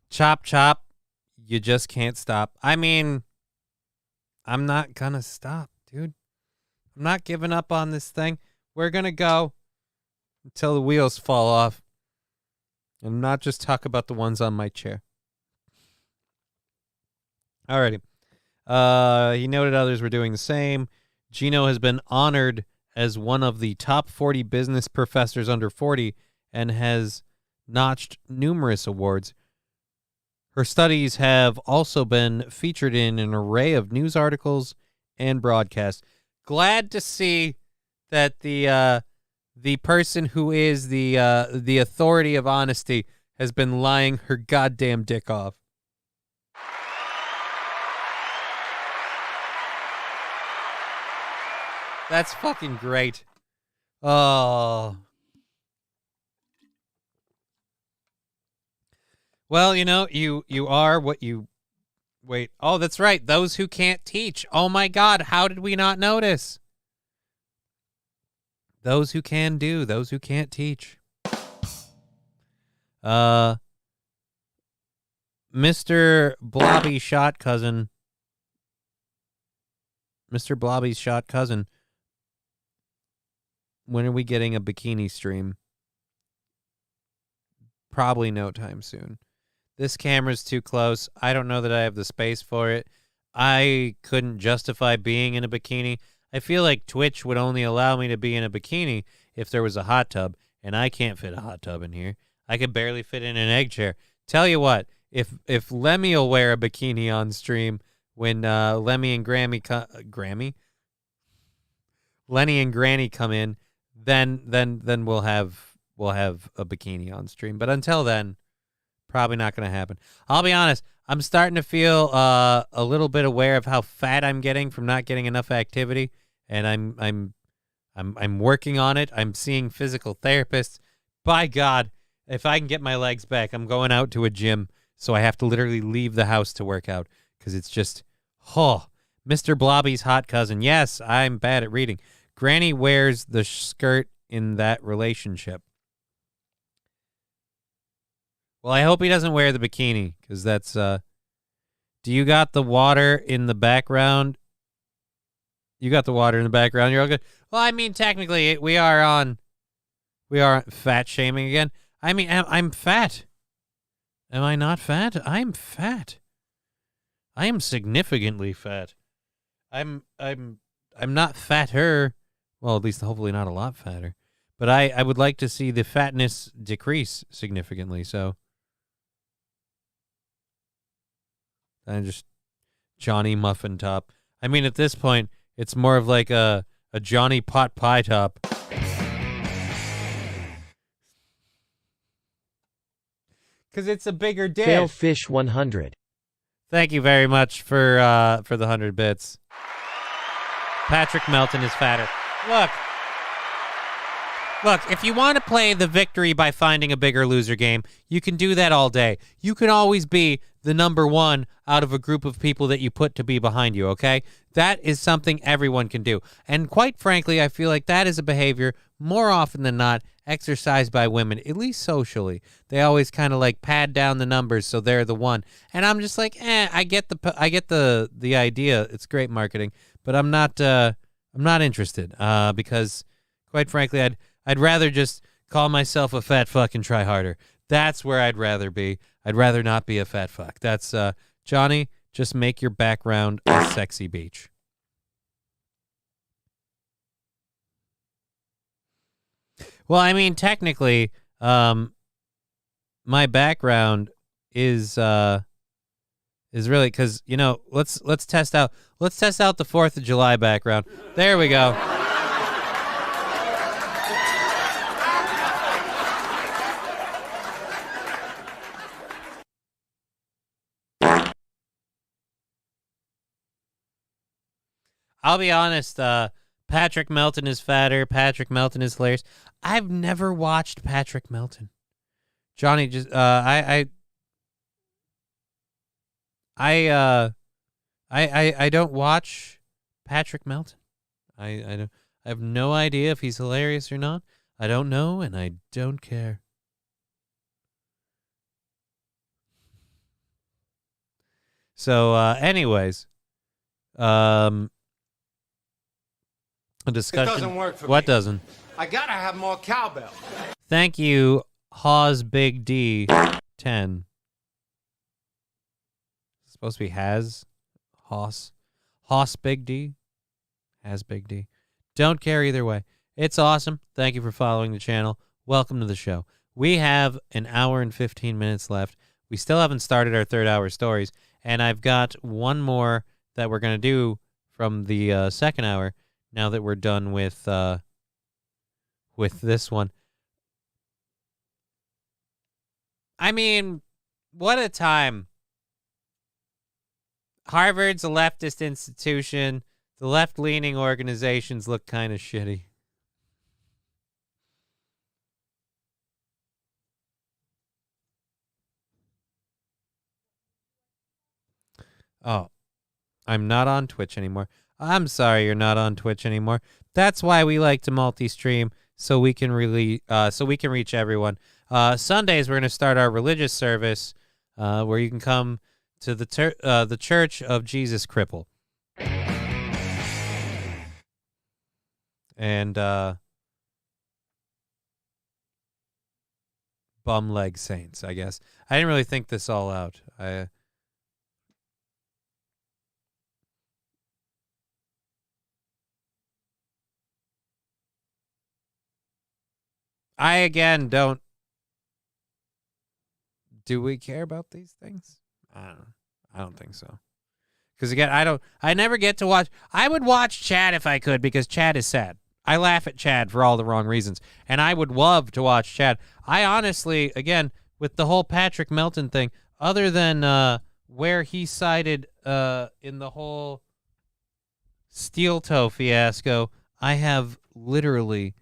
Chop, chop. You just can't stop. I mean, I'm not gonna stop, dude. I'm not giving up on this thing. We're going to go until the wheels fall off and not just talk about the ones on my chair. Alrighty. He noted others were doing the same. Gino has been honored as one of the top 40 business professors under 40 and has notched numerous awards. Her studies have also been featured in an array of news articles and broadcasts. Glad to see that the person who is the authority of honesty has been lying her goddamn dick off. That's fucking great. Oh. Well, you know, you are what you... Wait. Oh, that's right. Those who can't teach. Oh, my God. How did we not notice? Those who can do. Those who can't teach. Mr. Blobby Shot Cousin. Mr. Blobby's Shot Cousin. When are we getting a bikini stream? Probably no time soon. This camera's too close. I don't know that I have the space for it. I couldn't justify being in a bikini. I feel like Twitch would only allow me to be in a bikini if there was a hot tub, and I can't fit a hot tub in here. I could barely fit in an egg chair. Tell you what, if Lemmy will wear a bikini on stream when Lemmy and Lenny and Granny come in, then we'll have a bikini on stream. But until then, probably not going to happen. I'll be honest. I'm starting to feel a little bit aware of how fat I'm getting from not getting enough activity, and I'm working on it. I'm seeing physical therapists. By God, if I can get my legs back, I'm going out to a gym, so I have to literally leave the house to work out because it's just, Mr. Blobby's hot cousin. Yes, I'm bad at reading. Granny wears the skirt in that relationship. Well, I hope he doesn't wear the bikini, because that's, do you got the water in the background? You got the water in the background. You're all good. Well, I mean, technically, we are fat shaming again. I mean, I'm fat. Am I not fat? I'm fat. I am significantly fat. I'm not fatter. Well, at least hopefully not a lot fatter. But I would like to see the fatness decrease significantly. So I'm just Johnny Muffin Top. I mean, at this point, it's more of like a Johnny Pot Pie Top. Because it's a bigger dish. Failfish 100. Thank you very much for the 100 bits. Patrick Melton is fatter. Look, if you want to play the victory by finding a bigger loser game, you can do that all day. You can always be the number one out of a group of people that you put to be behind you, okay? That is something everyone can do. And quite frankly, I feel like that is a behavior, more often than not, exercised by women, at least socially. They always kind of like pad down the numbers so they're the one. And I'm just like, I get the idea. It's great marketing, but I'm not interested because quite frankly, I'd rather just call myself a fat fuck and try harder. That's where I'd rather be. I'd rather not be a fat fuck. That's Johnny, just make your background a sexy beach. Well, I mean, technically, my background is really because let's test out the 4th of July background. There we go. I'll be honest, Patrick Melton is fatter. Patrick Melton is hilarious. I've never watched Patrick Melton. Johnny just I don't watch Patrick Melton. I have no idea if he's hilarious or not. I don't know, and I don't care. So, anyways, a discussion. It doesn't work for me. What doesn't? I gotta have more cowbell. Thank you, Hawes Big D 10. It's supposed to be Has Big D. Has Big D. Don't care either way. It's awesome. Thank you for following the channel. Welcome to the show. We have an hour and 15 minutes left. We still haven't started our 3rd hour stories, and I've got one more that we're going to do from the 2nd hour now that we're done with this one. I mean, what a time. Harvard's a leftist institution. The left-leaning organizations look kind of shitty. Oh, I'm not on Twitch anymore. I'm sorry you're not on Twitch anymore. That's why we like to multi-stream so we can reach everyone. Sundays we're going to start our religious service where you can come to the Church of Jesus Cripple. And bum leg saints, I guess. I didn't really think this all out. I again don't. Do we care about these things? I don't think so. Because again, I never get to watch. I would watch Chad if I could because Chad is sad. I laugh at Chad for all the wrong reasons. And I would love to watch Chad. I honestly, again, with the whole Patrick Melton thing, other than where he sided in the whole steel toe fiasco, I have literally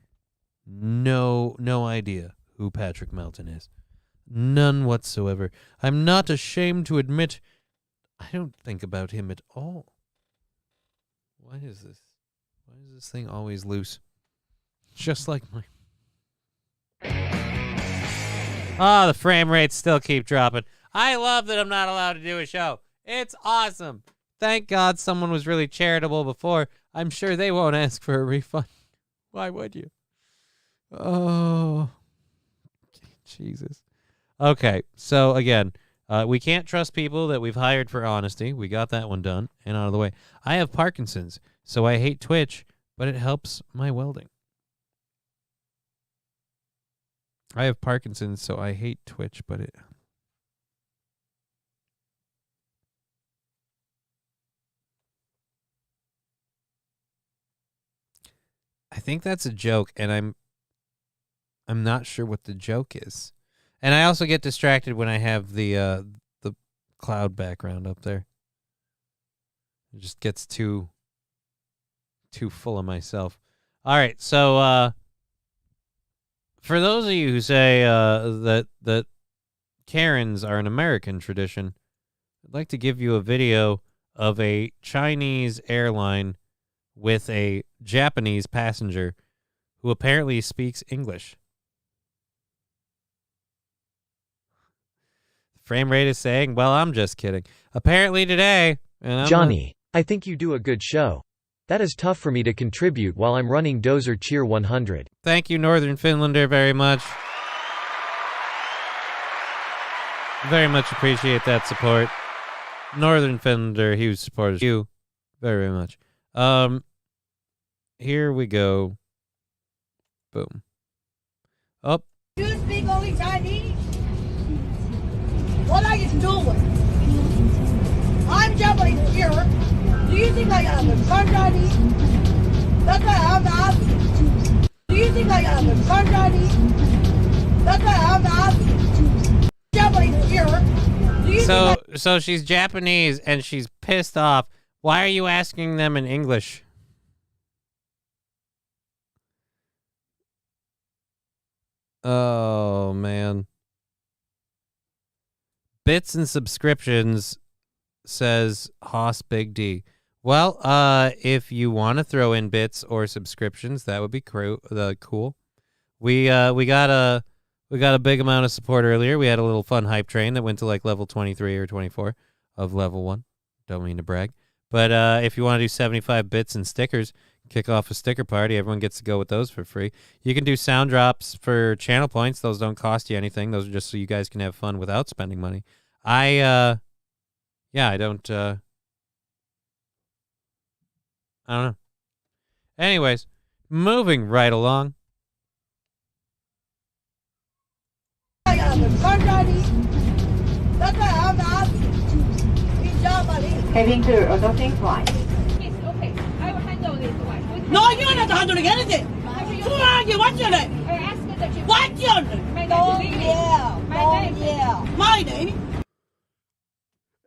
no idea who Patrick Melton is. None whatsoever. I'm not ashamed to admit I don't think about him at all. Why is this? Why is this thing always loose? Just like my... the frame rates still keep dropping. I love that I'm not allowed to do a show. It's awesome. Thank God someone was really charitable before. I'm sure they won't ask for a refund. Why would you? Oh, Jesus. Okay, so again, we can't trust people that we've hired for honesty. We got that one done and out of the way. I have Parkinson's, so I hate Twitch, but it helps my welding. I have Parkinson's, so I hate Twitch, but it... I think that's a joke, and I'm not sure what the joke is. And I also get distracted when I have the cloud background up there. It just gets too full of myself. All right, so for those of you who say that Karens are an American tradition, I'd like to give you a video of a Chinese airline with a Japanese passenger who apparently speaks English. Frame rate is saying, well, I'm just kidding. Apparently today... Johnny, I think you do a good show. That is tough for me to contribute while I'm running Dozer Cheer 100. Thank you, Northern Finlander, very much. Very much appreciate that support. Northern Finlander, he supports you very much. Here we go. Boom. Up. You speak only Chinese? What are you doing? I'm Japanese here. Do you think I understand Chinese? That's why I'm asking. Do you think I understand Chinese? That's why I'm asking. Japanese here. So she's Japanese and she's pissed off. Why are you asking them in English? Oh, man. Bits and subscriptions, says Hoss Big D. Well, if you want to throw in bits or subscriptions, that would be cool. We got a big amount of support earlier. We had a little fun hype train that went to like level 23 or 24 of level 1. Don't mean to brag. But if you want to do 75 bits and stickers, kick off a sticker party. Everyone gets to go with those for free. You can do sound drops for channel points. Those don't cost you anything. Those are just so you guys can have fun without spending money. I don't know. Anyways, moving right along. Heading to adopting flight. Yes, okay. I will handle this one. No, you're not handling anything. Who are you? What's your name? I asked that you... What's your name? My name?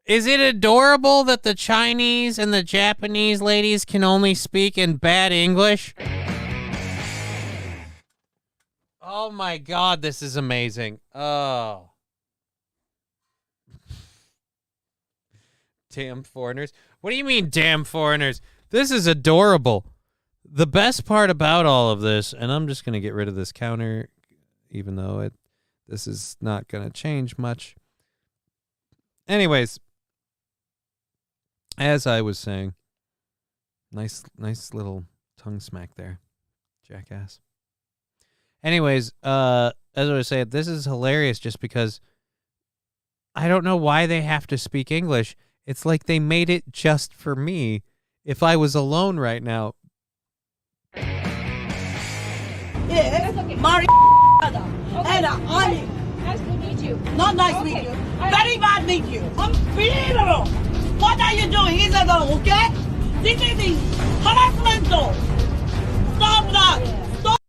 Is it adorable that the Chinese and the Japanese ladies can only speak in bad English? Oh my God, this is amazing. Oh. Damn foreigners. What do you mean, damn foreigners? This is adorable. The best part about all of this, and I'm just going to get rid of this counter, even though this is not going to change much. Anyways, as I was saying, nice little tongue smack there, jackass. Anyways, as I was saying, this is hilarious just because I don't know why they have to speak English. It's like they made it just for me. If I was alone right now. Yes, Mari. And I'm... Nice to meet you. Not nice to meet you. Very bad meet you. Unbelievable. What are you doing? Is that okay? This is harassment. Stop that. Stop.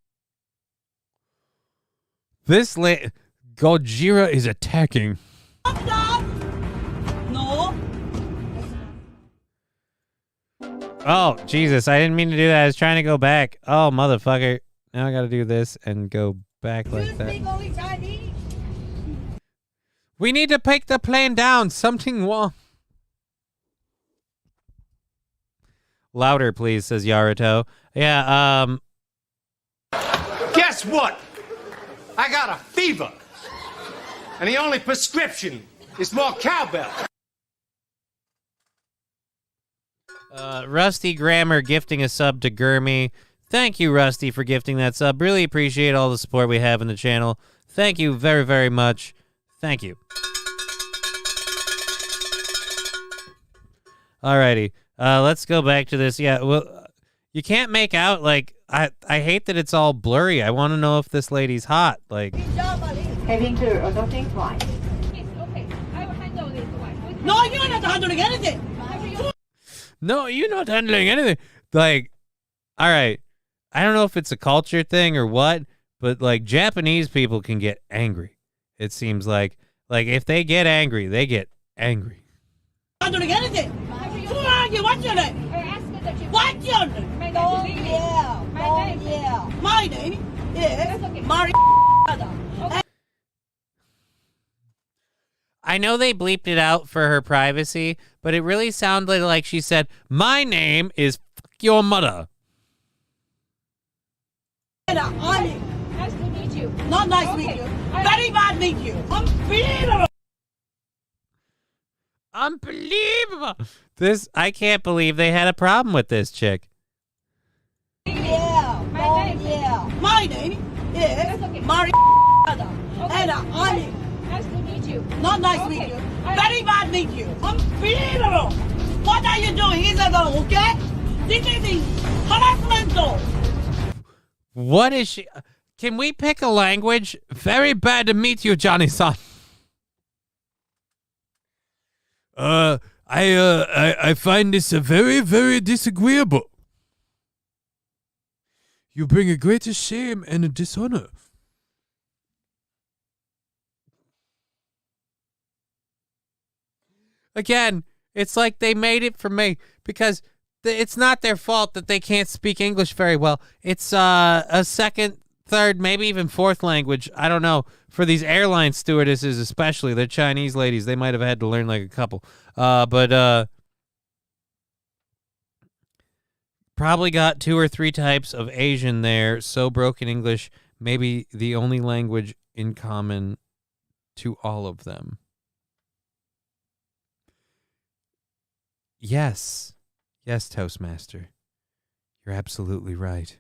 This Gojira is attacking. Stop that. No. Oh, Jesus. I didn't mean to do that. I was trying to go back. Oh, motherfucker. Now I got to do this and go back like that. We need to take the plane down. Something wrong. Louder, please, says Yaruto. Yeah, Guess what? I got a fever. And the only prescription is more cowbell. Rusty Grammar gifting a sub to Gurmy. Thank you, Rusty, for gifting that sub. Really appreciate all the support we have in the channel. Thank you very, very much. Thank you. Alrighty. Let's go back to this. Yeah, well, you can't make out, like, I hate that it's all blurry. I want to know if this lady's hot. Like, Heading to adopting flight. Okay, I will handle this one. No, you're not handling anything. no, you're not handling anything. Like, all right. I don't know if it's a culture thing or what, but, like, Japanese people can get angry. It seems like if they get angry, they get angry. Handling anything. Who are you? What's your name? What's your name? My name is Maria. I know they bleeped it out for her privacy, but it really sounded like she said, "My name is fuck your mother." Nice to meet you. Not nice to meet you. Very bad meet you. Unbelievable. Unbelievable. I can't believe they had a problem with this chick. My name is Maria. And nice to meet you. Not nice to meet you. Very bad meet you. Unbelievable. What are you doing? Is that okay? This is harassment. What is she? Can we pick a language? Very bad to meet you, Johnny-san. I find this very, very disagreeable. You bring a greater shame and a dishonor. Again, it's like they made it for me because it's not their fault that they can't speak English very well. It's a second, third, maybe even fourth language. I don't know. For these airline stewardesses especially, they're Chinese ladies. They might have had to learn like a couple. But probably got 2 or 3 types of Asian there. So broken English, maybe the only language in common to all of them. Yes. Yes, Toastmaster. You're absolutely right.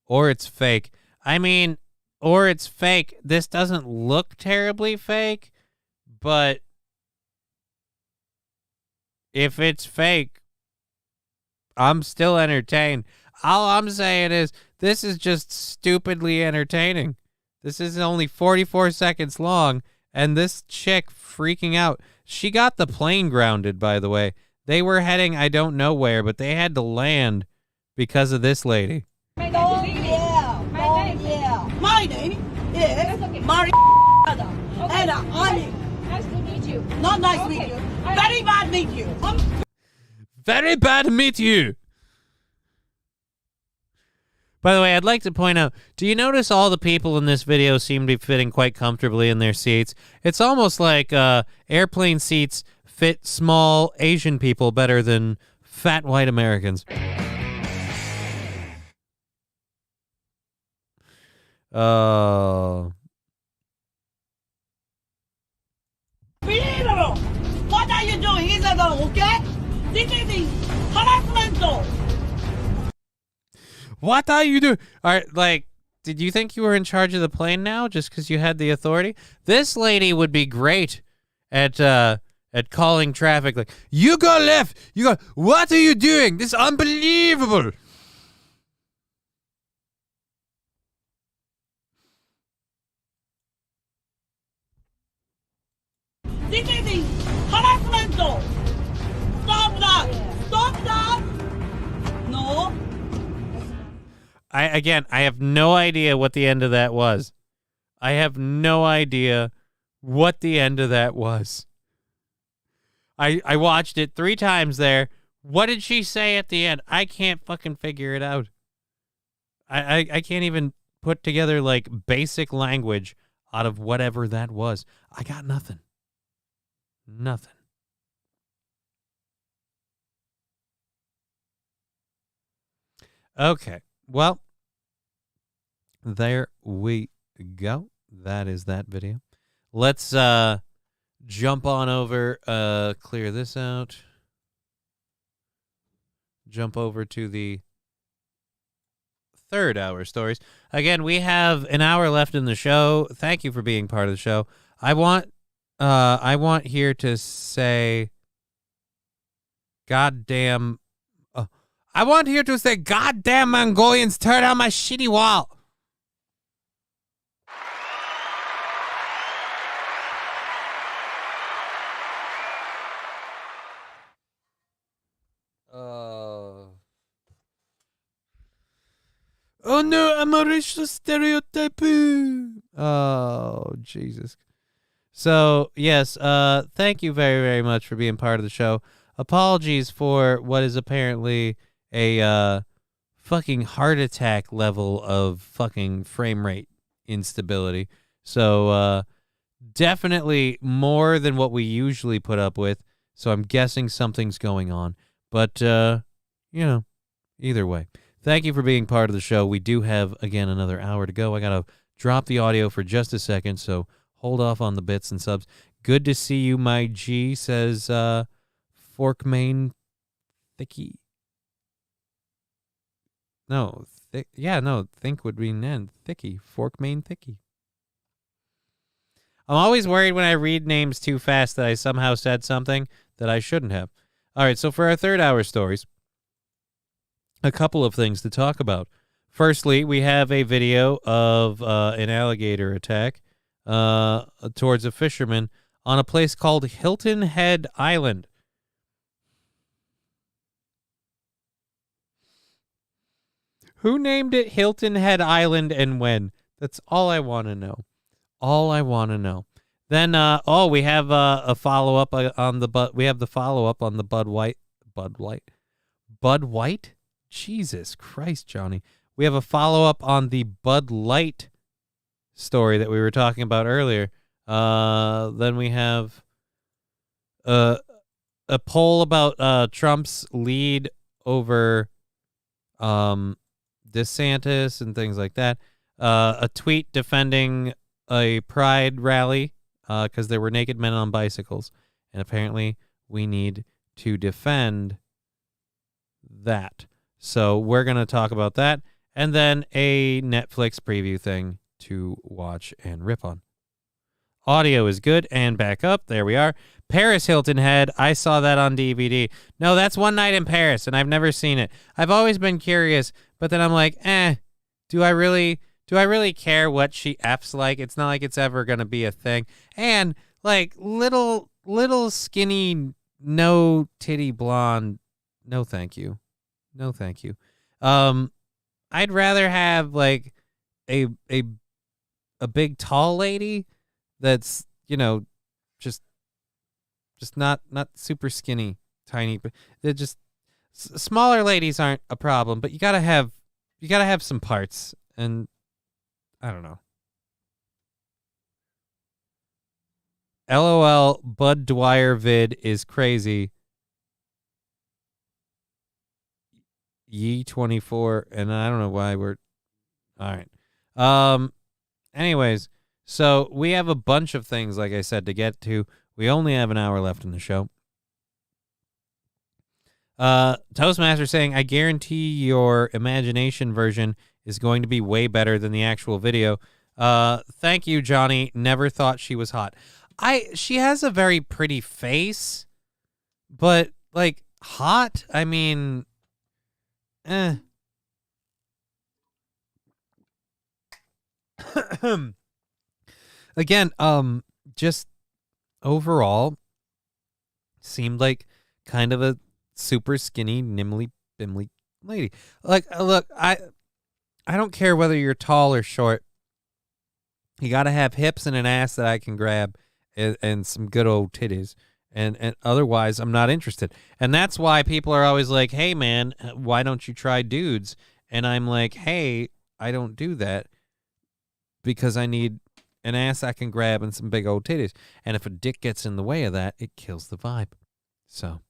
Or it's fake. I mean, or it's fake. This doesn't look terribly fake, but if it's fake, I'm still entertained. All I'm saying is this is just stupidly entertaining. This is only 44 seconds long, and this chick freaking out. She got the plane grounded, by the way. They were heading I don't know where, but they had to land because of this lady. My name is Maria. And nice to meet you. Not nice to meet you. Very bad meet you. Very bad to meet you. By the way, I'd like to point out, do you notice all the people in this video seem to be fitting quite comfortably in their seats? It's almost like airplane seats fit small Asian people better than fat white Americans. Oh. What are you doing? Is that okay? This is harassment. What are you doing? All right, like, did you think you were in charge of the plane now just because you had the authority? This lady would be great at calling traffic. Like, you go left. You go. What are you doing? This is unbelievable. This is harassment. Stop that. Stop that. No. I have no idea what the end of that was. I have no idea what the end of that was. I watched it 3 times there. What did she say at the end? I can't fucking figure it out. I can't even put together like basic language out of whatever that was. I got nothing. Nothing. Okay. Well, there we go. That is that video. Let's jump on over, clear this out. jump over to the third hour stories. Again, we have an hour left in the show. Thank you for being part of the show. I want here to say goddamn I want here to say goddamn Mongolians, tear down my shitty wall. Oh no, I'm a racial stereotype. Oh, Jesus. So, yes, thank you very, very much for being part of the show. Apologies for what is apparently a fucking heart attack level of fucking frame rate instability. So, definitely more than what we usually put up with. So I'm guessing something's going on. But, either way. Thank you for being part of the show. We do have, again, another hour to go. I got to drop the audio for just a second, so hold off on the bits and subs. Good to see you, my G, says Fork Main Thicky. No, think would be Nen. Thicky. Fork Main Thicky. I'm always worried when I read names too fast that I somehow said something that I shouldn't have. All right, so for our third hour stories, a couple of things to talk about. Firstly, we have a video of an alligator attack towards a fisherman on a place called Hilton Head Island. Who named it Hilton Head Island and when? That's all I want to know. All I want to know. Then, we have a follow-up on the we have the follow-up on the Bud White? Jesus Christ, Johnny. We have a follow-up on the Bud Light story that we were talking about earlier. Then we have a poll about Trump's lead over DeSantis and things like that. A tweet defending a pride rally because there were naked men on bicycles. And apparently we need to defend that. So we're going to talk about that. And then a Netflix preview thing to watch and rip on. Audio is good and back up. There we are. Paris Hilton Head. I saw that on DVD. No, that's One Night in Paris, and I've never seen it. I've always been curious, but then I'm like, do I really care what she F's like? It's not like it's ever going to be a thing. And like little skinny, no titty blonde. No, thank you. No, thank you. I'd rather have like a big tall lady that's, just not super skinny, tiny, but they're just smaller ladies aren't a problem, but you gotta have some parts, and I don't know. LOL, Bud Dwyer vid is crazy. Ye24, and I don't know why we're... All right. Anyways, so we have a bunch of things, like I said, to get to. We only have an hour left in the show. Toastmaster saying, I guarantee your imagination version is going to be way better than the actual video. Thank you, Johnny. Never thought she was hot. She has a very pretty face, but, like, hot? I mean... Again, just overall seemed like kind of a super skinny, nimbly, bimly lady. Like, look, I don't care whether you're tall or short. You got to have hips and an ass that I can grab and some good old titties. And otherwise, I'm not interested. And that's why people are always like, hey, man, why don't you try dudes? And I'm like, hey, I don't do that because I need an ass I can grab and some big old titties. And if a dick gets in the way of that, it kills the vibe. So,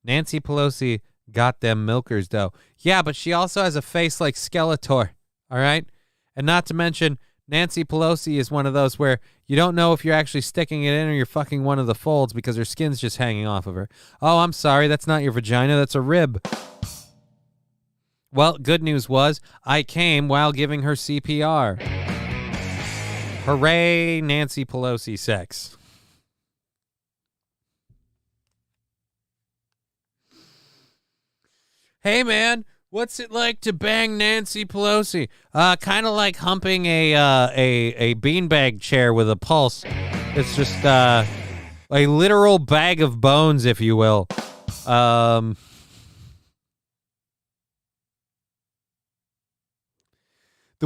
Nancy Pelosi got them milkers, though. Yeah, but she also has a face like Skeletor, all right? And not to mention, Nancy Pelosi is one of those where you don't know if you're actually sticking it in or you're fucking one of the folds because her skin's just hanging off of her. Oh, I'm sorry. That's not your vagina. That's a rib. Well, good news was I came while giving her CPR. Hooray, Nancy Pelosi sex. Hey, man, what's it like to bang Nancy Pelosi? Kind of like humping a beanbag chair with a pulse. It's just a literal bag of bones, if you will. The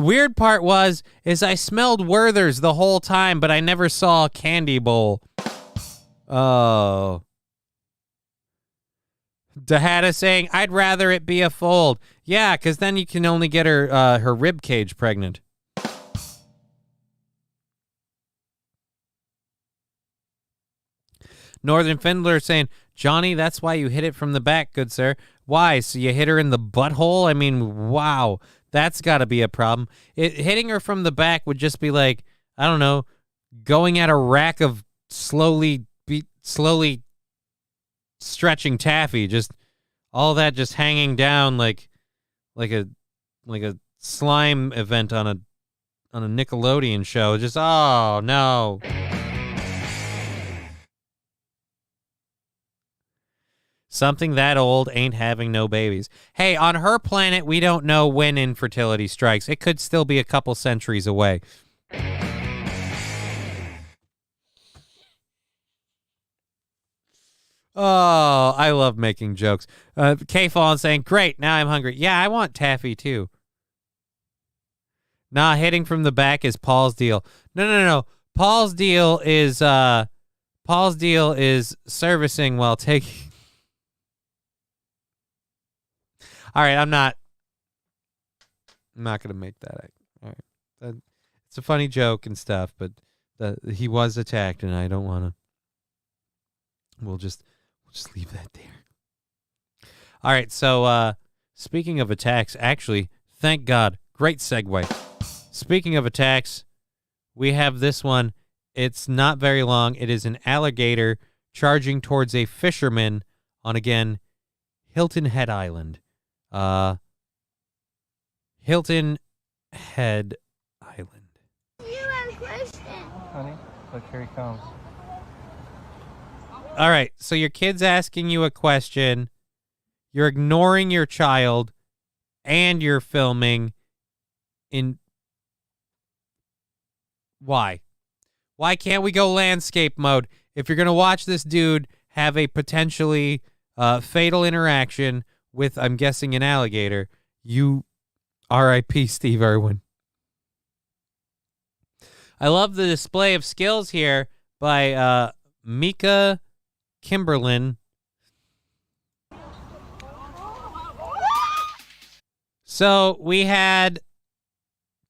weird part is I smelled Werther's the whole time, but I never saw a candy bowl. Oh. Dahada saying, I'd rather it be a fold. Yeah, because then you can only get her rib cage pregnant. Northern Findler saying, Johnny, that's why you hit it from the back, good sir. Why? So you hit her in the butthole? I mean, wow. That's got to be a problem. Hitting her from the back would just be like, I don't know, going at a rack of slowly stretching taffy, just all that just hanging down like a slime event on a Nickelodeon show. Just oh no. Something that old ain't having no babies. Hey, on her planet, we don't know when infertility strikes. It could still be a couple centuries away. Oh, I love making jokes. K-Fallen saying, great, now I'm hungry. Yeah, I want taffy too. Nah, hitting from the back is Paul's deal. No. Paul's deal is servicing while taking... All right, I'm not going to make that. All right. It's a funny joke and stuff, but he was attacked, and I don't want to... We'll just leave that there. All right, so speaking of attacks, actually, thank God, great segue. Speaking of attacks, we have this one. It's not very long. It is an alligator charging towards a fisherman on, again, Hilton Head Island. Hilton Head Island. You have a question. Honey, look, here he comes. All right, so your kid's asking you a question, you're ignoring your child, and you're filming in... Why? Why can't we go landscape mode? If you're going to watch this dude have a potentially fatal interaction with, I'm guessing, an alligator, you R.I.P. Steve Irwin. I love the display of skills here by Mika Kimberlin. So we had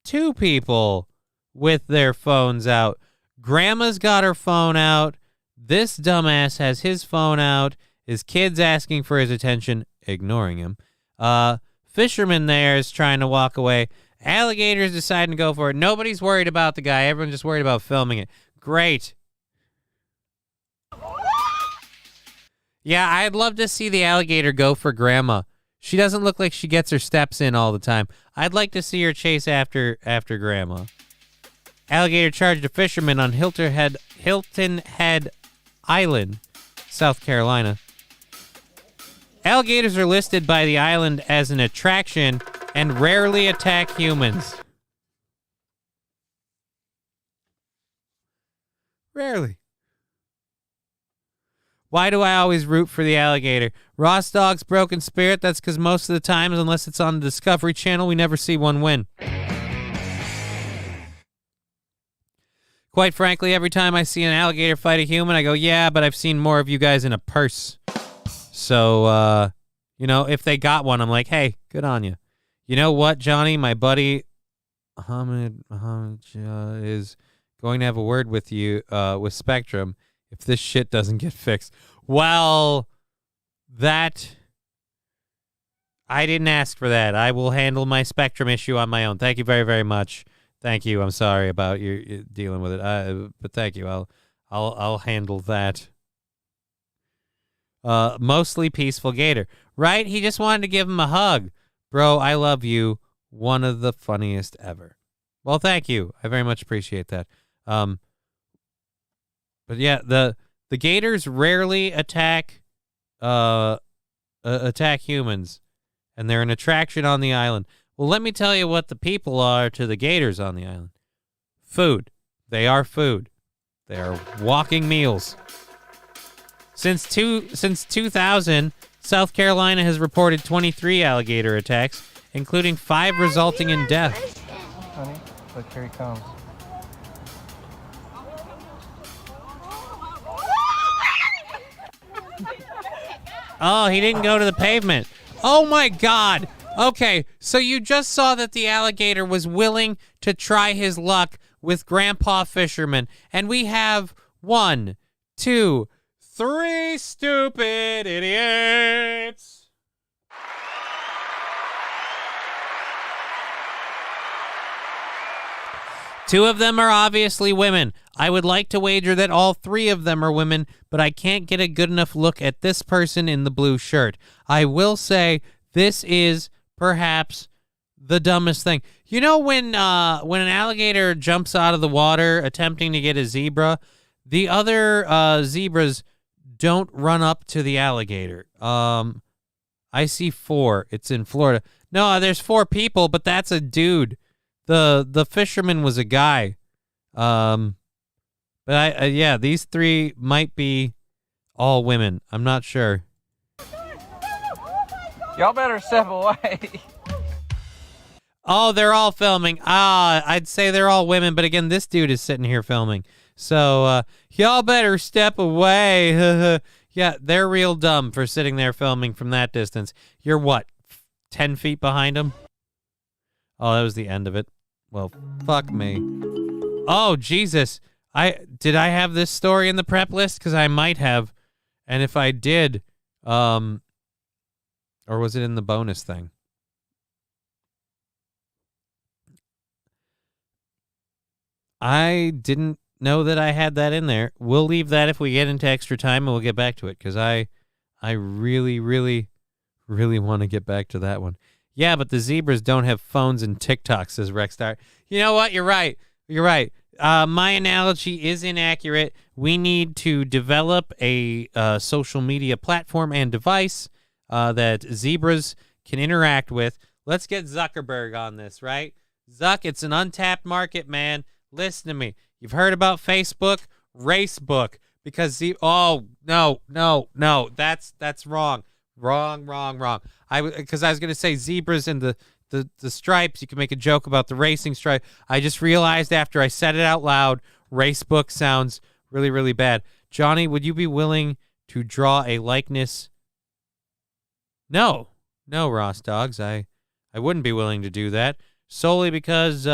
two people with their phones out. Grandma's got her phone out. This dumbass has his phone out. His kid's asking for his attention, ignoring him. Fisherman there is trying to walk away. Alligators deciding to go for it. Nobody's worried about the guy. Everyone's just worried about filming it. Great. Yeah, I'd love to see the alligator go for Grandma. She doesn't look like she gets her steps in all the time. I'd like to see her chase after Grandma. Alligator charged a fisherman on Hilton Head Island, South Carolina. Alligators are listed by the island as an attraction and rarely attack humans. Rarely. Why do I always root for the alligator? Ross Dog's broken spirit, that's because most of the times, unless it's on the Discovery Channel, we never see one win. Quite frankly, every time I see an alligator fight a human, I go, yeah, but I've seen more of you guys in a purse. So, if they got one, I'm like, hey, good on you. You know what, Johnny? My buddy Ahmed is going to have a word with you with Spectrum if this shit doesn't get fixed. Well, that... I didn't ask for that. I will handle my Spectrum issue on my own. Thank you very, very much. Thank you. I'm sorry about you dealing with it. But thank you. I'll handle that. Mostly peaceful gator. Right? He just wanted to give him a hug. Bro, I love you. One of the funniest ever. Well, thank you. I very much appreciate that. But yeah, the gators rarely attack humans, and they're an attraction on the island. Well, let me tell you what the people are to the gators on the island. Food. They are food. They are walking meals. Since 2000, South Carolina has reported 23 alligator attacks, including 5 resulting in death. Honey, look, here he comes. Oh, he didn't go to the pavement. Oh, my God. Okay, so you just saw that the alligator was willing to try his luck with Grandpa Fisherman. And we have 1, 2, 3 stupid idiots. Two of them are obviously women. I would like to wager that all 3 of them are women, but I can't get a good enough look at this person in the blue shirt. I will say this is perhaps the dumbest thing. You know when an alligator jumps out of the water attempting to get a zebra, the other zebras don't run up to the alligator. I see 4. It's in Florida. No, there's 4 people, but that's a dude. The fisherman was a guy. But yeah, these 3 might be all women. I'm not sure. Y'all better step away. Oh, they're all filming. I'd say they're all women, but again, this dude is sitting here filming. So, y'all better step away. Yeah, they're real dumb for sitting there filming from that distance. You're what, 10 feet behind them? Oh, that was the end of it. Well, fuck me. Oh, Jesus. Did I have this story in the prep list? Because I might have. And if I did, or was it in the bonus thing? I didn't know that I had that in there. We'll leave that if we get into extra time, and we'll get back to it, because I really, really, really want to get back to that one. Yeah, but the zebras don't have phones and TikTok, says Rexstar. You know what? You're right. You're right. My analogy is inaccurate. We need to develop a social media platform and device that zebras can interact with. Let's get Zuckerberg on this, right? Zuck, it's an untapped market, man. Listen to me. You've heard about Facebook? Racebook. Because no. That's wrong. Wrong. Because I was going to say zebras and the stripes. You can make a joke about the racing stripe. I just realized after I said it out loud, Racebook sounds really, really bad. Johnny, would you be willing to draw a likeness? No, Ross Dogs. I wouldn't be willing to do that, solely because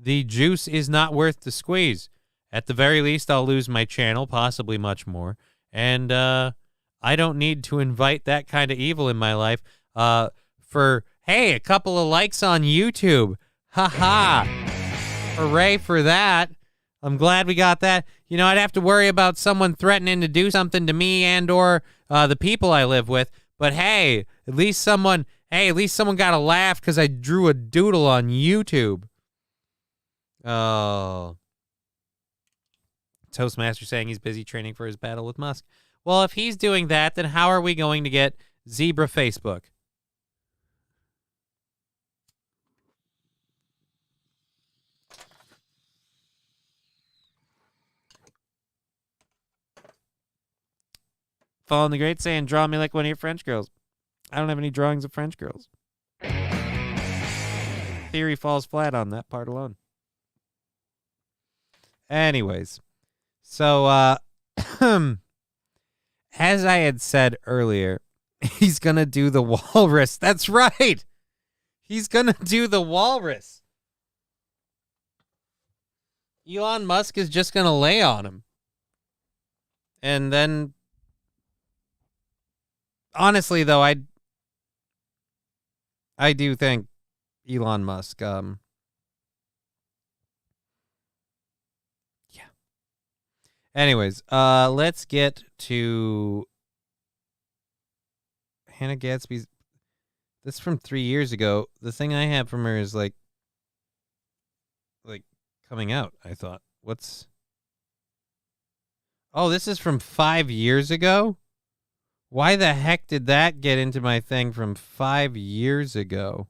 the juice is not worth the squeeze. At the very least, I'll lose my channel, possibly much more. And I don't need to invite that kind of evil in my life for, hey, a couple of likes on YouTube. Ha. Hooray for that. I'm glad we got that. You know, I'd have to worry about someone threatening to do something to me and or the people I live with. But hey, at least someone got a laugh because I drew a doodle on YouTube. Oh. Toastmaster saying he's busy training for his battle with Musk. Well, if he's doing that, then how are we going to get Zebra Facebook? Following the Great saying, draw me like one of your French girls. I don't have any drawings of French girls. Theory falls flat on that part alone. Anyways, so as I had said earlier, he's going to do the walrus. That's right. He's going to do the walrus. Elon Musk is just going to lay on him. And then, honestly, though, I do think Elon Musk Anyways, let's get to Hannah Gadsby's. This is from 3 years ago. The thing I have from her is like coming out, I thought. Oh, this is from 5 years ago? Why the heck did that get into my thing from 5 years ago?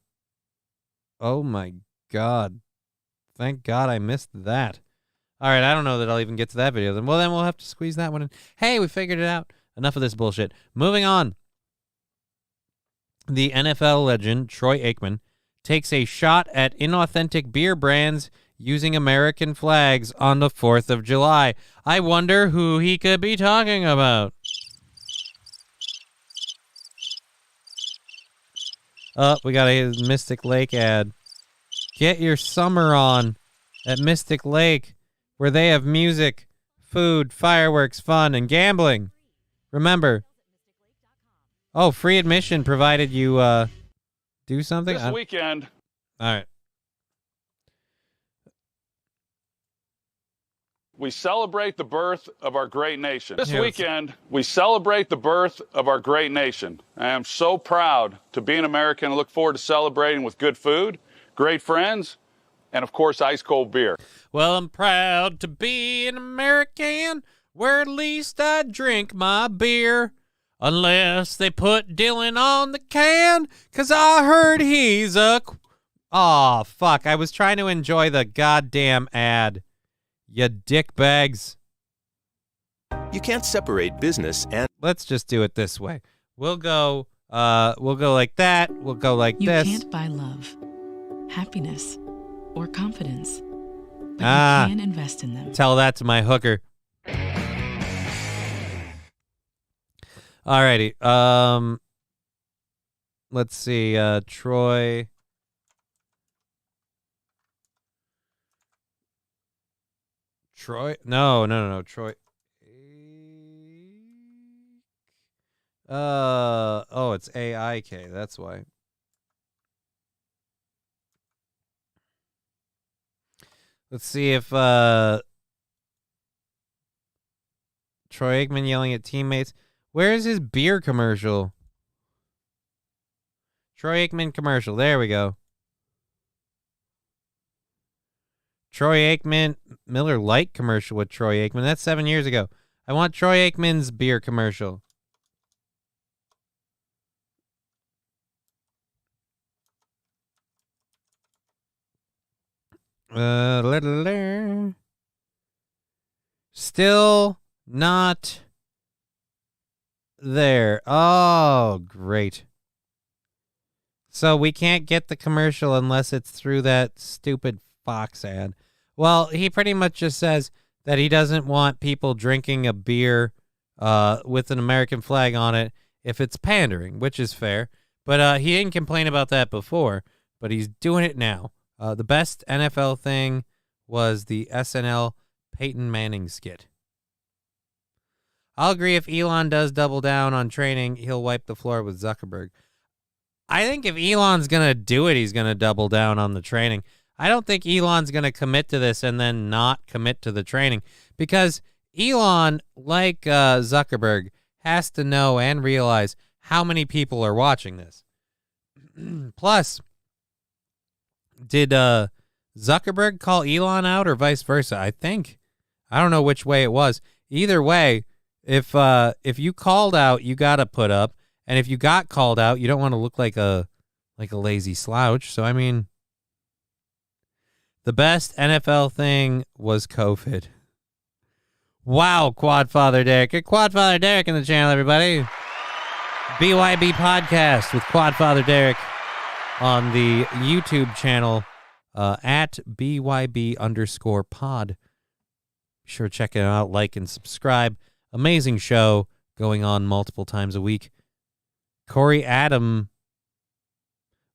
Oh my God. Thank God I missed that. All right, I don't know that I'll even get to that video. Then we'll have to squeeze that one in. Hey, we figured it out. Enough of this bullshit. Moving on. The NFL legend, Troy Aikman, takes a shot at inauthentic beer brands using American flags on the 4th of July. I wonder who he could be talking about. Oh, we got a Mystic Lake ad. Get your summer on at Mystic Lake, where they have music, food, fireworks, fun, and gambling. Remember. Oh, free admission provided you do something? This weekend. All right. We celebrate the birth of our great nation. This weekend, we celebrate the birth of our great nation. I am so proud to be an American and look forward to celebrating with good food, great friends, and, of course, ice-cold beer. Well, I'm proud to be an American where at least I drink my beer. Unless they put Dylan on the can, 'cause I heard he's a... Aw, fuck. I was trying to enjoy the goddamn ad. You dickbags. You can't separate business and... Let's just do it this way. We'll go like that. We'll go like this. You can't buy love, happiness, or confidence. But you can invest in them. Tell that to my hooker. Alrighty. Let's see. Troy. No. Troy. Oh, it's AIK. That's why. Let's see if Troy Aikman yelling at teammates. Where is his beer commercial? Troy Aikman commercial. There we go. Troy Aikman, Miller Lite commercial with Troy Aikman. That's 7 years ago. I want Troy Aikman's beer commercial. Still not there. Oh, great. So we can't get the commercial unless it's through that stupid Fox ad. Well, he pretty much just says that he doesn't want people drinking a beer with an American flag on it if it's pandering, which is fair. But he didn't complain about that before, but he's doing it now. The best NFL thing was the SNL Peyton Manning skit. I'll agree if Elon does double down on training, he'll wipe the floor with Zuckerberg. I think if Elon's going to do it, he's going to double down on the training. I don't think Elon's going to commit to this and then not commit to the training, because Elon, like Zuckerberg, has to know and realize how many people are watching this. Plus, did Zuckerberg call Elon out or vice versa? I don't know which way it was. Either way, if you called out, you got to put up, and if you got called out, you don't want to look like a lazy slouch. So I mean, the best NFL thing was COVID. Wow, Quadfather Derek. Get Quadfather Derek in the channel, everybody. BYB Podcast with Quadfather Derek on the YouTube channel at BYB_pod. Be sure to check it out, like and subscribe. Amazing show going on multiple times a week. Corey Adam.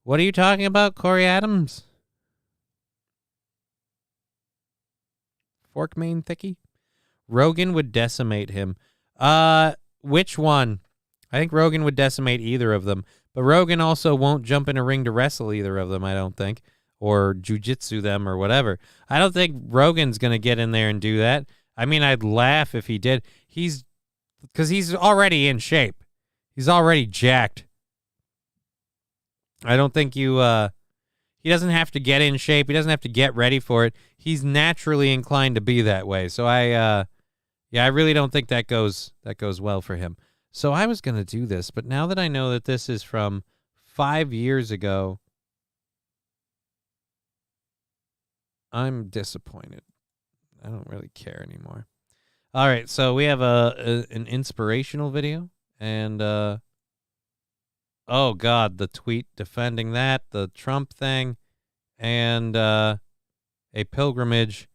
What are you talking about, Corey Adams? Fork main thicky? Rogan would decimate him. Which one? I think Rogan would decimate either of them. But Rogan also won't jump in a ring to wrestle either of them, I don't think. Or jujitsu them or whatever. I don't think Rogan's going to get in there and do that. I mean, I'd laugh if he did. Because he's already in shape. He's already jacked. I don't think he doesn't have to get in shape. He doesn't have to get ready for it. He's naturally inclined to be that way. So I really don't think that goes well for him. So I was going to do this, but now that I know that this is from 5 years ago, I'm disappointed. I don't really care anymore. All right, so we have an inspirational video, and oh God, the tweet defending that, the Trump thing, and a pilgrimage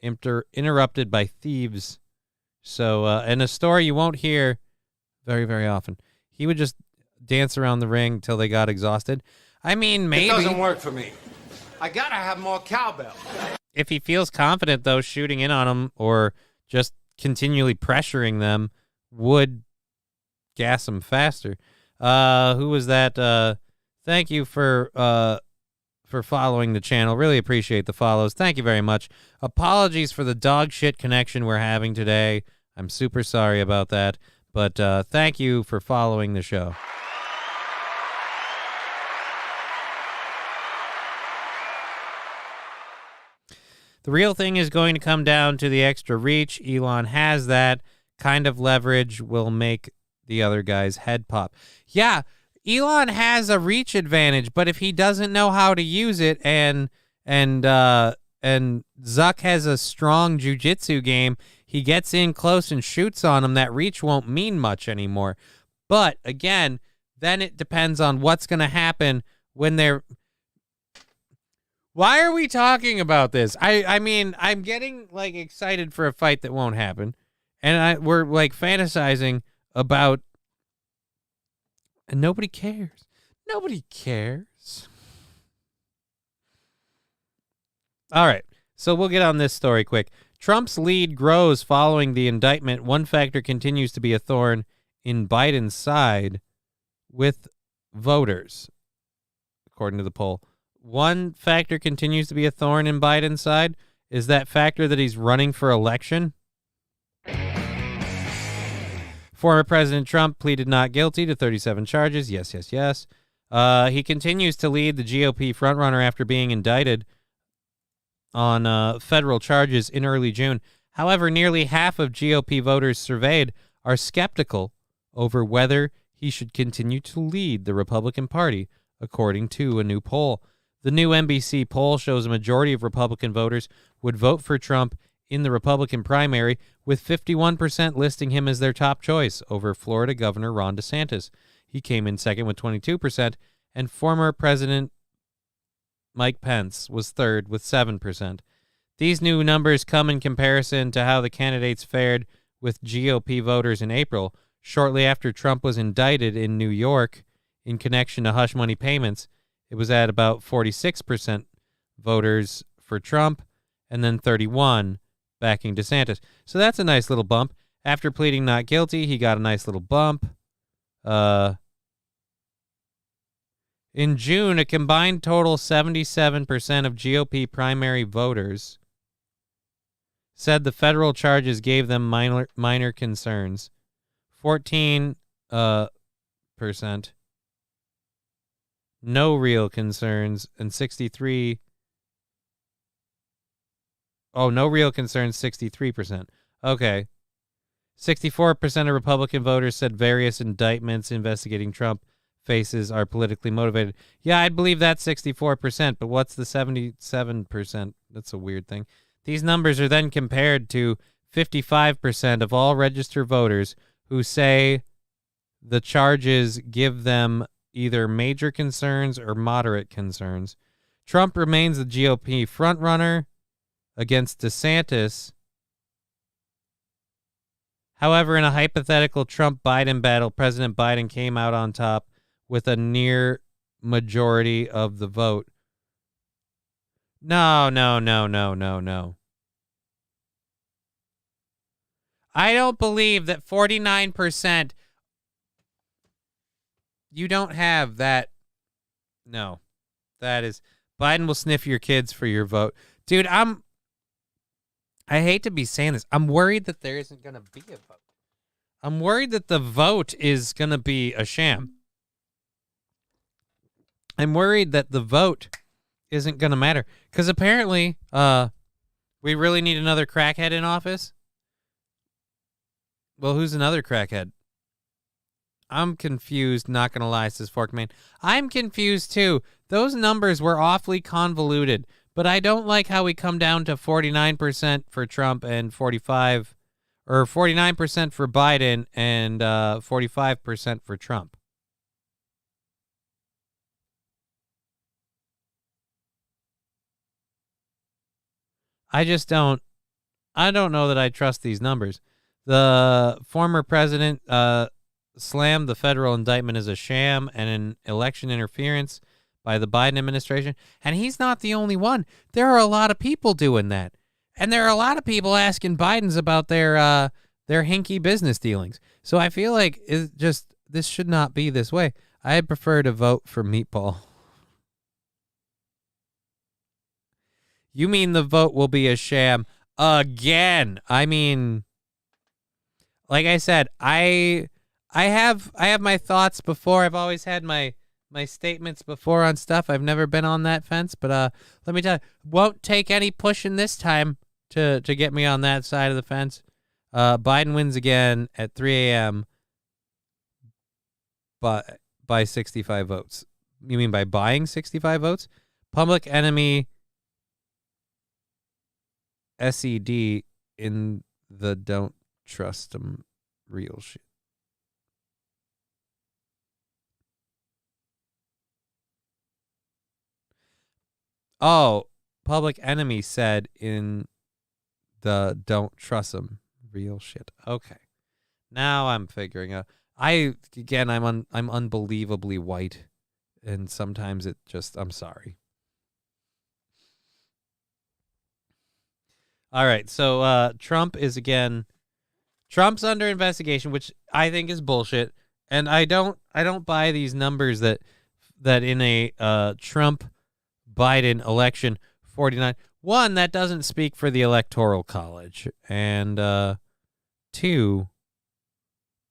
interrupted by thieves. So, and a story you won't hear very, very often. He would just dance around the ring till they got exhausted. I mean, maybe. It doesn't work for me. I gotta have more cowbell. If he feels confident, though, shooting in on them or just continually pressuring them would gas them faster. Who was that? Thank you for following the channel. Really appreciate the follows. Thank you very much. Apologies for the dog shit connection we're having today. I'm super sorry about that. But thank you for following the show. The real thing is going to come down to the extra reach. Elon has that kind of leverage will make the other guy's head pop. Yeah, Elon has a reach advantage, but if he doesn't know how to use it and Zuck has a strong jiu-jitsu game, he gets in close and shoots on him, that reach won't mean much anymore. But again, then it depends on what's going to happen when they're... Why are we talking about this? I mean, I'm getting like excited for a fight that won't happen, and we're like fantasizing about, and nobody cares. Nobody cares. All right, so we'll get on this story quick. Trump's lead grows following the indictment. One factor continues to be a thorn in Biden's side with voters, according to the poll. One factor continues to be a thorn in Biden's side is that factor that he's running for election. Former President Trump pleaded not guilty to 37 charges. Yes. He continues to lead the GOP frontrunner after being indicted on federal charges in early June. However, nearly half of GOP voters surveyed are skeptical over whether he should continue to lead the Republican Party, according to a new poll. The new NBC poll shows a majority of Republican voters would vote for Trump in the Republican primary, with 51% listing him as their top choice over Florida Governor Ron DeSantis. He came in second with 22%, and former President Mike Pence was third with 7%. These new numbers come in comparison to how the candidates fared with GOP voters in April, shortly after Trump was indicted in New York in connection to hush money payments. It was at about 46% voters for Trump, and then 31% backing DeSantis. So that's a nice little bump. After pleading not guilty, he got a nice little bump. In June, a combined total 77% of GOP primary voters said the federal charges gave them minor concerns. 14% no real concerns, and 63%. Oh, no real concerns, 63%. Okay. 64% of Republican voters said various indictments investigating Trump faces are politically motivated. Yeah, I'd believe that's 64%, but what's the 77%? That's a weird thing. These numbers are then compared to 55% of all registered voters who say the charges give them either major concerns or moderate concerns. Trump remains the GOP frontrunner against DeSantis. However, in a hypothetical Trump-Biden battle, President Biden came out on top with a near majority of the vote. No. I don't believe that 49%. You don't have that. No. That is. Biden will sniff your kids for your vote. Dude, I hate to be saying this. I'm worried that there isn't going to be a vote. I'm worried that the vote is going to be a sham. I'm worried that the vote isn't going to matter. Because apparently, we really need another crackhead in office. Well, who's another crackhead? I'm confused, not going to lie, says Forkman. I'm confused, too. Those numbers were awfully convoluted, but I don't like how we come down to 49% for Trump and 49% for Biden and 45% for Trump. I don't know that I trust these numbers. The former president slammed the federal indictment as a sham and an election interference by the Biden administration. And he's not the only one. There are a lot of people doing that. And there are a lot of people asking Bidens about their hinky business dealings. So I feel like this should not be this way. I prefer to vote for Meatball. You mean the vote will be a sham again? I mean, like I said, I have my thoughts before. I've always had my statements before on stuff. I've never been on that fence, but let me tell you, won't take any pushing this time to get me on that side of the fence. Biden wins again at 3 a.m. but by 65 votes. You mean by buying 65 votes? Public Enemy SED in the don't trust them real shit. Oh, Public Enemy said in the don't trust them real shit. Okay. Now I'm figuring out. I'm unbelievably white, and sometimes I'm sorry. All right, so Trump's under investigation, which I think is bullshit, and I don't buy these numbers that in a Trump Biden election 49. One, that doesn't speak for the Electoral College, and two,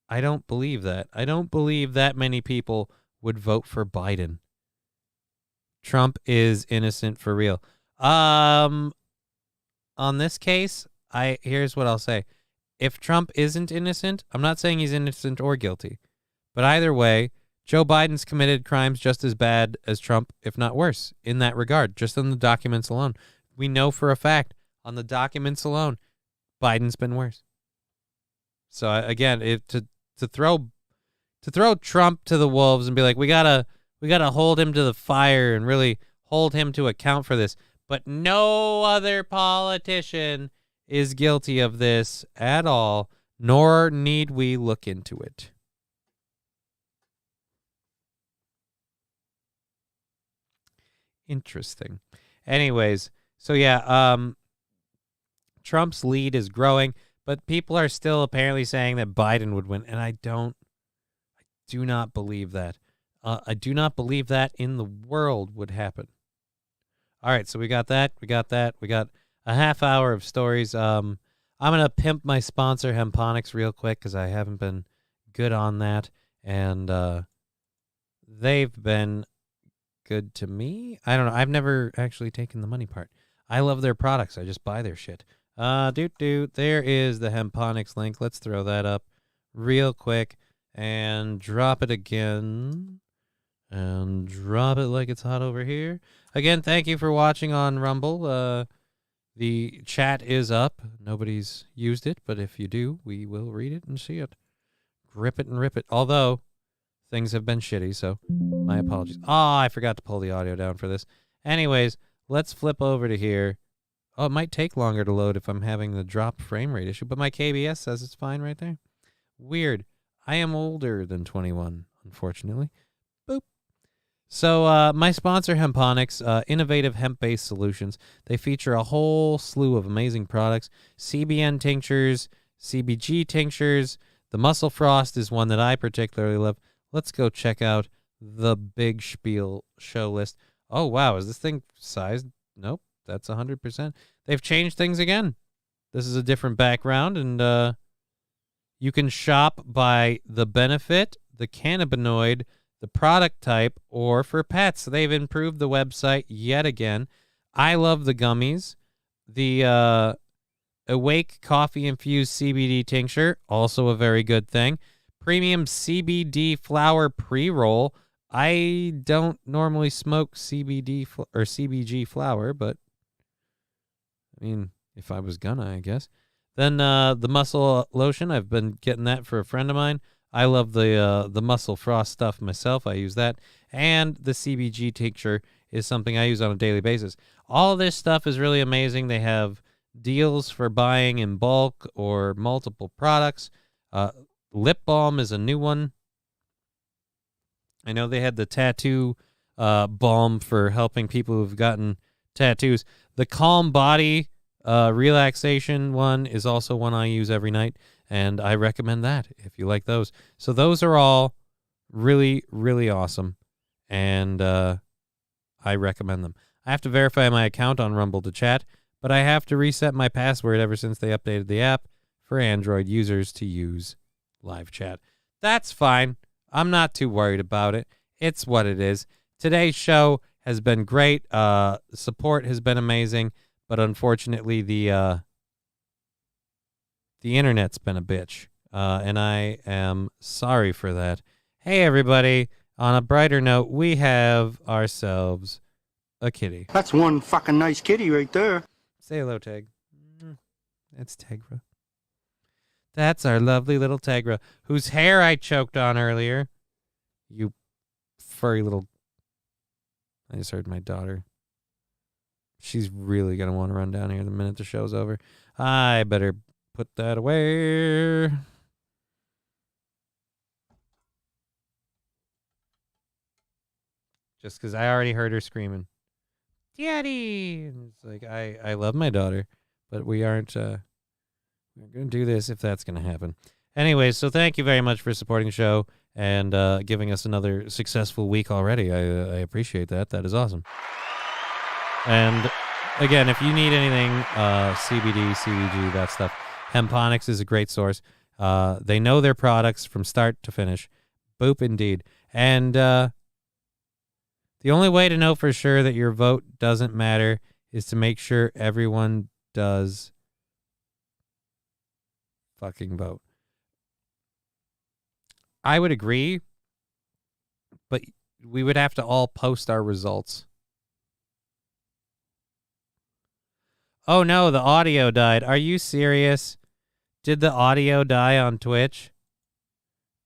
I don't believe that. I don't believe that many people would vote for Biden. Trump is innocent for real. On this case, here's what I'll say. If Trump isn't innocent, I'm not saying he's innocent or guilty, but either way, Joe Biden's committed crimes just as bad as Trump, if not worse, in that regard, just on the documents alone. We know for a fact, on the documents alone, Biden's been worse. So again, to throw Trump to the wolves and be like, we gotta hold him to the fire and really hold him to account for this. But no other politician is guilty of this at all, nor need we look into it. Interesting. Anyways, so yeah, Trump's lead is growing, but people are still apparently saying that Biden would win, and I do not believe that. I do not believe that in the world would happen. All right, so we got that. We got a half hour of stories. I'm going to pimp my sponsor, Hemponics, real quick because I haven't been good on that. And they've been good to me. I don't know. I've never actually taken the money part. I love their products. I just buy their shit. There is the Hemponics link. Let's throw that up real quick and drop it again. And drop it like it's hot over here. Again, thank you for watching on Rumble. The chat is up. Nobody's used it, but if you do, we will read it and see it. Grip it and rip it. Although, things have been shitty, so my apologies. I forgot to pull the audio down for this. Anyways, let's flip over to here. Oh, it might take longer to load if I'm having the drop frame rate issue, but my KBS says it's fine right there. Weird. I am older than 21, unfortunately. Boop. So my sponsor, Hemponics, innovative hemp-based solutions. They feature a whole slew of amazing products. CBN tinctures, CBG tinctures. The Muscle Frost is one that I particularly love. Let's go check out the Big Spiel show list. Oh, wow. Is this thing sized? Nope. That's 100%. They've changed things again. This is a different background, and you can shop by the benefit, the cannabinoid, the product type, or for pets. They've improved the website yet again. I love the gummies. The Awake coffee-infused CBD tincture, also a very good thing. Premium CBD flower pre-roll. I don't normally smoke CBD or CBG flower, but I mean, if I was gonna, I guess. Then the muscle lotion, I've been getting that for a friend of mine. I love the muscle frost stuff myself. I use that. And the CBG tincture is something I use on a daily basis. All of this stuff is really amazing. They have deals for buying in bulk or multiple products. Lip balm is a new one. I know they had the tattoo balm for helping people who've gotten tattoos. The Calm Body relaxation one is also one I use every night, and I recommend that if you like those. So those are all really, really awesome, and I recommend them. I have to verify my account on Rumble to chat, but I have to reset my password ever since they updated the app for Android users to use live chat. That's fine. I'm not too worried about it. It's what it is. Today's show has been great. Support has been amazing, but unfortunately the internet's been a bitch, and I am sorry for that. Hey, everybody. On a brighter note, we have ourselves a kitty. That's one fucking nice kitty right there. Say hello, Tag. It's Tegra. That's our lovely little Tegra, whose hair I choked on earlier. You furry little... I just heard my daughter. She's really going to want to run down here the minute the show's over. I better put that away. Just because I already heard her screaming, Daddy! And it's like, I love my daughter, but we aren't... we're going to do this if that's going to happen. Anyway, so thank you very much for supporting the show and giving us another successful week already. I appreciate that. That is awesome. And again, if you need anything, CBD, CBG, that stuff, Hemponics is a great source. They know their products from start to finish. Boop indeed. And the only way to know for sure that your vote doesn't matter is to make sure everyone does fucking vote. I would agree, but we would have to all post our results. Oh no, the audio died. Are you serious? Did the audio die on Twitch?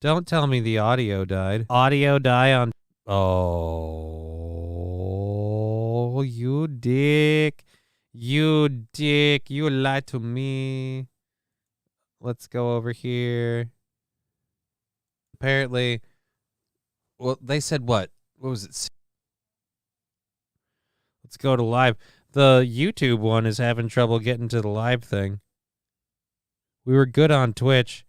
Don't tell me the audio died. Audio die on... Oh, you dick. You dick. You lied to me. Let's go over here. Apparently, well, they said what? What was it? Let's go to live. The YouTube one is having trouble getting to the live thing. We were good on Twitch.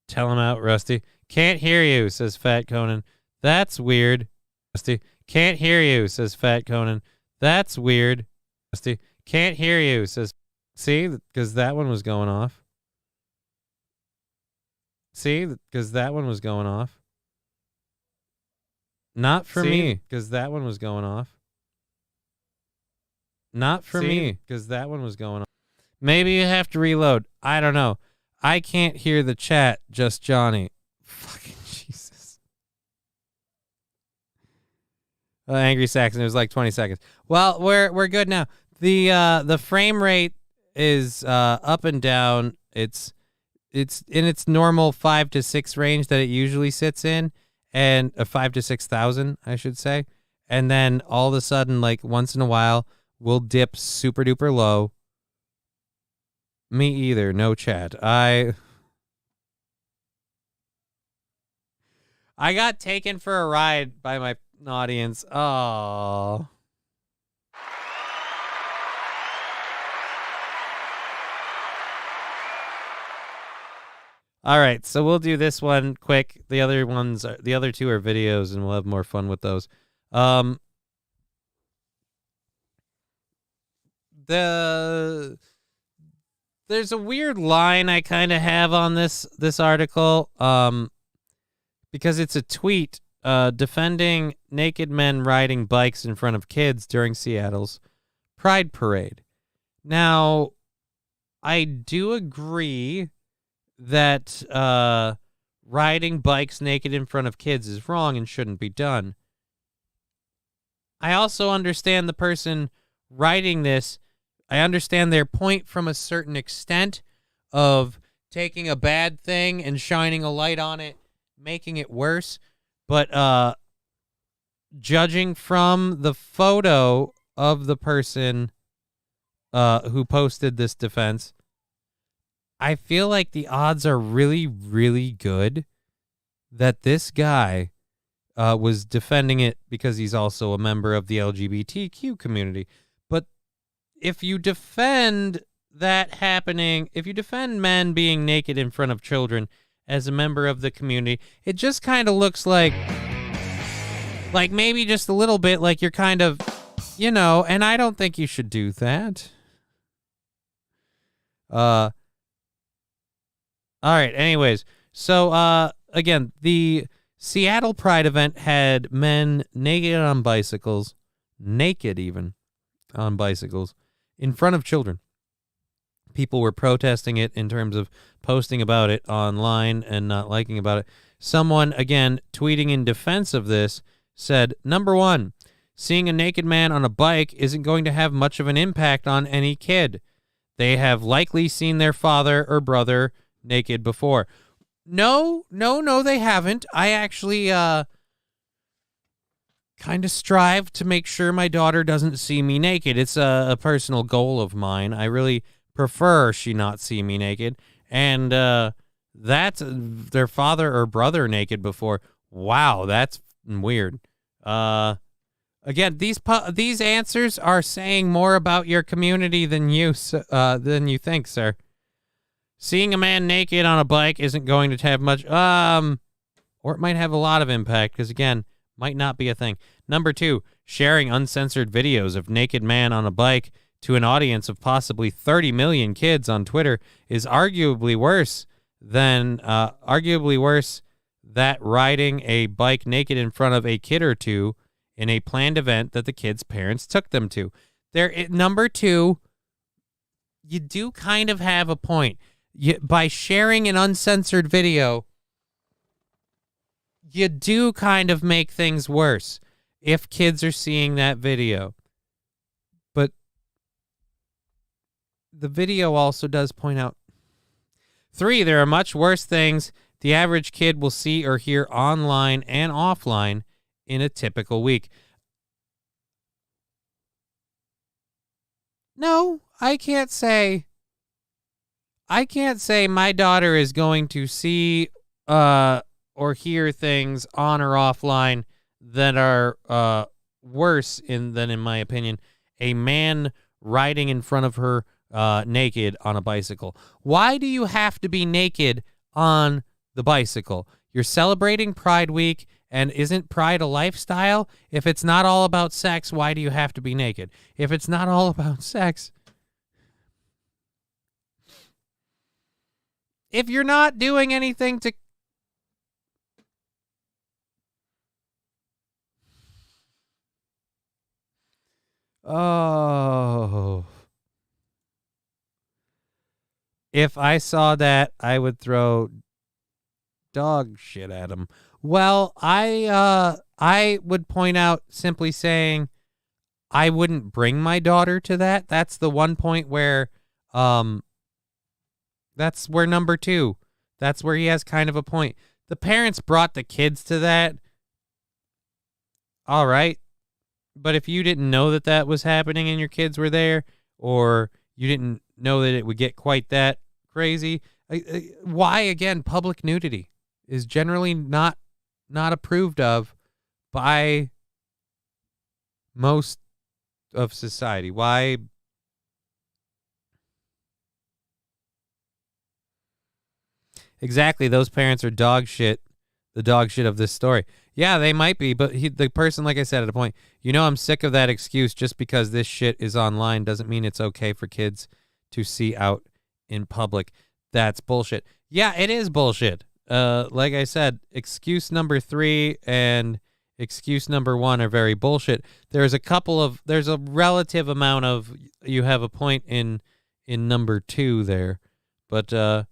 Tell him out, Rusty. Can't hear you, says Fat Conan. That's weird. Rusty. Can't hear you, says Fat Conan. That's weird. Rusty. Can't hear you, says... See, because that one was going off. See, because that one was going off. Not for me, because that one was going off. Not for me, because that one was going off. Maybe you have to reload. I don't know. I can't hear the chat, just Johnny. Fucking Jesus. Angry Saxon, it was like 20 seconds. Well, we're good now. The frame rate is up and down. It's in its normal 5 to 6 range that it usually sits in, and 5 to 6,000, I should say. And then all of a sudden, like once in a while, we'll dip super duper low. Me either. No chat. I got taken for a ride by my audience. Oh. All right, so we'll do this one quick. The other two are videos, and we'll have more fun with those. there's a weird line I kind of have on this article, because it's a tweet defending naked men riding bikes in front of kids during Seattle's Pride Parade. Now, I do agree that riding bikes naked in front of kids is wrong and shouldn't be done. I also understand the person writing this. I understand their point from a certain extent of taking a bad thing and shining a light on it, making it worse. But judging from the photo of the person who posted this defense, I feel like the odds are really, really good that this guy was defending it because he's also a member of the LGBTQ community. But if you defend that happening, if you defend men being naked in front of children as a member of the community, it just kind of looks like maybe just a little bit like you're kind of, and I don't think you should do that. All right, anyways, so again, the Seattle Pride event had men naked on bicycles, naked even on bicycles, in front of children. People were protesting it in terms of posting about it online and not liking about it. Someone, again, tweeting in defense of this, said, number one, seeing a naked man on a bike isn't going to have much of an impact on any kid. They have likely seen their father or brother naked before. No, they haven't. I actually kind of strive to make sure my daughter doesn't see me naked. It's a personal goal of mine. I really prefer she not see me naked. And that's their father or brother naked before. Wow, that's weird. Again, these answers are saying more about your community than you think, sir. Seeing a man naked on a bike isn't going to have much, or it might have a lot of impact, because, again, might not be a thing. Number two, sharing uncensored videos of naked man on a bike to an audience of possibly 30 million kids on Twitter is arguably worse that riding a bike naked in front of a kid or two in a planned event that the kid's parents took them to. Number two, you do kind of have a point. By sharing an uncensored video, you do kind of make things worse if kids are seeing that video. But the video also does point out, 3, there are much worse things the average kid will see or hear online and offline in a typical week. No, I can't say my daughter is going to see or hear things on or offline that are worse than, in my opinion, a man riding in front of her naked on a bicycle. Why do you have to be naked on the bicycle? You're celebrating Pride Week, and isn't Pride a lifestyle? If it's not all about sex, why do you have to be naked? If it's not all about sex, if you're not doing anything to... Oh. If I saw that, I would throw dog shit at him. Well, I would point out simply saying I wouldn't bring my daughter to that. That's the one point where that's where number 2. That's where he has kind of a point. The parents brought the kids to that. All right. But if you didn't know that that was happening and your kids were there, or you didn't know that it would get quite that crazy, why, again, public nudity is generally not approved of by most of society. Why? Exactly, those parents are dog shit, the dog shit of this story. Yeah, they might be, but the person, like I said at a point, I'm sick of that excuse. Just because this shit is online doesn't mean it's okay for kids to see out in public. That's bullshit. Yeah, it is bullshit. Like I said, excuse number 3 and excuse number 1 are very bullshit. There's a relative amount of, you have a point in number 2 there. But let's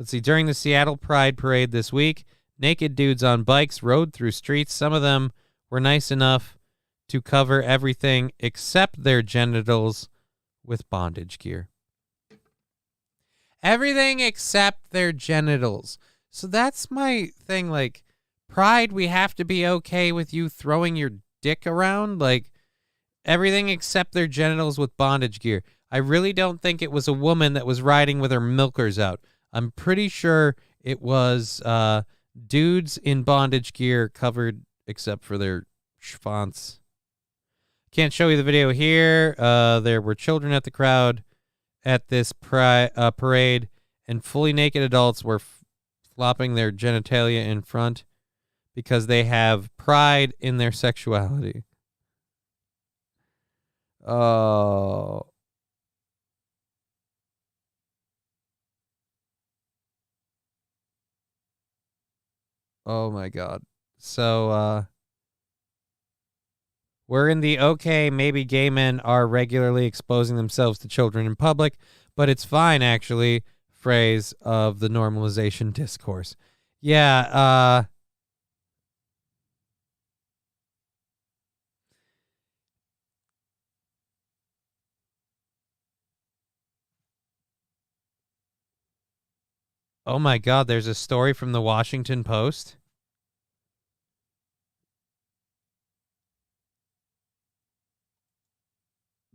see. During the Seattle Pride Parade this week, naked dudes on bikes rode through streets. Some of them were nice enough to cover everything except their genitals with bondage gear. Everything except their genitals. So that's my thing. Like, Pride, we have to be okay with you throwing your dick around. Like, everything except their genitals with bondage gear. I really don't think it was a woman that was riding with her milkers out. I'm pretty sure it was dudes in bondage gear covered except for their schwanz. Can't show you the video here. There were children at the crowd at this parade, and fully naked adults were flopping their genitalia in front because they have pride in their sexuality. Oh. Oh my God. So, we're in the okay, maybe gay men are regularly exposing themselves to children in public, but it's fine, actually, phrase of the normalization discourse. Yeah, oh my God, there's a story from the Washington Post.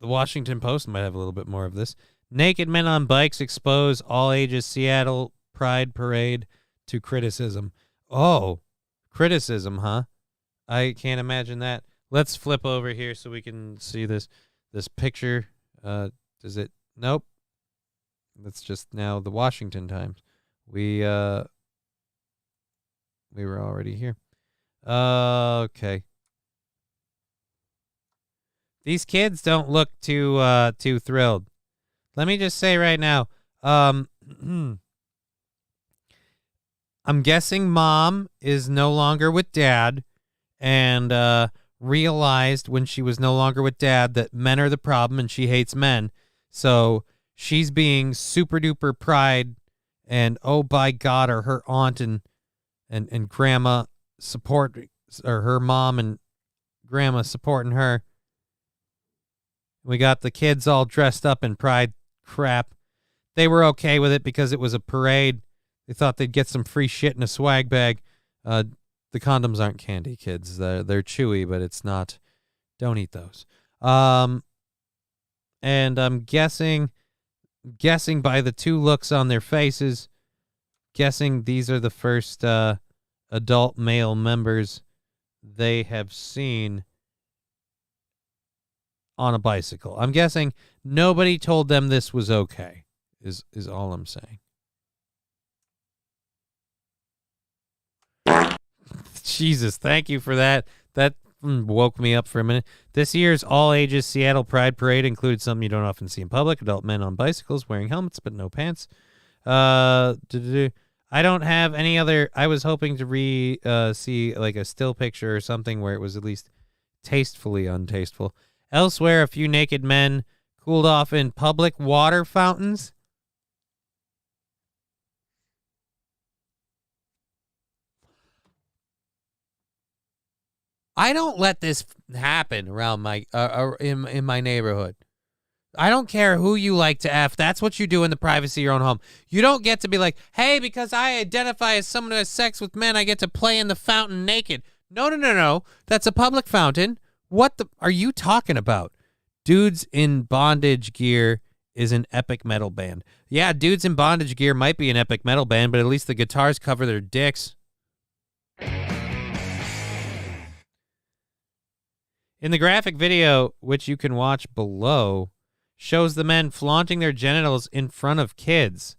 The Washington Post might have a little bit more of this. Naked men on bikes expose all ages Seattle Pride Parade to criticism. Oh, criticism, huh? I can't imagine that. Let's flip over here so we can see this picture. Does it? Nope. That's just now the Washington Times. We were already here. Okay. These kids don't look too thrilled. Let me just say right now, I'm guessing mom is no longer with dad and realized when she was no longer with dad that men are the problem and she hates men. So she's being super duper pride and, oh, by God, are her aunt and grandma support, or her mom and grandma supporting her. We got the kids all dressed up in pride crap. They were okay with it because it was a parade. They thought they'd get some free shit in a swag bag. The condoms aren't candy, kids. They're chewy, but it's not. Don't eat those. And I'm guessing by the two looks on their faces, guessing these are the first adult male members they have seen on a bicycle. I'm guessing nobody told them this was okay, is all I'm saying. Jesus, thank you for that. That woke me up for a minute. This year's all-ages Seattle Pride Parade included something you don't often see in public: adult men on bicycles wearing helmets but no pants. I don't have any other. I was hoping to see like a still picture or something where it was at least tastefully untasteful. Elsewhere, a few naked men cooled off in public water fountains. I don't let this happen around my in my neighborhood. I don't care who you like to F. That's what you do in the privacy of your own home. You don't get to be like, hey, because I identify as someone who has sex with men, I get to play in the fountain naked. No. That's a public fountain. What are you talking about? Dudes in Bondage Gear is an epic metal band. Yeah, Dudes in Bondage Gear might be an epic metal band, but at least the guitars cover their dicks. In the graphic video, which you can watch below, shows the men flaunting their genitals in front of kids.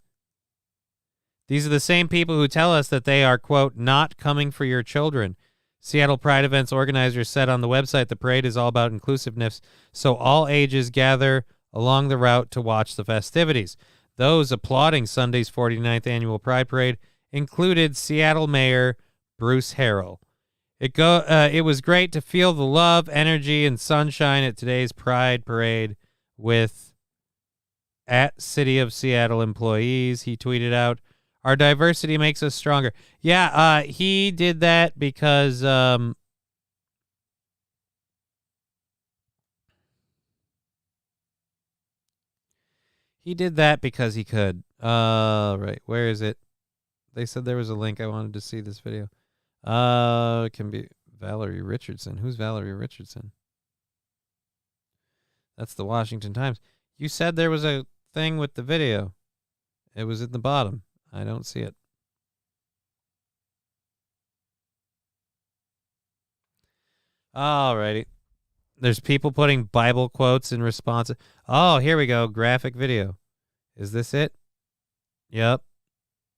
These are the same people who tell us that they are, quote, not coming for your children. Seattle Pride events organizers said on the website the parade is all about inclusiveness, so all ages gather along the route to watch the festivities. Those applauding Sunday's 49th annual Pride Parade included Seattle Mayor Bruce Harrell. It was great to feel the love, energy, and sunshine at today's Pride Parade with at City of Seattle employees, he tweeted out. Our diversity makes us stronger. Yeah, he did that because he could. Right, where is it? They said there was a link. I wanted to see this video. It can be Valerie Richardson. Who's Valerie Richardson? That's the Washington Times. You said there was a thing with the video. It was at the bottom. I don't see it. Alrighty. There's people putting Bible quotes in response. Oh, here we go. Graphic video. Is this it? Yep.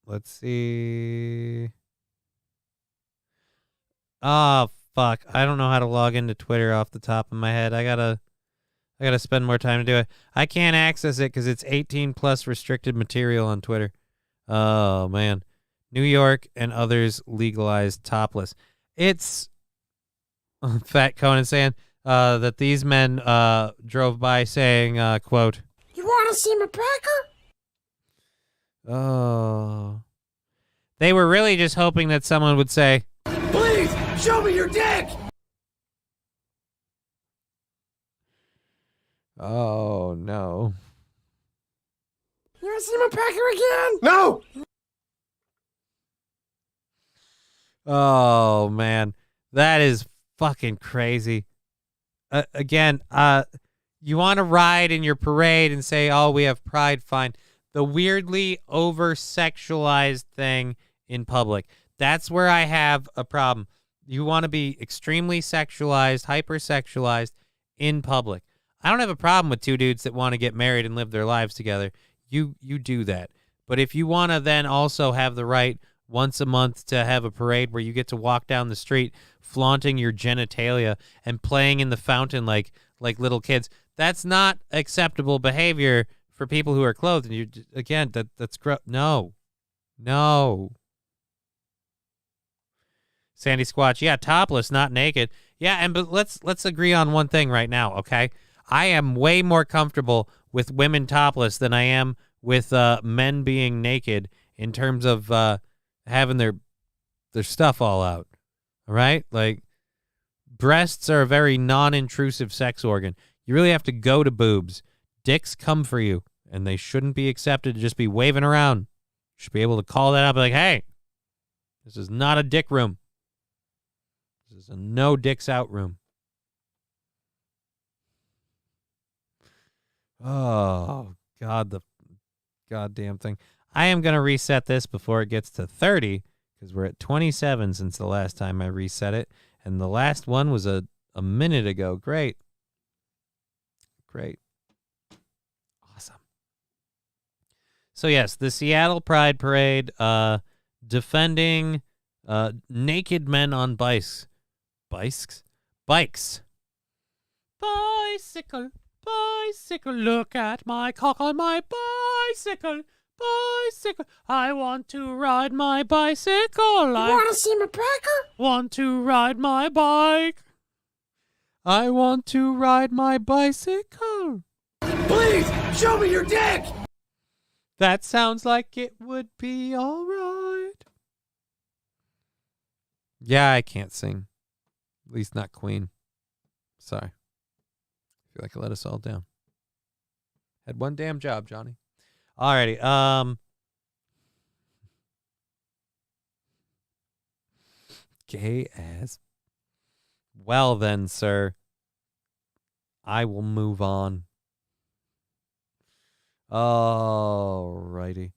Let's see. Oh, fuck. I don't know how to log into Twitter off the top of my head. I gotta spend more time to do it. I can't access it because it's 18 plus restricted material on Twitter. Oh, man. New York and others legalized topless. It's Fat Conan saying that these men drove by saying, quote, You want to see my pecker? oh. They were really just hoping that someone would say, Please, show me your dick! oh, no. You want to see my pecker again? No! Oh, man. That is fucking crazy. Again, you want to ride in your parade and say, oh, we have pride, fine. The weirdly over-sexualized thing in public. That's where I have a problem. You want to be extremely sexualized, hyper-sexualized in public. I don't have a problem with two dudes that want to get married and live their lives together. You do that. But if you want to then also have the right once a month to have a parade where you get to walk down the street flaunting your genitalia and playing in the fountain like little kids, that's not acceptable behavior for people who are clothed. And you again, that's gross. No. Sandy Squatch, yeah, topless, not naked. Yeah, but let's agree on one thing right now, okay? I am way more comfortable with women topless than I am with men being naked in terms of having their stuff all out. All right? Like, breasts are a very non-intrusive sex organ. You really have to go to boobs. Dicks come for you, and they shouldn't be accepted to just be waving around. You should be able to call that out, be like, hey, this is not a dick room. This is a no dicks out room. Oh, God, the goddamn thing. I am going to reset this before it gets to 30, because we're at 27 since the last time I reset it, and the last one was a minute ago. Great. Awesome. So, yes, the Seattle Pride Parade defending naked men on bikes. Bicycle, look at my cock on my bicycle. I want to ride my bicycle. You want to see my pecker? Want to ride my bike. I want to ride my bicycle. Please, show me your dick! That sounds like it would be all right. Yeah, I can't sing. At least not Queen. Sorry. I feel like I let us all down. Had one damn job, Johnny. Alrighty. Gay as. Well then, sir. I will move on. Alrighty.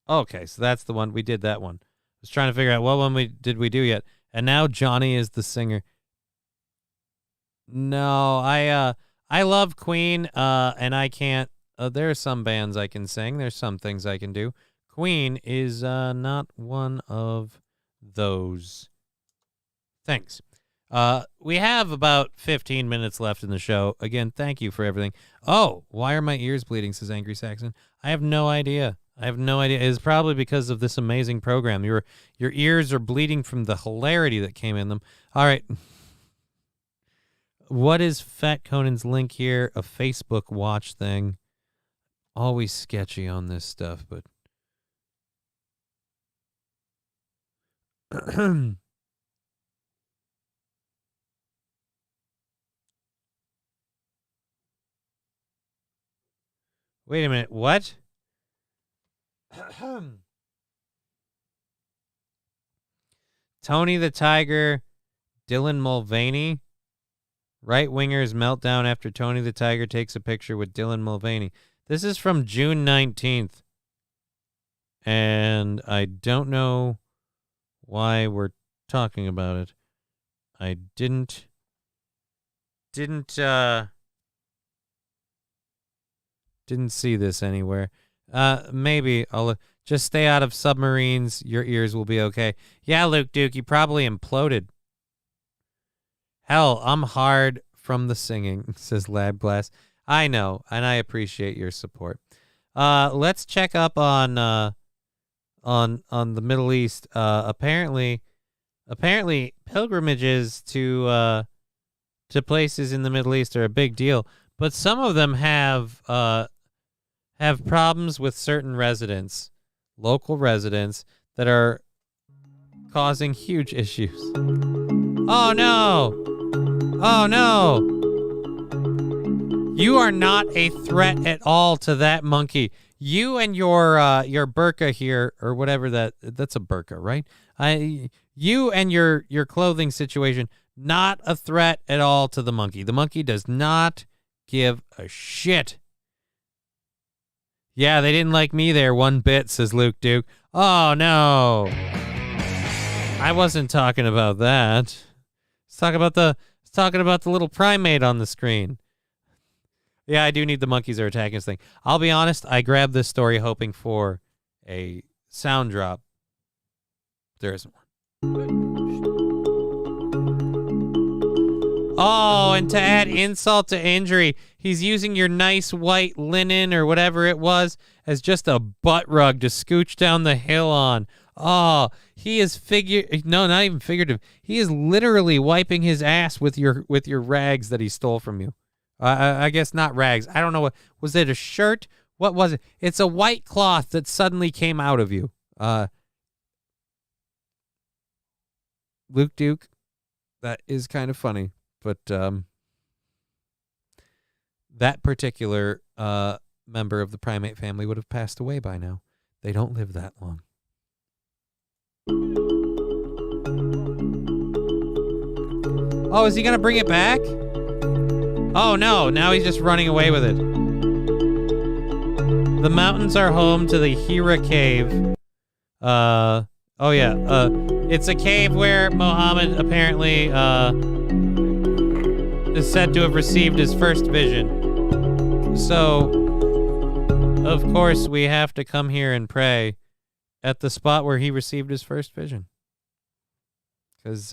Okay, so that's the one. We did that one. I was trying to figure out what one did we do yet. And now Johnny is the singer. No, I love Queen, and I can't. There are some bands I can sing. There's some things I can do. Queen is not one of those things. We have about 15 minutes left in the show. Again, thank you for everything. Oh, why are my ears bleeding, says Angry Saxon. I have no idea. It's probably because of this amazing program. Your ears are bleeding from the hilarity that came in them. All right. What is Fat Conan's link here? A Facebook watch thing. Always sketchy on this stuff, but... Wait a minute, what? Tony the Tiger, Dylan Mulvaney. Right-wingers meltdown after Tony the Tiger takes a picture with Dylan Mulvaney. This is from June 19th. And I don't know why we're talking about it. I didn't see this anywhere. Maybe I'll just stay out of submarines. Your ears will be okay. Yeah, Luke Duke, you probably imploded. Hell, I'm hard from the singing, says Lab Glass. I know, and I appreciate your support. Let's check up on the Middle East. Apparently pilgrimages to places in the Middle East are a big deal, but some of them have problems with certain residents, local residents, that are causing huge issues. Oh no! Oh no! You are not a threat at all to that monkey. You and your burqa here, or whatever that's a burqa, right? You and your clothing situation, not a threat at all to the monkey. The monkey does not give a shit. Yeah, they didn't like me there one bit, says Luke Duke. Oh no. I wasn't talking about that. Talking about the little primate on the screen. Yeah, I do need the monkeys are attacking this thing. I'll be honest, I grabbed this story hoping for a sound drop. There isn't one. Oh, and to add insult to injury, he's using your nice white linen or whatever it was as just a butt rug to scooch down the hill on. Oh, he is no, not even figurative. He is literally wiping his ass with your rags that he stole from you. I guess not rags. I don't know. Was it a shirt? What was it? It's a white cloth that suddenly came out of you. Luke Duke, that is kind of funny. But that particular member of the primate family would have passed away by now. They don't live that long. Oh, is he going to bring it back? Oh, no. Now he's just running away with it. The mountains are home to the Hira Cave. Oh, yeah. It's a cave where Muhammad apparently is said to have received his first vision. So, of course, we have to come here and pray at the spot where he received his first vision. Because,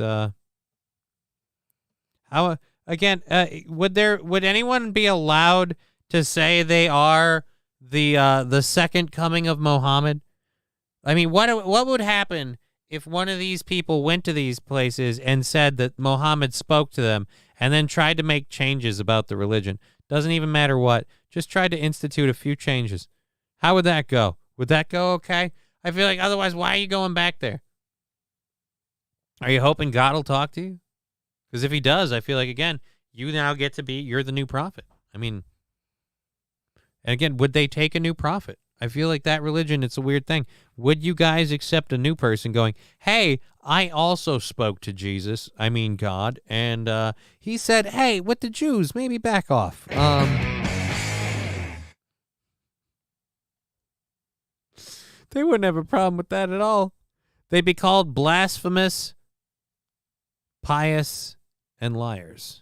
would anyone be allowed to say they are the second coming of Muhammad? I mean, what would happen if one of these people went to these places and said that Muhammad spoke to them and then tried to make changes about the religion? Doesn't even matter what. Just tried to institute a few changes. How would that go? Would that go okay? I feel like otherwise, why are you going back there? Are you hoping God will talk to you? Because if he does, I feel like, again, you now get to you're the new prophet. I mean, and again, would they take a new prophet? I feel like that religion, it's a weird thing. Would you guys accept a new person going, hey, I also spoke to Jesus, I mean God, and he said, hey, with the Jews, maybe back off. They wouldn't have a problem with that at all. They'd be called blasphemous, pious, and liars.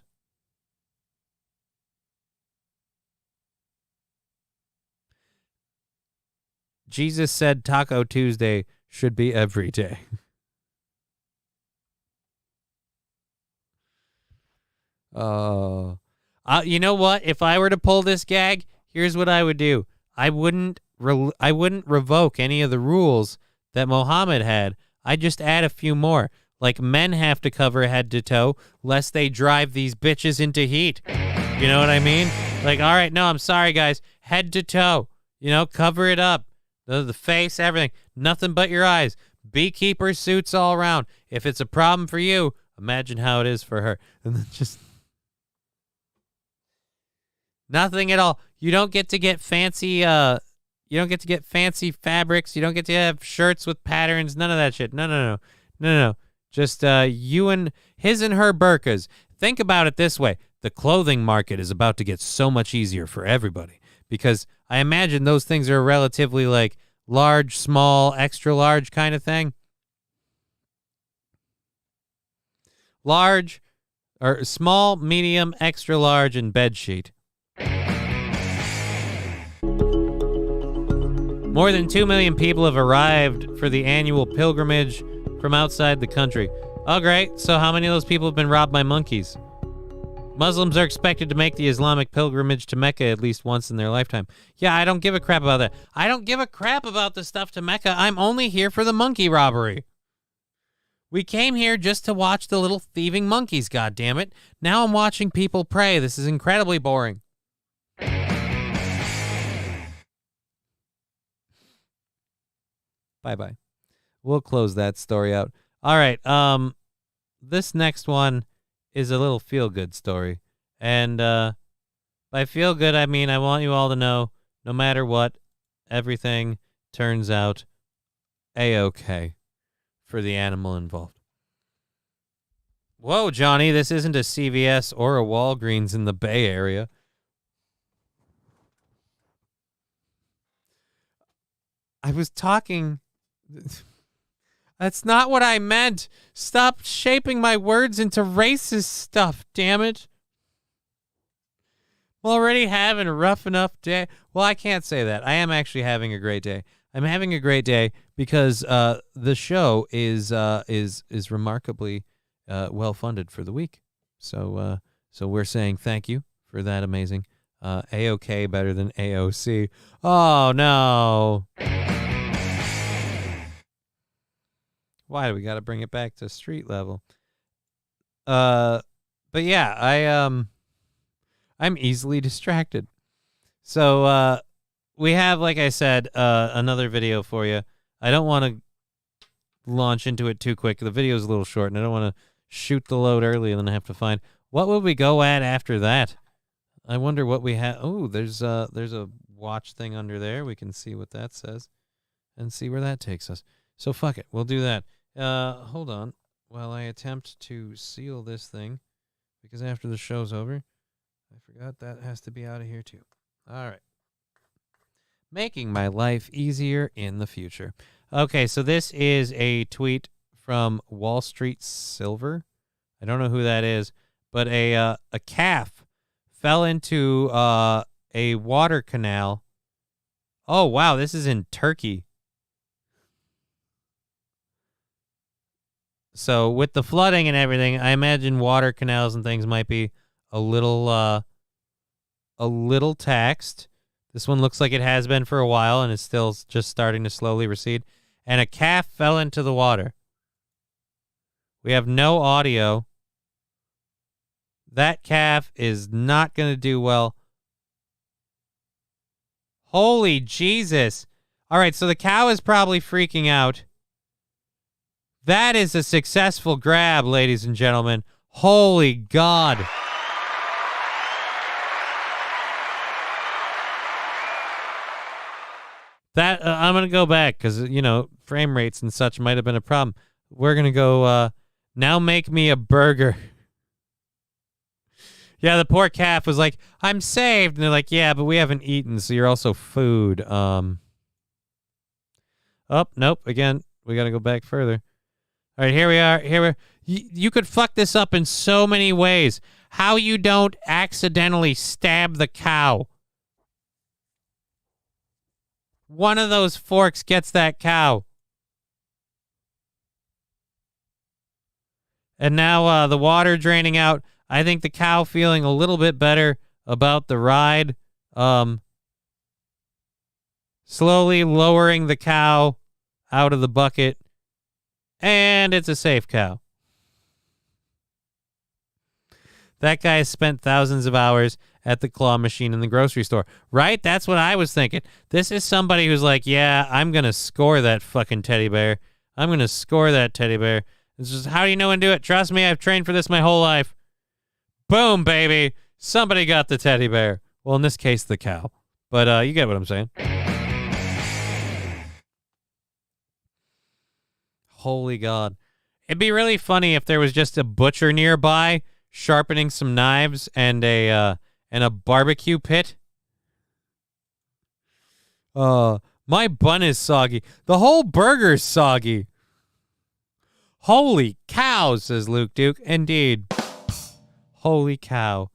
Jesus said Taco Tuesday should be every day. You know what? If I were to pull this gag, here's what I would do. I wouldn't revoke any of the rules that Mohammed had. I'd just add a few more. Like men have to cover head to toe lest they drive these bitches into heat. You know what I mean? Like, all right, no, I'm sorry, guys. Head to toe. Cover it up. The face, everything. Nothing but your eyes. Beekeeper suits all around. If it's a problem for you, imagine how it is for her. And then just nothing at all. You don't get to get fancy fabrics. You don't get to have shirts with patterns. None of that shit. No. Just you and his and her burkas. Think about it this way. The clothing market is about to get so much easier for everybody because I imagine those things are relatively like large, small, extra large kind of thing. Large or small, medium, extra large, and bed sheet. More than 2 million people have arrived for the annual pilgrimage from outside the country. Oh, great. So how many of those people have been robbed by monkeys? Muslims are expected to make the Islamic pilgrimage to Mecca at least once in their lifetime. Yeah, I don't give a crap about that. I don't give a crap about the stuff to Mecca. I'm only here for the monkey robbery. We came here just to watch the little thieving monkeys, goddammit. Now I'm watching people pray. This is incredibly boring. Bye-bye. We'll close that story out. All right. This next one is a little feel-good story. And by feel-good, I mean I want you all to know, no matter what, everything turns out A-okay for the animal involved. Whoa, Johnny, this isn't a CVS or a Walgreens in the Bay Area. I was talking... That's not what I meant. Stop shaping my words into racist stuff, damn it. I'm already having a rough enough day. Well, I can't say that. I am actually having a great day. I'm having a great day because the show is remarkably well funded for the week. So we're saying thank you for that amazing A-OK better than AOC. Oh no. Why do we got to bring it back to street level? But yeah, I'm easily distracted. So we have, like I said, another video for you. I don't want to launch into it too quick. The video is a little short, and I don't want to shoot the load early and then have to find what would we go at after that. I wonder what we have. Oh, there's a watch thing under there. We can see what that says and see where that takes us. So fuck it, we'll do that. Hold on while I attempt to seal this thing, because after the show's over, I forgot that has to be out of here too. All right. Making my life easier in the future. Okay, so this is a tweet from Wall Street Silver. I don't know who that is, but a calf fell into a water canal. Oh, wow, this is in Turkey. So with the flooding and everything, I imagine water canals and things might be a little taxed. This one looks like it has been for a while and is still just starting to slowly recede. And a calf fell into the water. We have no audio. That calf is not going to do well. Holy Jesus. All right, so the cow is probably freaking out. That is a successful grab, ladies and gentlemen. Holy God. That I'm going to go back because, frame rates and such might have been a problem. We're going to go, now make me a burger. Yeah, the poor calf was like, I'm saved. And they're like, yeah, but we haven't eaten, so you're also food. Oh, nope. Again, we got to go back further. All right, here we are. You could fuck this up in so many ways. How you don't accidentally stab the cow. One of those forks gets that cow. And now the water draining out. I think the cow feeling a little bit better about the ride. Slowly lowering the cow out of the bucket. And it's a safe cow. That guy has spent thousands of hours at the claw machine in the grocery store. Right? That's what I was thinking. This is somebody who's like, yeah, I'm going to score that fucking teddy bear. I'm going to score that teddy bear. This is how do you know when to do it? Trust me, I've trained for this my whole life. Boom, baby. Somebody got the teddy bear. Well, in this case, the cow. But you get what I'm saying. Holy God. It'd be really funny if there was just a butcher nearby sharpening some knives and a barbecue pit. My bun is soggy. The whole burger's soggy. Holy cow, says Luke Duke. Indeed. Holy cow.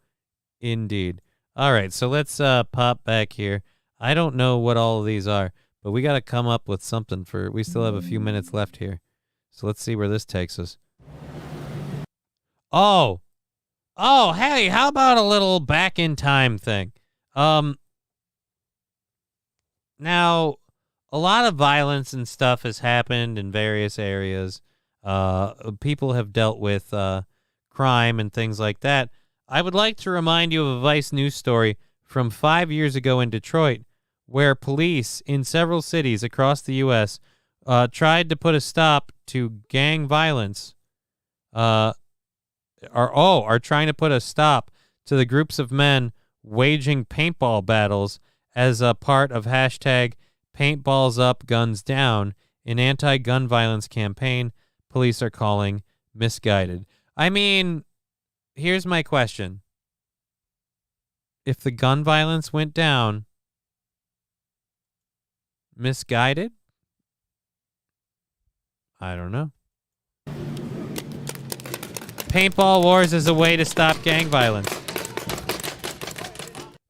Indeed. All right, so let's pop back here. I don't know what all of these are, but we got to come up with something for... We still have a few minutes left here. So let's see where this takes us. Oh, hey, how about a little back in time thing? Now, a lot of violence and stuff has happened in various areas. People have dealt with crime and things like that. I would like to remind you of a Vice News story from 5 years ago in Detroit, where police in several cities across the U.S. Tried to put a stop to gang violence. Are trying to put a stop to the groups of men waging paintball battles as a part of hashtag paintballs up, guns down, an anti-gun violence campaign police are calling misguided. I mean, here's my question. If the gun violence went down, misguided? I don't know. Paintball wars is a way to stop gang violence.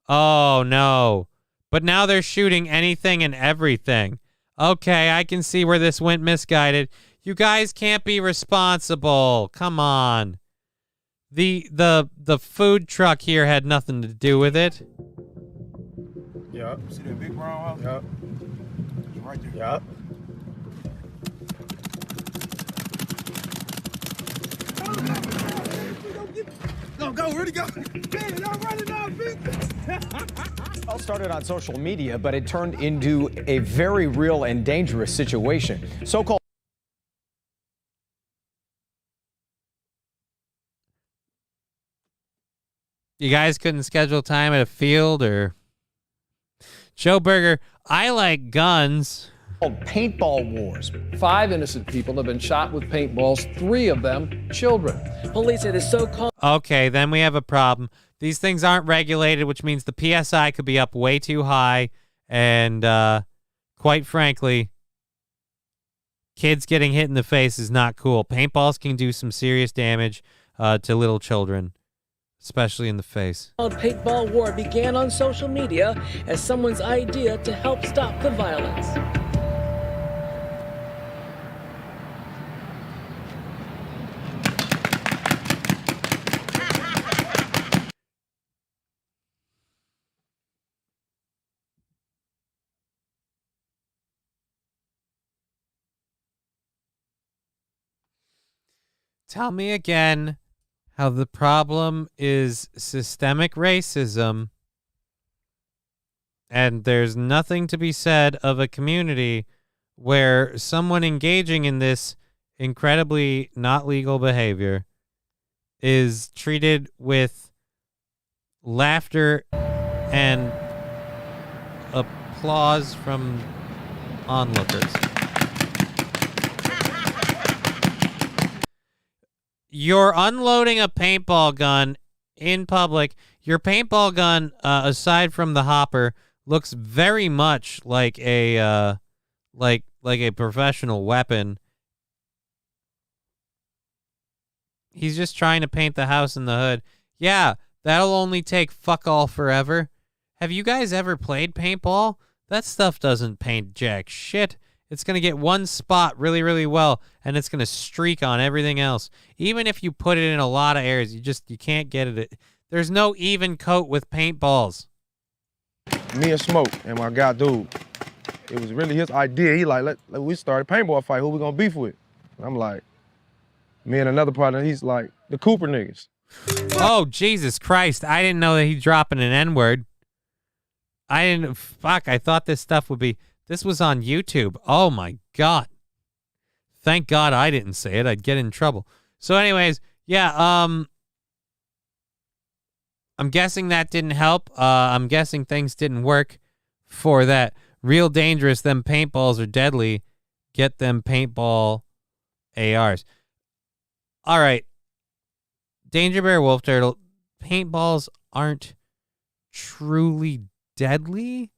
Oh, no. But now they're shooting anything and everything. Okay, I can see where this went misguided. You guys can't be responsible. Come on. The food truck here had nothing to do with it. Yep. See that big brown house? Yep. It's right there. Yep. Go, where'd he go? Man, y'all running out, big. All started on social media, but it turned into a very real and dangerous situation. So-called. You guys couldn't schedule time at a field or... Joe Berger, I like guns. Called paintball wars. 5 innocent people have been shot with paintballs, 3 of them children. Police say the so-called... Okay, then we have a problem. These things aren't regulated, which means the PSI could be up way too high. And quite frankly, kids getting hit in the face is not cool. Paintballs can do some serious damage to little children, especially in the face. Paintball war began on social media as someone's idea to help stop the violence. Tell me again how the problem is systemic racism and there's nothing to be said of a community where someone engaging in this incredibly not legal behavior is treated with laughter and applause from onlookers. You're unloading a paintball gun in public. Your paintball gun, aside from the hopper, looks very much like a like a professional weapon. He's just trying to paint the house in the hood. Yeah, that'll only take fuck all forever. Have you guys ever played paintball? That stuff doesn't paint jack shit. It's going to get one spot really, really well, and it's going to streak on everything else. Even if you put it in a lot of areas, you can't get it. There's no even coat with paintballs. Me and Smoke and my guy, dude, it was really his idea. He like, we started a paintball fight. Who we going to beef with? And I'm like, me and another partner, he's like, the Cooper niggas. Oh, Jesus Christ. I didn't know that he's dropping an N-word. I thought this stuff would be... This was on YouTube. Oh, my God. Thank God I didn't say it. I'd get in trouble. So anyways, yeah, I'm guessing that didn't help. I'm guessing things didn't work for that. Real dangerous. Them paintballs are deadly. Get them paintball ARs. All right. Danger Bear Wolf Turtle. Paintballs aren't truly deadly.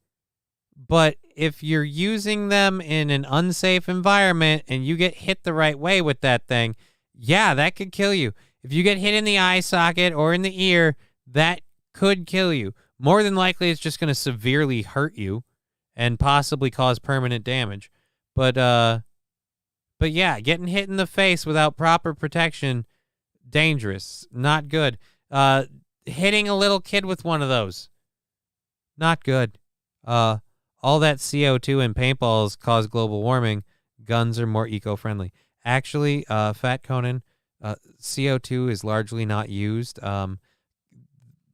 But if you're using them in an unsafe environment and you get hit the right way with that thing, yeah, that could kill you. If you get hit in the eye socket or in the ear, that could kill you. More than likely, it's just going to severely hurt you and possibly cause permanent damage. But yeah, getting hit in the face without proper protection, dangerous, not good. Hitting a little kid with one of those, not good. All that CO2 and paintballs cause global warming. Guns are more eco-friendly. Actually, Fat Conan, CO2 is largely not used.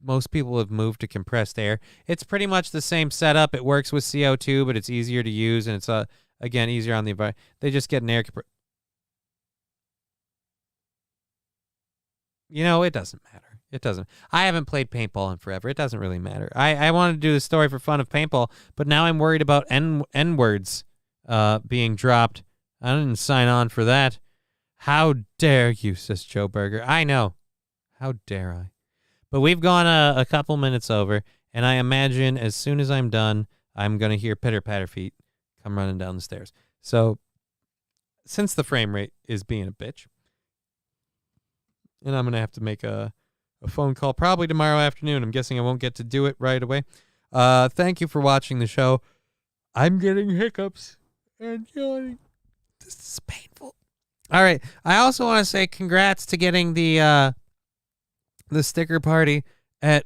Most people have moved to compressed air. It's pretty much the same setup. It works with CO2, but it's easier to use, and it's, again, easier on the environment. They just get an air compressor. You know, it doesn't matter. It doesn't. I haven't played paintball in forever. It doesn't really matter. I wanted to do the story for fun of paintball, but now I'm worried about N-words being dropped. I didn't sign on for that. How dare you, says Joe Berger. I know. How dare I? But we've gone a couple minutes over, and I imagine as soon as I'm done, I'm going to hear pitter-patter feet come running down the stairs. So since the frame rate is being a bitch, and I'm going to have to make a phone call probably tomorrow afternoon. I'm guessing I won't get to do it right away. Thank you for watching the show. I'm getting hiccups and yawning. This is painful. All right. I also want to say congrats to getting the sticker party at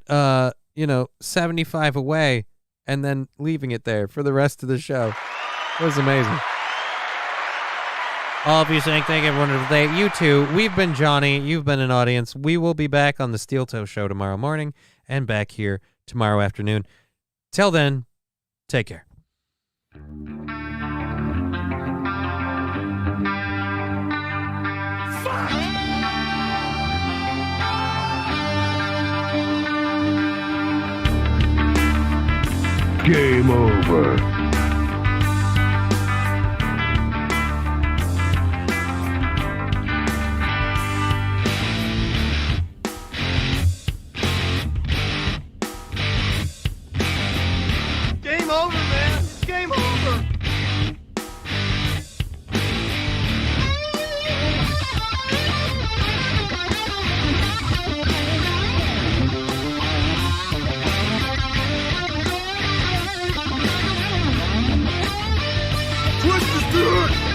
75 away and then leaving it there for the rest of the show. It was amazing. All of you saying thank you, have a wonderful day. You too. We've been Johnny. You've been an audience. We will be back on the Steel Toe Show tomorrow morning and back here tomorrow afternoon. Till then, take care. Game over. Game over, man. It's game over. Twist is good.